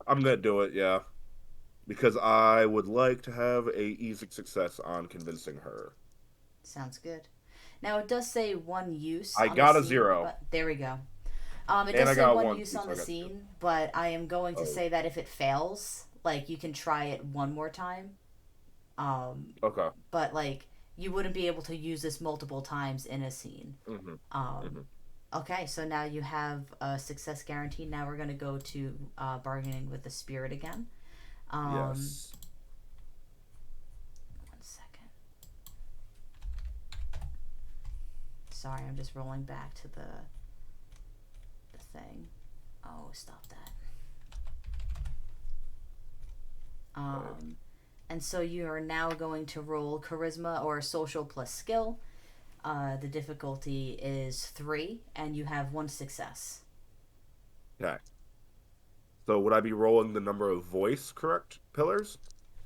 I'm gonna do it, yeah, because I would like to have a easy success on convincing her. Sounds good. Now it does say 1 use. I on got the a scene, 0. But there we go. It And does I say got 1 1 use too, on so I the got 2. scene, but I am going to say that if it fails, like you can try it one more time. Okay. But like you wouldn't be able to use this multiple times in a scene. Mm-hmm. Okay, so now you have a success guaranteed. Now we're going to go to bargaining with the spirit again. Yes. 1 second. Sorry, I'm just rolling back to the thing. Oh, stop that. And so you are now going to roll charisma or social plus skill. The difficulty is 3, and you have 1 success. Okay. So would I be rolling the number of voice correct pillars?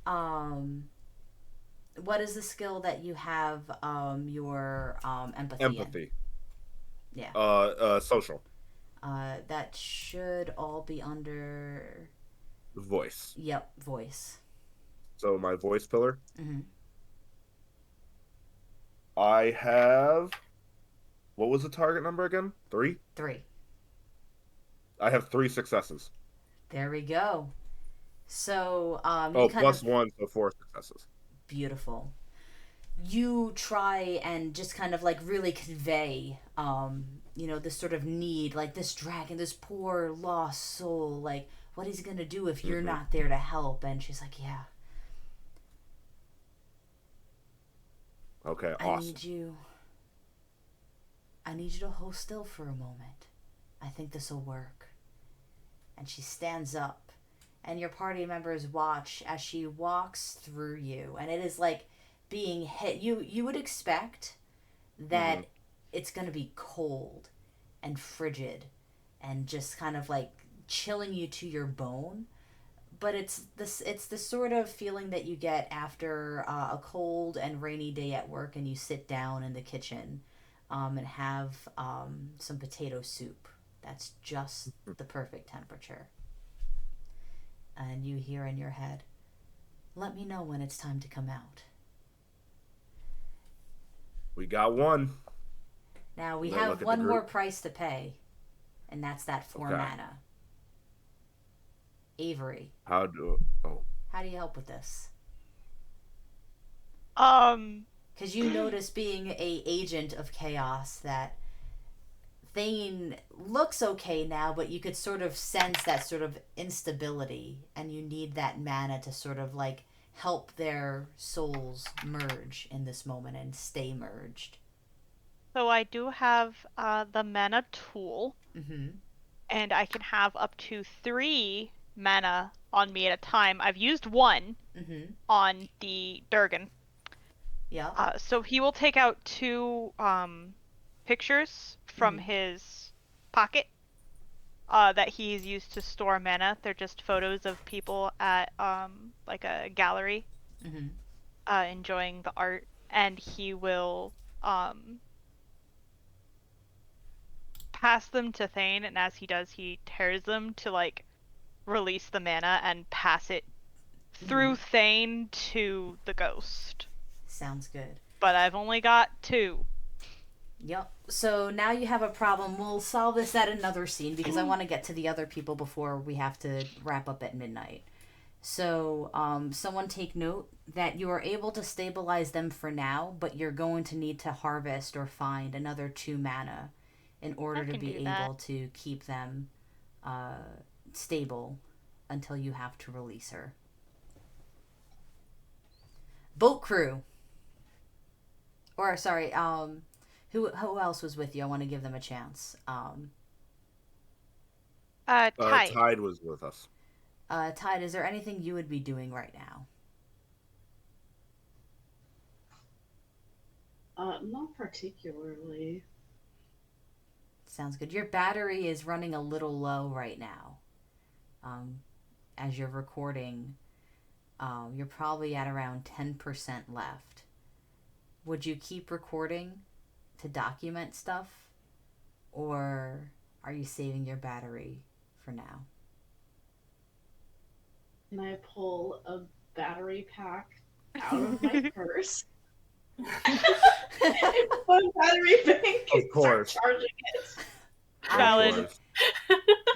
What is the skill that you have your empathy Empathy. in? Yeah. Social. That should all be under Voice. Yep, voice. So my voice pillar. Mm-hmm. I have. What was the target number again? 3? 3. I have 3 successes. There we go. So Oh, plus 1, so 4 successes. Beautiful. You try and just kind of like really convey this sort of need, like this dragon, this poor lost soul, like what he's gonna do if you're not there to help. And she's like, yeah, Okay, I awesome. need you to hold still for a moment. I think this will work. And she stands up, and your party members watch as she walks through you, and it is like being hit. You would expect that it's going to be cold and frigid and just kind of like chilling you to your bone, but it's the sort of feeling that you get after a cold and rainy day at work, and you sit down in the kitchen and have some potato soup That's just the perfect temperature. And you hear in your head, let me know when it's time to come out. We got one. Now we Then have look at the one more group. price to pay, and that's that 4 Okay. mana. Avery, How do how do you help with this? Because you notice being a agent of chaos that Thane looks okay now, but you could sort of sense that sort of instability, and you need that mana to sort of like help their souls merge in this moment and stay merged. So I do have the mana tool, and I can have up to 3 mana on me at a time. I've used 1 on the Durgan. Yeah. So he will take out 2 pictures from his pocket that he's used to store mana. They're just photos of people at like a gallery enjoying the art, and he will pass them to Thane, and as he does, he tears them to like release the mana and pass it through Thane to the ghost. Sounds good. But I've only got 2. Yep. So now you have a problem. We'll solve this at another scene because I want to get to the other people before we have to wrap up at midnight. So someone take note that you are able to stabilize them for now, but you're going to need to harvest or find another 2 mana in order to be able to keep them stable until you have to release her. Boat crew. Or, sorry, who else was with you? I want to give them a chance. Tide. Tide was with us. Tide, is there anything you would be doing right now? Not particularly. Sounds good. Your battery is running a little low right now. As you're recording, you're probably at around 10% left. Would you keep recording to document stuff? Or are you saving your battery for now? Can I pull a battery pack out of my purse? One battery bank Of and course. start charging it. Valid.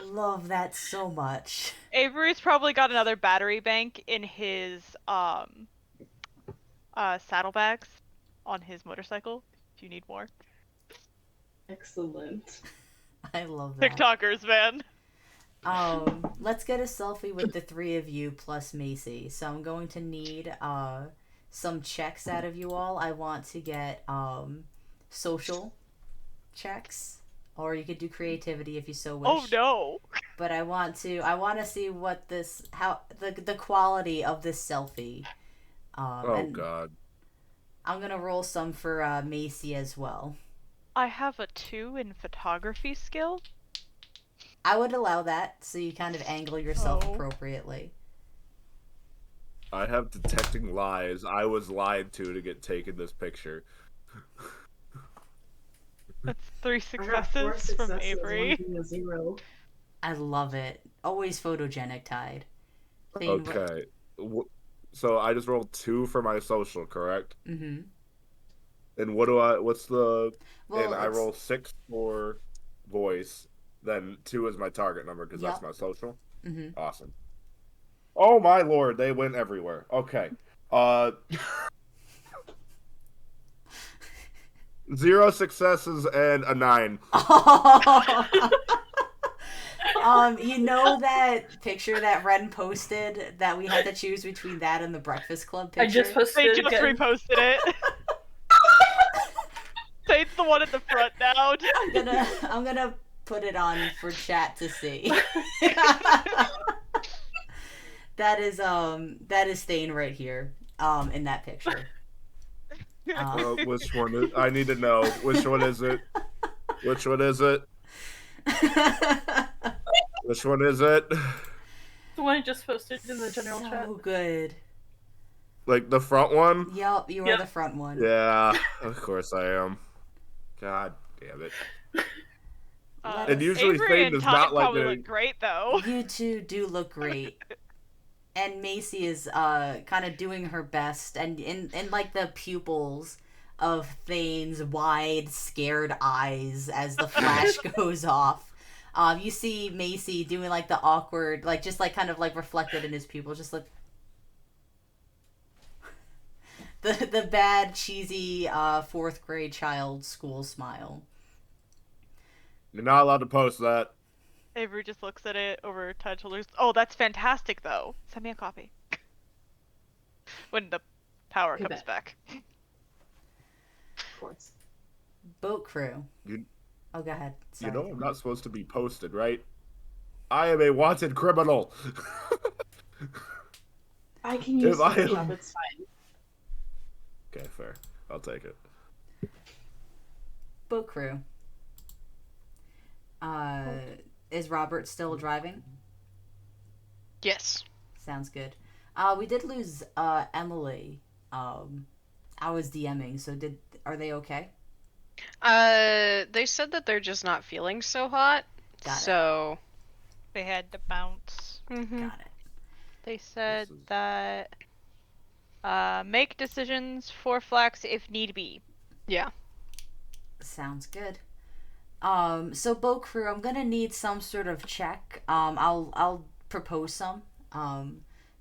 Love that so much. Avery's probably got another battery bank in his saddlebags on his motorcycle, if you need more. Excellent. I love that. TikTokers, man. Let's get a selfie with the 3 of you plus Macy. So I'm going to need some checks out of you all. I want to get social checks, or you could do creativity if you so wish. Oh no! But I want to see what the quality of this selfie. God. I'm gonna roll some for Macy as well. I have a 2 in photography skill. I would allow that, so you kind of angle yourself appropriately. I have detecting lies. I was lied to get taken this picture. That's 3 I got 4 successes successes, from Avery. 1 being a 0. I love it. Always photogenic, Tide. Okay. So I just rolled 2 for my social, correct? Mm-hmm. And what's the... Well, and I roll 6 for voice, then 2 is my target number, because that's my social? Mm-hmm. Awesome. Oh my lord, they went everywhere. Okay. 0 successes and a 9. You know that picture that Ren posted that we had to choose between that and the Breakfast Club picture? I just posted They it just again. reposted it. Tate's the one at the front now. I'm gonna put it on for chat to see. That is Thane right here. In that picture. Which one is... I need to know. Which one is it? Which one is it? Which one is it? The one I just posted in the general chat. So good. Like the front one? Yup, you are the front one. Yeah, of course I am. God damn it. And usually Avery Thane and does Todd not like probably getting... look great though. You two do look great. And Macy is kind of doing her best, and in like the pupils of Thane's wide, scared eyes as the flash goes off. You see Macy doing like the awkward, like just like kind of like reflected in his pupils, just like the bad, cheesy fourth grade child school smile. You're not allowed to post that. Avery just looks at it over Todd's shoulders. Oh, that's fantastic though. Send me a copy. When the power You comes bet. back. Of course. Boat crew. You, Oh, go ahead. Sorry. you know I'm not supposed to be posted, right? I am a wanted criminal. I can use If I Photoshop, am- it's fine. Okay, fair. I'll take it. Boat crew. Is Robert still driving? Yes. Sounds good. We did lose Emily. I was DMing, so are they okay? They said that they're just not feeling so hot. Got it. So. They had to bounce. Mhm. Got it. They said This is- that make decisions for Flax if need be. Yeah. Sounds good. So boat crew, I'm gonna need some sort of check. I'll propose some.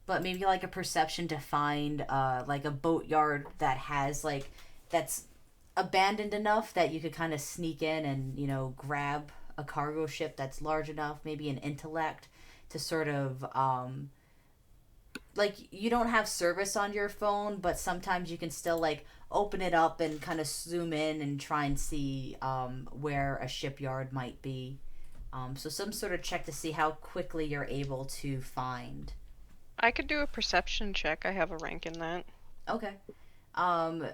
But maybe like a perception to find like a boatyard that has like that's abandoned enough that you could kind of sneak in and, you know, grab a cargo ship that's large enough, maybe an intellect to sort of like you don't have service on your phone, but sometimes you can still like open it up and kind of zoom in and try and see where a shipyard might be. So some sort of check to see how quickly you're able to find. I could do a perception check. I have a rank in that. Okay.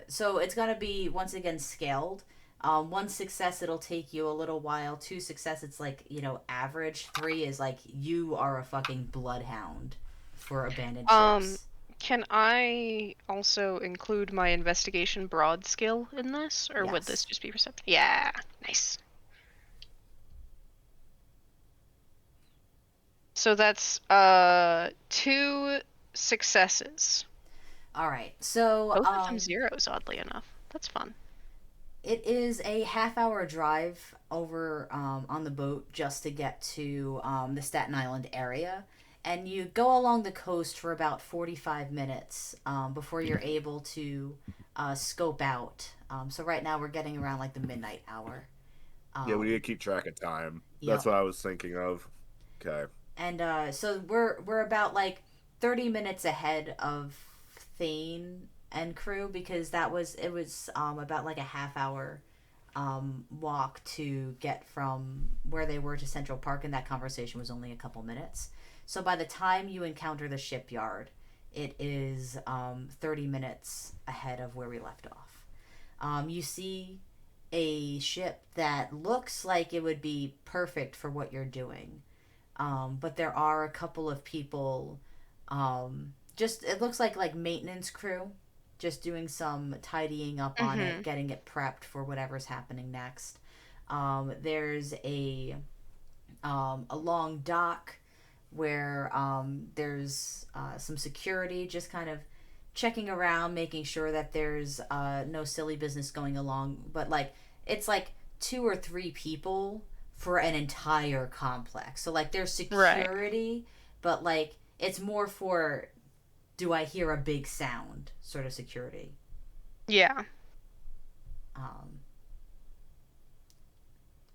So it's gonna be once again scaled. 1 success, it'll take you a little while. 2 success, it's like, you know, average. 3 is like you are a fucking bloodhound for abandoned ships. Can I also include my investigation broad skill in this, or would Yes. this just be perception? Yeah, nice. So that's 2 successes. All right. So Both of them zeros, oddly enough. That's fun. it is a half-hour drive over on the boat just to get to the Staten Island area. And you go along the coast for about 45 minutes before you're able to scope out. So right now we're getting around like the midnight hour. Yeah, we need to keep track of time. Yep. That's what I was thinking of. Okay. And so we're about like 30 minutes ahead of Thane and crew because it was about like a half-hour walk to get from where they were to Central Park, and that conversation was only a couple minutes. So by the time you encounter the shipyard, it is 30 minutes ahead of where we left off. You see a ship that looks like it would be perfect for what you're doing. But there are a couple of people, it looks like maintenance crew, just doing some tidying up on it, getting it prepped for whatever's happening next. There's a long dock where there's some security just kind of checking around, making sure that there's no silly business going along. But like it's like 2 or 3 people for an entire complex. So like there's security, but like it's more for do I hear a big sound sort of security. Yeah.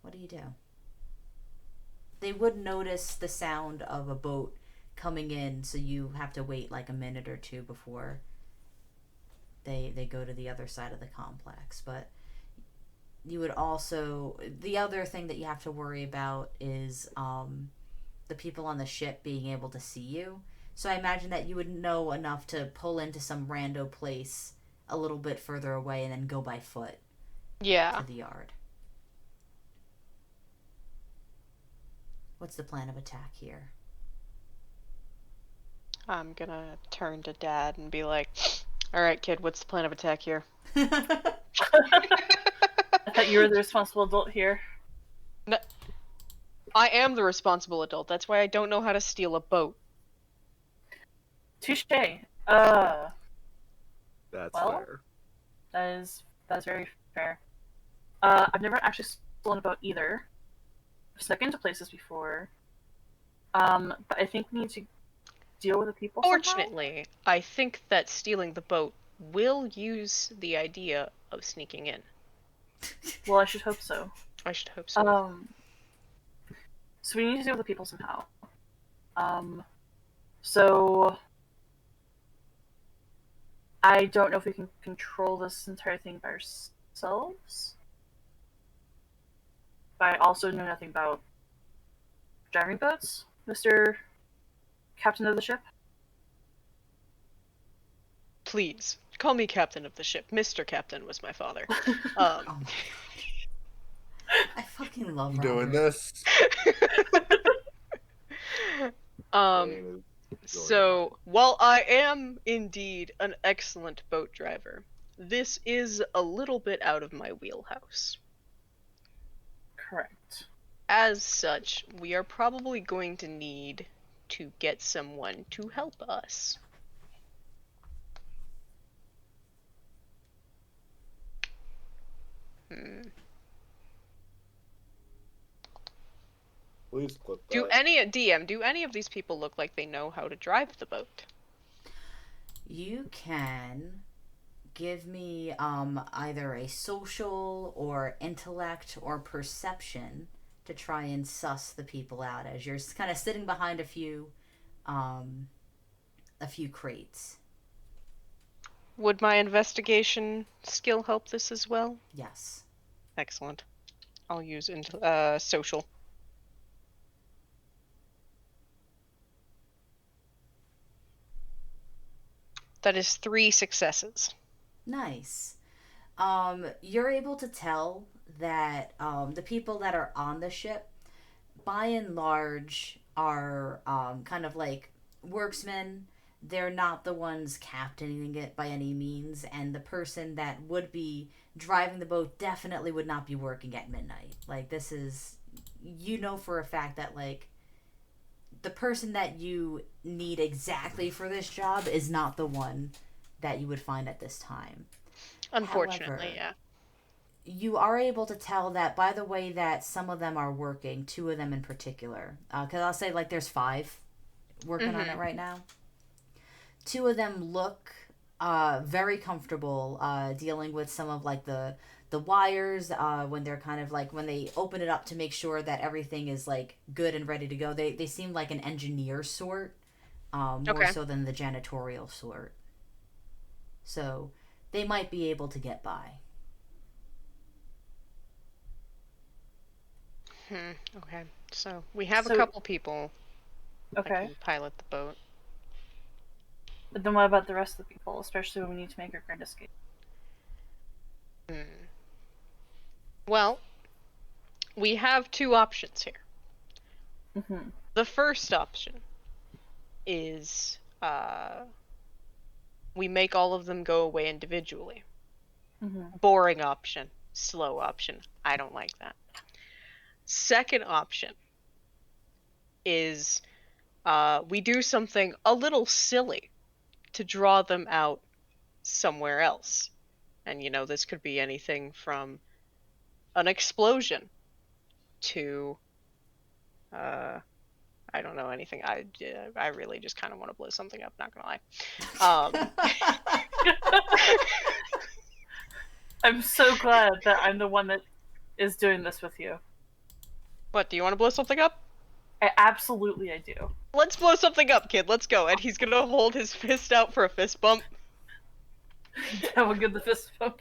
What do you do? They would notice the sound of a boat coming in, so you have to wait like a minute or 2 before they go to the other side of the complex. But you would also, the other thing that you have to worry about is the people on the ship being able to see you. So I imagine that you would know enough to pull into some rando place a little bit further away and then go by foot Yeah. to the yard. What's the plan of attack here? I'm gonna turn to Dad and be like, alright, kid, what's the plan of attack here? I thought you were the responsible adult here. I am the responsible adult. That's why I don't know how to steal a boat. Touche. That's Well? fair. That's very fair. I've never actually stolen a boat either. I've snuck into places before. But I think we need to deal with the people somehow. Fortunately, I think that stealing the boat will use the idea of sneaking in. Well, I should hope so. I should hope so. So we need to deal with the people somehow. So I don't know if we can control this entire thing by ourselves. But I also know nothing about driving boats, Mr. Captain of the ship. Please, call me captain of the ship. Mr. Captain was my father. Oh my god. I fucking love I'm doing Robert. this. So, while I am indeed an excellent boat driver, this is a little bit out of my wheelhouse. Correct. As such, we are probably going to need to get someone to help us. Please clip that. Do any of these people look like they know how to drive the boat? You can give me either a social or intellect or perception to try and suss the people out as you're kind of sitting behind a few crates. Would my investigation skill help this as well? Yes. Excellent. I'll use social. That is 3 successes. Nice. You're able to tell that the people that are on the ship, by and large, are kind of like worksmen. They're not the ones captaining it by any means, and the person that would be driving the boat definitely would not be working at midnight. Like, this is, you know for a fact that, like, the person that you need exactly for this job is not the one that you would find at this time. Unfortunately, However, yeah. You are able to tell that by the way that some of them are working, 2 of them in particular. Because I'll say, like, there's 5 working on it right now. 2 of them look very comfortable dealing with some of, like, the wires when they're kind of, like, when they open it up to make sure that everything is, like, good and ready to go. They seem like an engineer sort, more so than the janitorial sort. So they might be able to get by. Okay. So we have a couple people that can pilot the boat. But then what about the rest of the people, especially when we need to make our grand escape? Well, we have 2 options here. Mm-hmm. The first option is we make all of them go away individually. Mm-hmm. Boring option. Slow option. I don't like that. Second option is we do something a little silly to draw them out somewhere else. And, you know, this could be anything from an explosion to, I don't know anything. I really just kind of want to blow something up, not gonna lie. I'm so glad that I'm the one that is doing this with you. What, do you want to blow something up? Absolutely I do. Let's blow something up, kid. Let's go. And he's gonna hold his fist out for a fist bump. I will give the fist bump.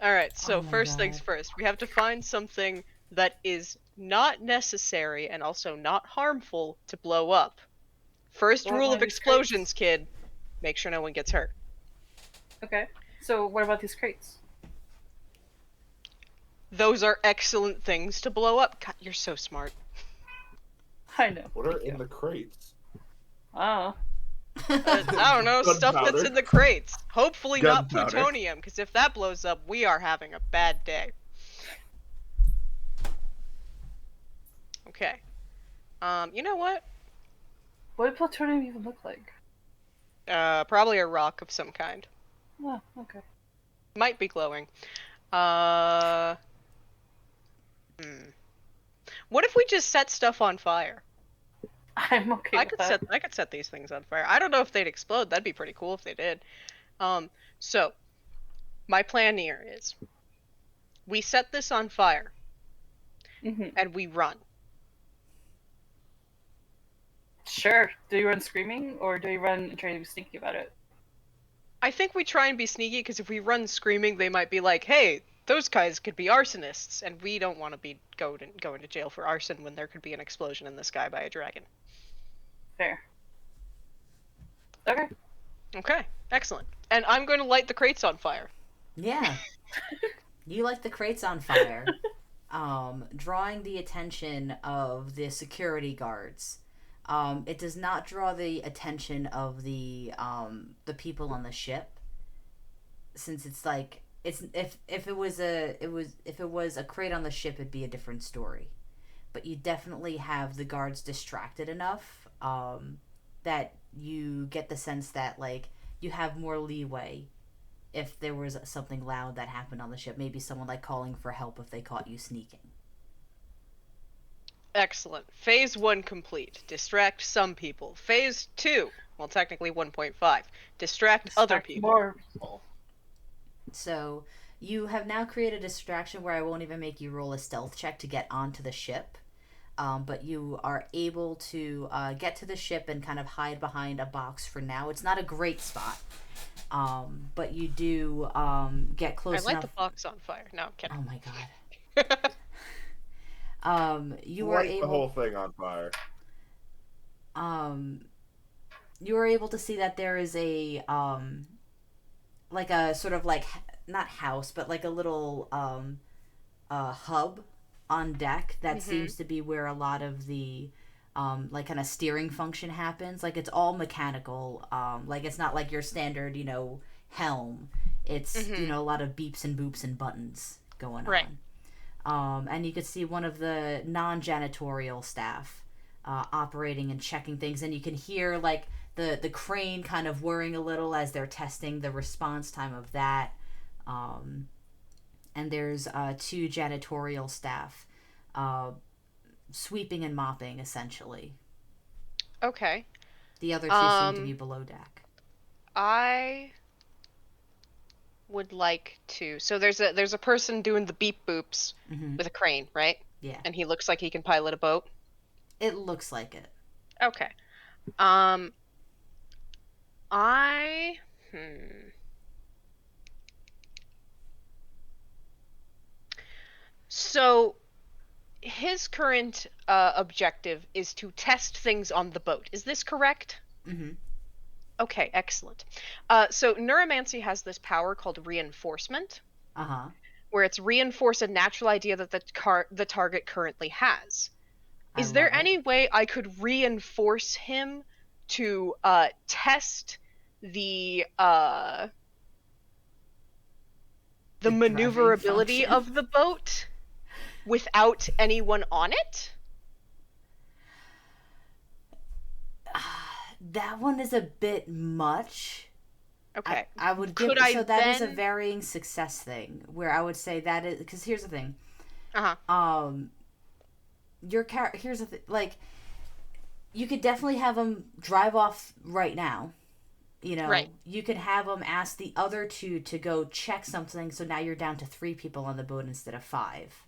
Alright, so Oh my first God. things first. We have to find something that is not necessary and also not harmful to blow up. First What rule about of these explosions, kid. Make sure no one gets hurt. Okay. So what about these crates? Those are excellent things to blow up. God, you're so smart. I know. What are in the crates? Oh. I don't know, stuff that's Gunpowder. in the crates. Hopefully not Gunpowder. plutonium, because if that blows up, we are having a bad day. Okay. You know what? What did plutonium even look like? Probably a rock of some kind. Oh, okay. Might be glowing. Hmm. What if we just set stuff on fire? I'm okay I with could that. set these things on fire. I don't know if they'd explode. That'd be pretty cool if they did. So my plan here is we set this on fire Mm-hmm. and we run. Sure. Do you run screaming, or do you run and try to be sneaky about it? I think we try and be sneaky because if we run screaming, they might be like, "Hey, those guys could be arsonists," and we don't want to be going to jail for arson when there could be an explosion in the sky by a dragon. Fair. Okay. Okay, excellent. And I'm going to light the crates on fire. Yeah. You like the crates on fire, drawing the attention of the security guards. It does not draw the attention of the people on the ship, since it's like it's if it was a crate on the ship, it'd be a different story. But you definitely have the guards distracted enough that you get the sense that like you have more leeway if there was something loud that happened on the ship. Maybe someone like calling for help if they caught you sneaking. Excellent. Phase 1 complete. Distract some people. Phase 2, well, technically 1.5. Distract other people. More people. So you have now created a distraction where I won't even make you roll a stealth check to get onto the ship. But you are able to get to the ship and kind of hide behind a box for now. It's not a great spot, but you do get close enough. I light the box on fire. No, I'm kidding. Oh my god. You are Light able the whole thing on fire. You are able to see that there is a like a sort of like not house, but like a little hub on deck that seems to be where a lot of the like kind of steering function happens. Like it's all mechanical. Like it's not like your standard, helm. It's a lot of beeps and boops and buttons going Right. on. And you could see one of the non-janitorial staff operating and checking things, and you can hear like the crane kind of whirring a little as they're testing the response time of that. And there's 2 janitorial staff sweeping and mopping, essentially. Okay. The other 2 seem to be below deck. I would like to. So there's a person doing the beep boops with a crane, right? Yeah. And he looks like he can pilot a boat. It looks like it. Okay. So his current objective is to test things on the boat. Is this correct? Mm-hmm. Okay, excellent. So neuromancy has this power called reinforcement, where it's reinforce a natural idea that the target currently has. Is there any way I could reinforce him to test the maneuverability of the boat without anyone on it? That one is a bit much. Okay. I would give so that is a varying success thing where I would say that is because here's the thing. Your character, here's the thing, like you could definitely have him drive off right now. Right. You could have him ask the other 2 to go check something, so now you're down to 3 people on the boat instead of 5.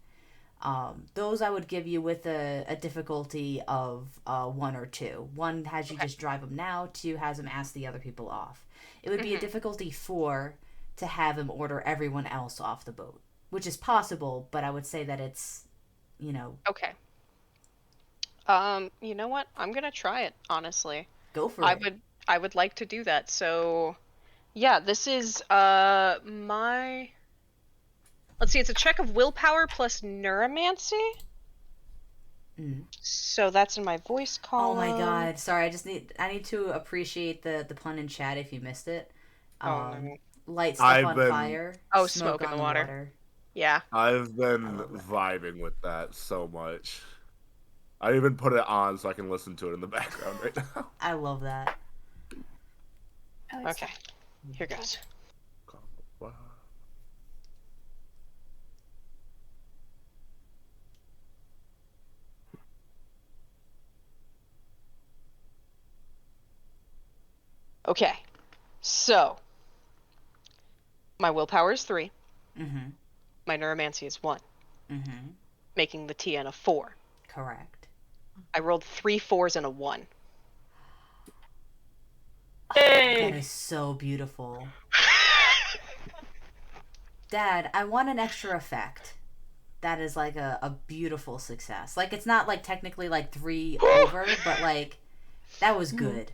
Those I would give you with a difficulty of 1 or 2. 1 has you just drive him now, 2 has him ask the other people off. It would be a difficulty 4 to have him order everyone else off the boat, which is possible, but I would say that it's, Okay. You know what? I'm gonna try it, honestly. Go for it. I would like to do that. So, yeah, this is my. Let's see. It's a check of willpower plus neuromancy. So that's in my voice column. Oh my god! Sorry, I need to appreciate the pun in chat if you missed it. No. Light stuff on fire. Oh, smoke in the water. Yeah. I've been vibing with that so much. I even put it on so I can listen to it in the background right now. I love that. Okay, here goes. Okay, so my willpower is 3. Mm-hmm. My neuromancy is 1. Mm-hmm. Making the TN a 4. Correct. I rolled 3 4s and a 1. Yay! That is so beautiful. Dad, I want an extra effect. That is like a beautiful success. Like, it's not like technically like 3 over, but like that was good.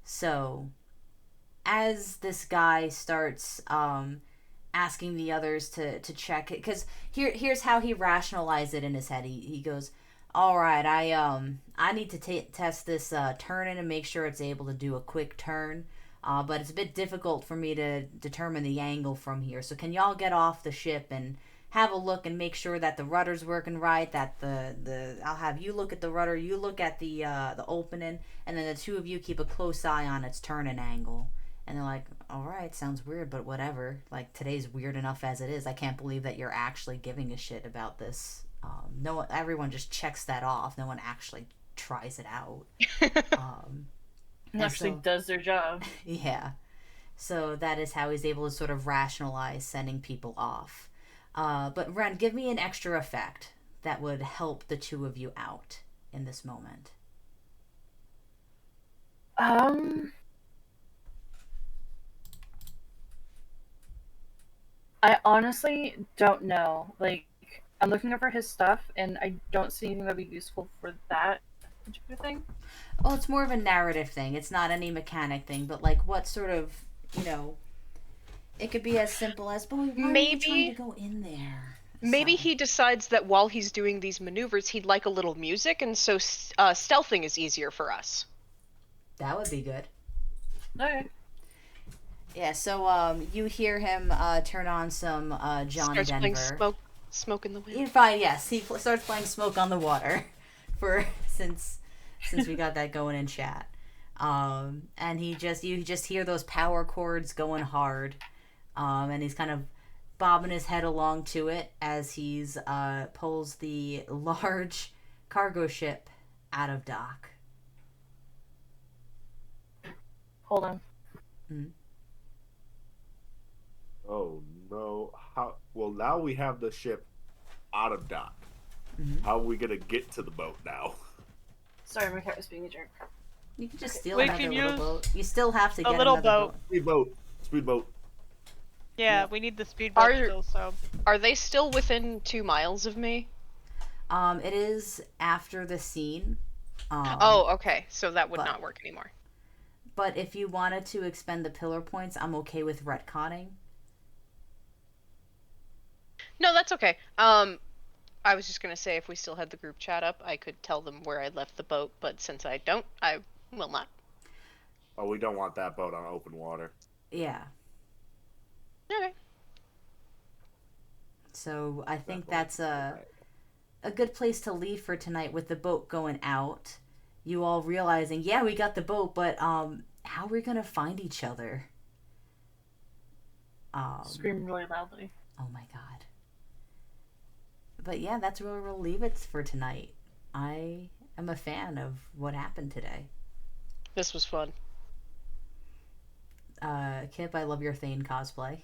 So as this guy starts asking the others to check it, because here's how he rationalized it in his head. He goes, all right, I need to test this turn-in and make sure it's able to do a quick turn, but it's a bit difficult for me to determine the angle from here, so can y'all get off the ship and have a look and make sure that the rudder's working right, that the I'll have you look at the rudder, you look at the opening, and then the two of you keep a close eye on its turn-in angle. And they're like, all right, sounds weird, but whatever. Like, today's weird enough as it is. I can't believe that you're actually giving a shit about this. Everyone just checks that off. No one actually tries it out. Actually does their job. Yeah. So that is how he's able to sort of rationalize sending people off. But Ren, give me an extra effect that would help the two of you out in this moment. I honestly don't know. Like, I'm looking over his stuff, and I don't see anything that'd be useful for that particular thing. Oh, it's more of a narrative thing. It's not any mechanic thing, but like what sort of, it could be as simple as, boy, why are you trying to go in there? Maybe he decides that while he's doing these maneuvers, he'd like a little music, and so stealthing is easier for us. That would be good. Okay. Yeah, so you hear him turn on some John Starts Denver. playing Smoke in the Wind. You find, yes, he starts playing Smoke on the Water since we got that going in chat. And you just hear those power chords going hard. And he's kind of bobbing his head along to it as he's pulls the large cargo ship out of dock. Hold on. Mm-hmm. Oh no! Well, now we have the ship out of dock. Mm-hmm. How are we gonna get to the boat now? Sorry, my cat was being a jerk. You can just steal We another can little use boat. You still have to a get little another boat. Speedboat. Yeah, we need the speedboat still, so. Are they still within 2 miles of me? It is after the scene. Okay, so that would not work anymore. But if you wanted to expend the pillar points, I'm okay with retconning. No, that's okay. I was just gonna say if we still had the group chat up, I could tell them where I left the boat, but since I don't, I will not. Oh, we don't want that boat on open water. Yeah. Okay. So I think that's a good place to leave for tonight with the boat going out. You all realizing, yeah, we got the boat, but how are we gonna find each other? Scream really loudly. Oh my god. But yeah, that's where we'll leave it for tonight. I am a fan of what happened today. This was fun. Kip, I love your Thane cosplay.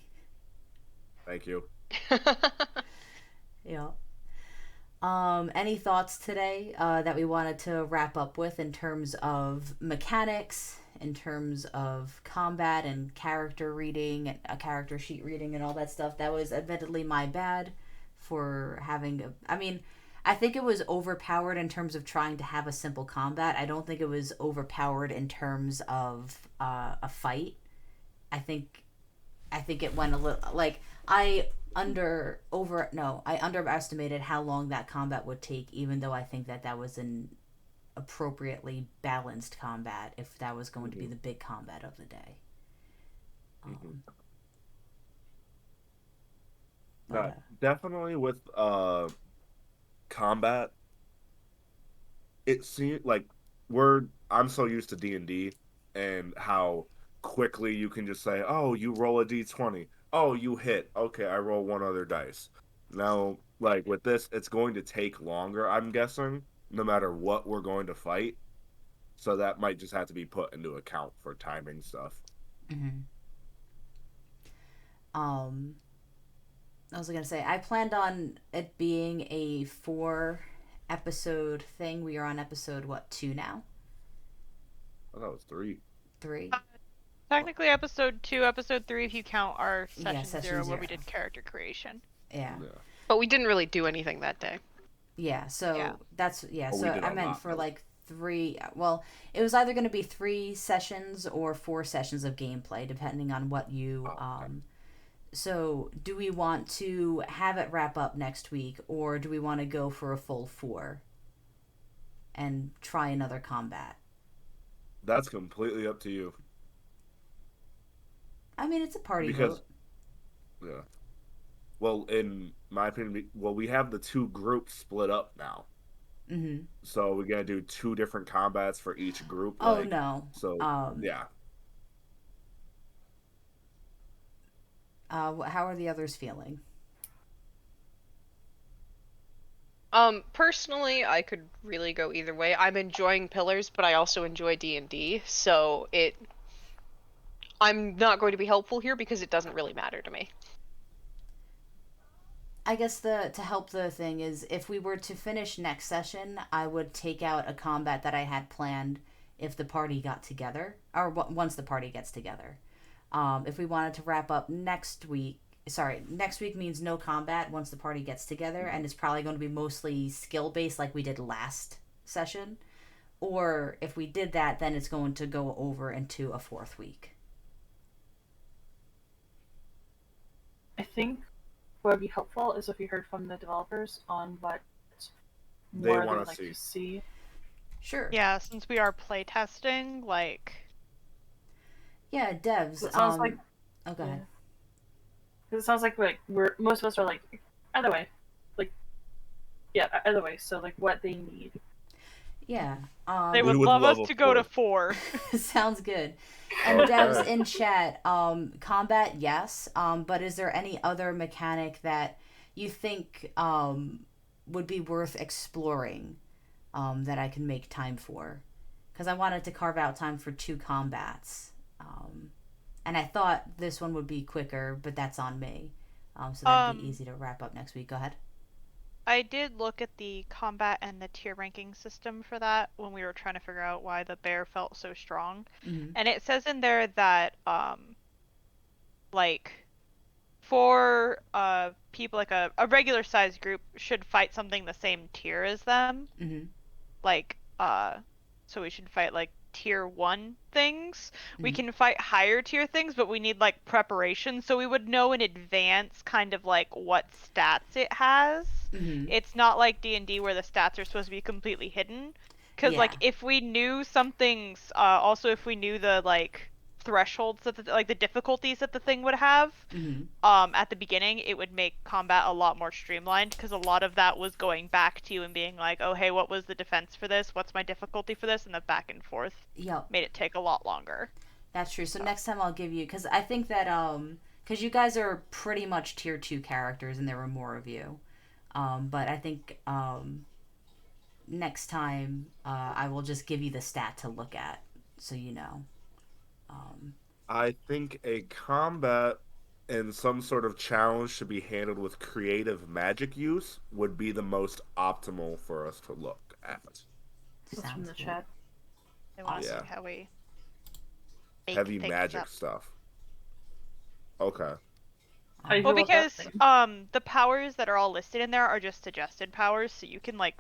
Thank you. Yeah. Any thoughts today that we wanted to wrap up with in terms of mechanics, in terms of combat and character reading, character sheet reading and all that stuff? That was admittedly my bad for having I think it was overpowered in terms of trying to have a simple combat. I don't think it was overpowered in terms of a fight. I think it went a little like I underestimated how long that combat would take, even though I think that was an appropriately balanced combat if that was going to be the big combat of the day. Definitely with combat, it seems like I'm so used to D&D and how quickly you can just say, "Oh, you roll a d20. Oh, you hit. Okay, I roll one other dice." Now, like with this, it's going to take longer, I'm guessing, no matter what we're going to fight. So that might just have to be put into account for timing stuff. Mm-hmm. I was gonna say I planned on it being a 4 episode thing. We are on episode 2 now? I thought it was 3. 3. Technically, episode 2, episode 3, if you count our session, session 0, where we 0. did character creation. Yeah. But we didn't really do anything that day. Yeah. So Yeah. that's Oh, so I meant for like 3. Well, it was either going to be 3 sessions or 4 sessions of gameplay, depending on what you. Okay. So, do we want to have it wrap up next week, or do we want to go for a full 4 and try another combat? That's completely up to you. I mean, it's a party Because, vote. yeah. Well, in my opinion, we have the 2 groups split up now. Mm-hmm. So we're gonna do 2 different combats for each group. Oh no. So yeah. How are the others feeling? Personally, I could really go either way. I'm enjoying Pillars, but I also enjoy D&D, so I'm not going to be helpful here because it doesn't really matter to me. I guess to help the thing is, if we were to finish next session, I would take out a combat that I had planned if the party got together, or once the party gets together. If we wanted to wrap up next week means no combat once the party gets together, and it's probably going to be mostly skill based like we did last session. Or if we did that, then it's going to go over into a 4th week. I think what would be helpful is if we heard from the developers on what They more they wanna would like to see. Sure. Yeah, since we are playtesting, like... Yeah, devs. It sounds like. Oh, go ahead. Because it sounds like most of us are like either way, either way. So like what they need. Yeah. They would would love love us a to go to 4. 4. Sounds good. And devs in chat, combat, yes. But is there any other mechanic that you think would be worth exploring that I can make time for? Because I wanted to carve out time for 2 combats. And I thought this one would be quicker, but that's on me. So that'd be easy to wrap up next week. Go ahead. I did look at the combat and the tier ranking system for that when we were trying to figure out why the bear felt so strong. Mm-hmm. And it says in there that, like, for people, like a regular sized group should fight something the same tier as them. Mm-hmm. Like, so we should fight, like, tier 1 things. We Mhm. can fight higher tier things, but we need like preparation, so we would know in advance kind of like what stats it has. Mhm. It's not like D&D where the stats are supposed to be completely hidden, because Yeah. like if we knew something's also if we knew the like thresholds that the difficulties that the thing would have Mhm. at the beginning, it would make combat a lot more streamlined, because a lot of that was going back to you and being like, oh hey, what was the defense for this, what's my difficulty for this, and the back and forth Yep. made it take a lot longer. That's true. So next time I'll give you, because I think that because you guys are pretty much tier 2 characters and there were more of you, but I think next time I will just give you the stat to look at so you know. I think a combat and some sort of challenge should be handled with creative magic use would be the most optimal for us to look at. That's from Sounds the good. chat. They want to Yeah. see how we make Heavy things magic up. stuff. Okay. How you Well, feel about that because thing? the powers that are all listed in there are just suggested powers, so you can like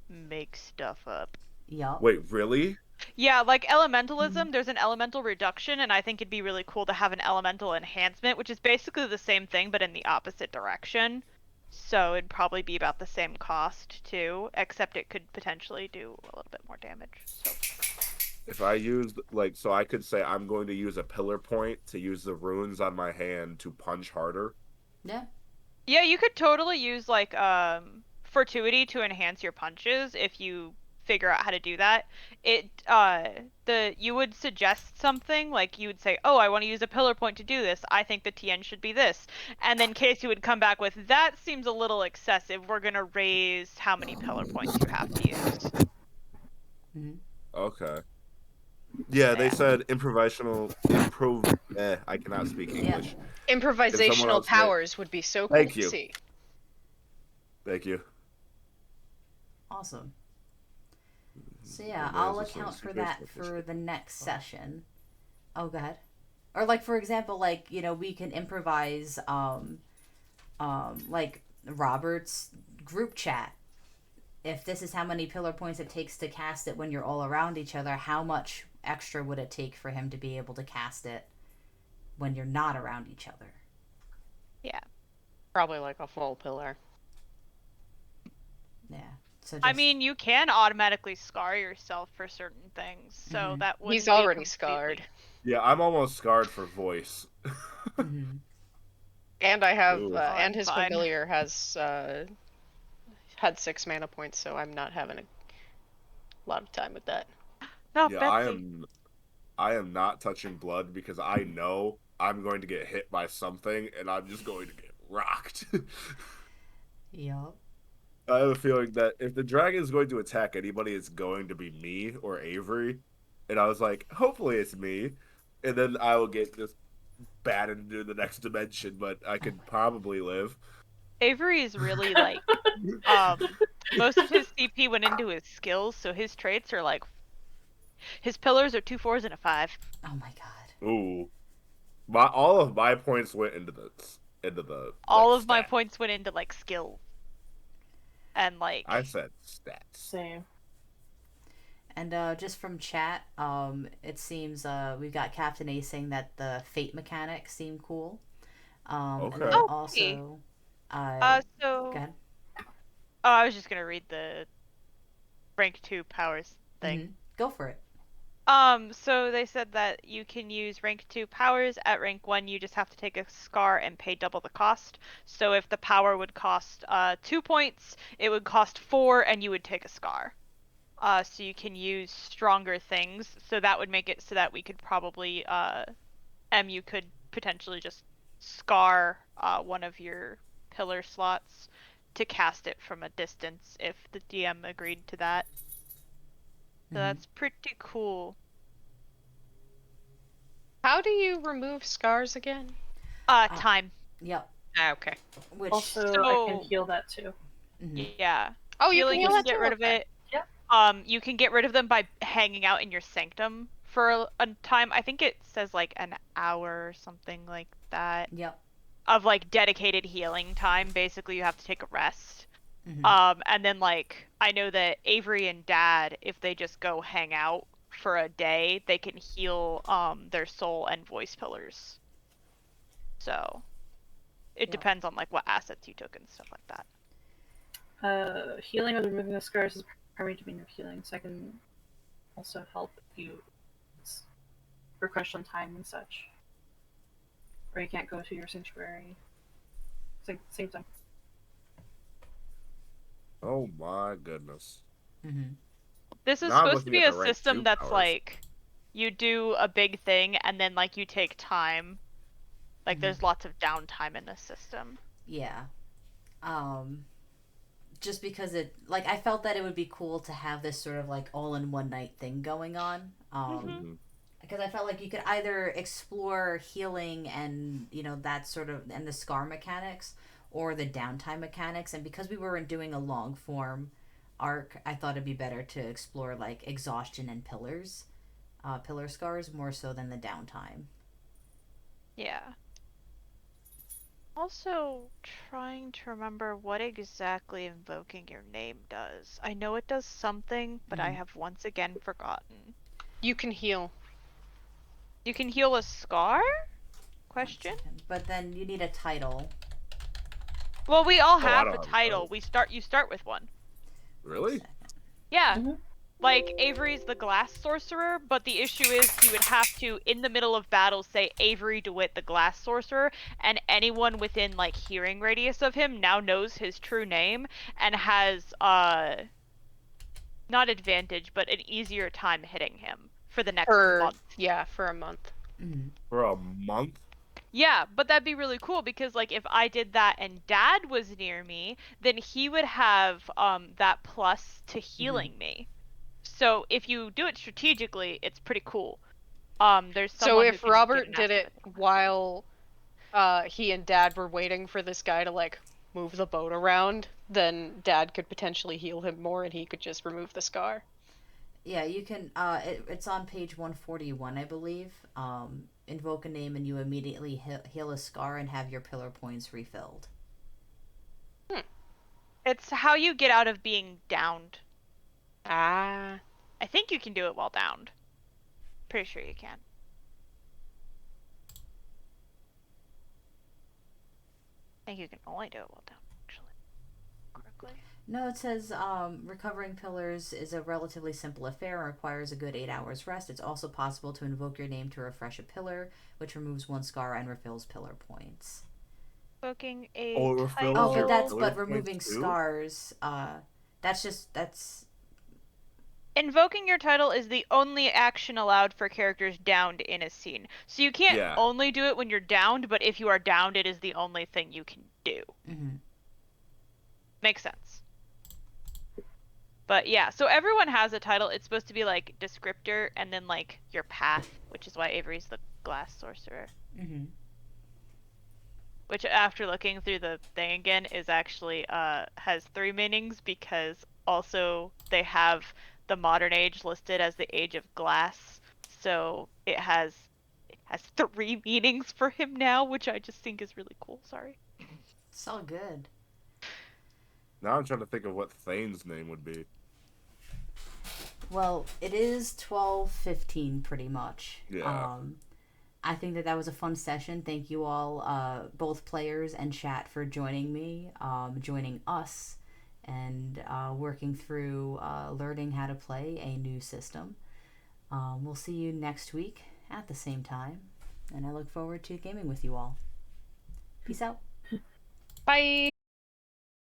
make stuff up. Yup. Wait, really? Yeah, like elementalism, there's an elemental reduction, and I think it'd be really cool to have an elemental enhancement, which is basically the same thing but in the opposite direction. So it'd probably be about the same cost too, except it could potentially do a little bit more damage. So If I used, like, so I could say I'm going to use a pillar point to use the runes on my hand to punch harder. Yeah. yeah, you could totally use like fortuity to enhance your punches if you figure out how to do that. You would suggest something, like you would say, oh, I want to use a pillar point to do this. I think the TN should be this. And then Casey would come back with, that seems a little excessive. We're going to raise how many pillar points you have to use. Okay. Yeah, they said improvisational. I cannot speak English. Improvisational powers would be so cool Thank to you. see. Thank you. Awesome. So yeah, I'll account for that for the next session. Oh, go ahead. Or like, for example, like, you know, we can improvise, like Robert's group chat. If this is how many pillar points it takes to cast it when you're all around each other, how much extra would it take for him to be able to cast it when you're not around each other? Yeah. Probably like a full pillar. Yeah. So I mean, you can automatically scar yourself for certain things, so that would. He's already scarred. Yeah, I'm almost scarred for voice. And I have, and his fine. familiar has had 6 mana points, so I'm not having a lot of time with that. No, Yeah, Betsy. I am not touching blood because I know I'm going to get hit by something and I'm just going to get rocked. Yup. I have a feeling that if the dragon is going to attack anybody, it's going to be me or Avery. And I was like, hopefully it's me. And then I will get just batted into the next dimension, but I could probably live. Avery is really like, most of his CP went into his skills, so his traits are like, his pillars are 2 4s and a 5. Oh my god. Ooh. All of my points went into the All like, of my stat. points went into like skill. And like, I said stats. Same. And just from chat, it seems we've got Captain A saying that the fate mechanics seem cool. Okay. And then Oh, also, so. go ahead. Oh, I was just gonna read the rank 2 powers thing. Go for it. So they said that you can use rank 2 powers. At rank 1, you just have to take a scar and pay double the cost. So if the power would cost 2 points, it would cost 4, and you would take a scar. So you can use stronger things. So that would make it so that we could probably, you could potentially just scar one of your pillar slots to cast it from a distance if the DM agreed to that. So that's pretty cool. How do you remove scars again? Time. Yep. Okay. Which Also, I can heal that too. Yeah. Oh, you Healing, can heal that get too? rid of Okay. it. Yeah. You can get rid of them by hanging out in your sanctum for a time. I think it says like an hour or something like that. Yep. Of like dedicated healing time. Basically, you have to take a rest. And then like I know that Avery and Dad, if they just go hang out for a day, they can heal their soul and voice pillars. So it depends on like what assets you took and stuff like that. Healing or removing the scars is primary domain of healing, so I can also help you for crunch on time and such. Or you can't go to your sanctuary. Same time. Oh my goodness. This is Now I'm supposed to looking be at a the rank system 2 that's powers. like you do a big thing and then like you take time. Like there's lots of downtime in this system. Yeah. Just because it, like, I felt that it would be cool to have this sort of like all in one night thing going on. Because I felt like you could either explore healing and, you know, that sort of, and the scar mechanics, or the downtime mechanics. And because we weren't doing a long form arc, I thought it'd be better to explore like exhaustion and pillars, pillar scars, more so than the downtime. Yeah. Also, trying to remember what exactly invoking your name does. I know it does something, but I have once again forgotten. You can heal. You can heal a scar? Question? But then you need a title. Well, we all I have don't a have a title. title. You start with one. Really? Yeah. Like, Avery's the glass sorcerer, but the issue is he would have to, in the middle of battle, say Avery DeWitt the glass sorcerer, and anyone within, like, hearing radius of him now knows his true name, and has, not advantage, but an easier time hitting him for the next month. Yeah, for a month. For a month? Yeah, but that'd be really cool because like if I did that and Dad was near me, then he would have that plus to healing me. So if you do it strategically, it's pretty cool. There's So someone who if can Robert give an did it active- while he and Dad were waiting for this guy to like move the boat around, then Dad could potentially heal him more and he could just remove the scar. Yeah, you can. It's on page 141, I believe. Invoke a name and you immediately heal a scar and have your pillar points refilled. It's how you get out of being downed. Ah. I think you can do it while downed. Pretty sure you can. I think you can only do it while downed, actually. Correctly. No, it says recovering pillars is a relatively simple affair and requires a good 8 hours rest. It's also possible to invoke your name to refresh a pillar, which removes 1 scar and refills pillar points. Invoking a refills Oh, title. but Pillar removing points too? scars. That's Invoking your title is the only action allowed for characters downed in a scene. So you can't only do it when you're downed, but if you are downed, it is the only thing you can do. Makes sense. But yeah, so everyone has a title. It's supposed to be like descriptor and then like your path, which is why Avery's the glass sorcerer. Which, after looking through the thing again, is actually has 3 meanings because also they have the modern age listed as the age of glass, so it has 3 meanings for him now, which I just think is really cool. Sorry. it's all good. Now I'm trying to think of what Thane's name would be. Well, it is 12:15 pretty much. Yeah. I think that was a fun session. Thank you all, both players and chat, for joining me, joining us, and working through learning how to play a new system. We'll see you next week at the same time, and I look forward to gaming with you all. Peace out. Bye.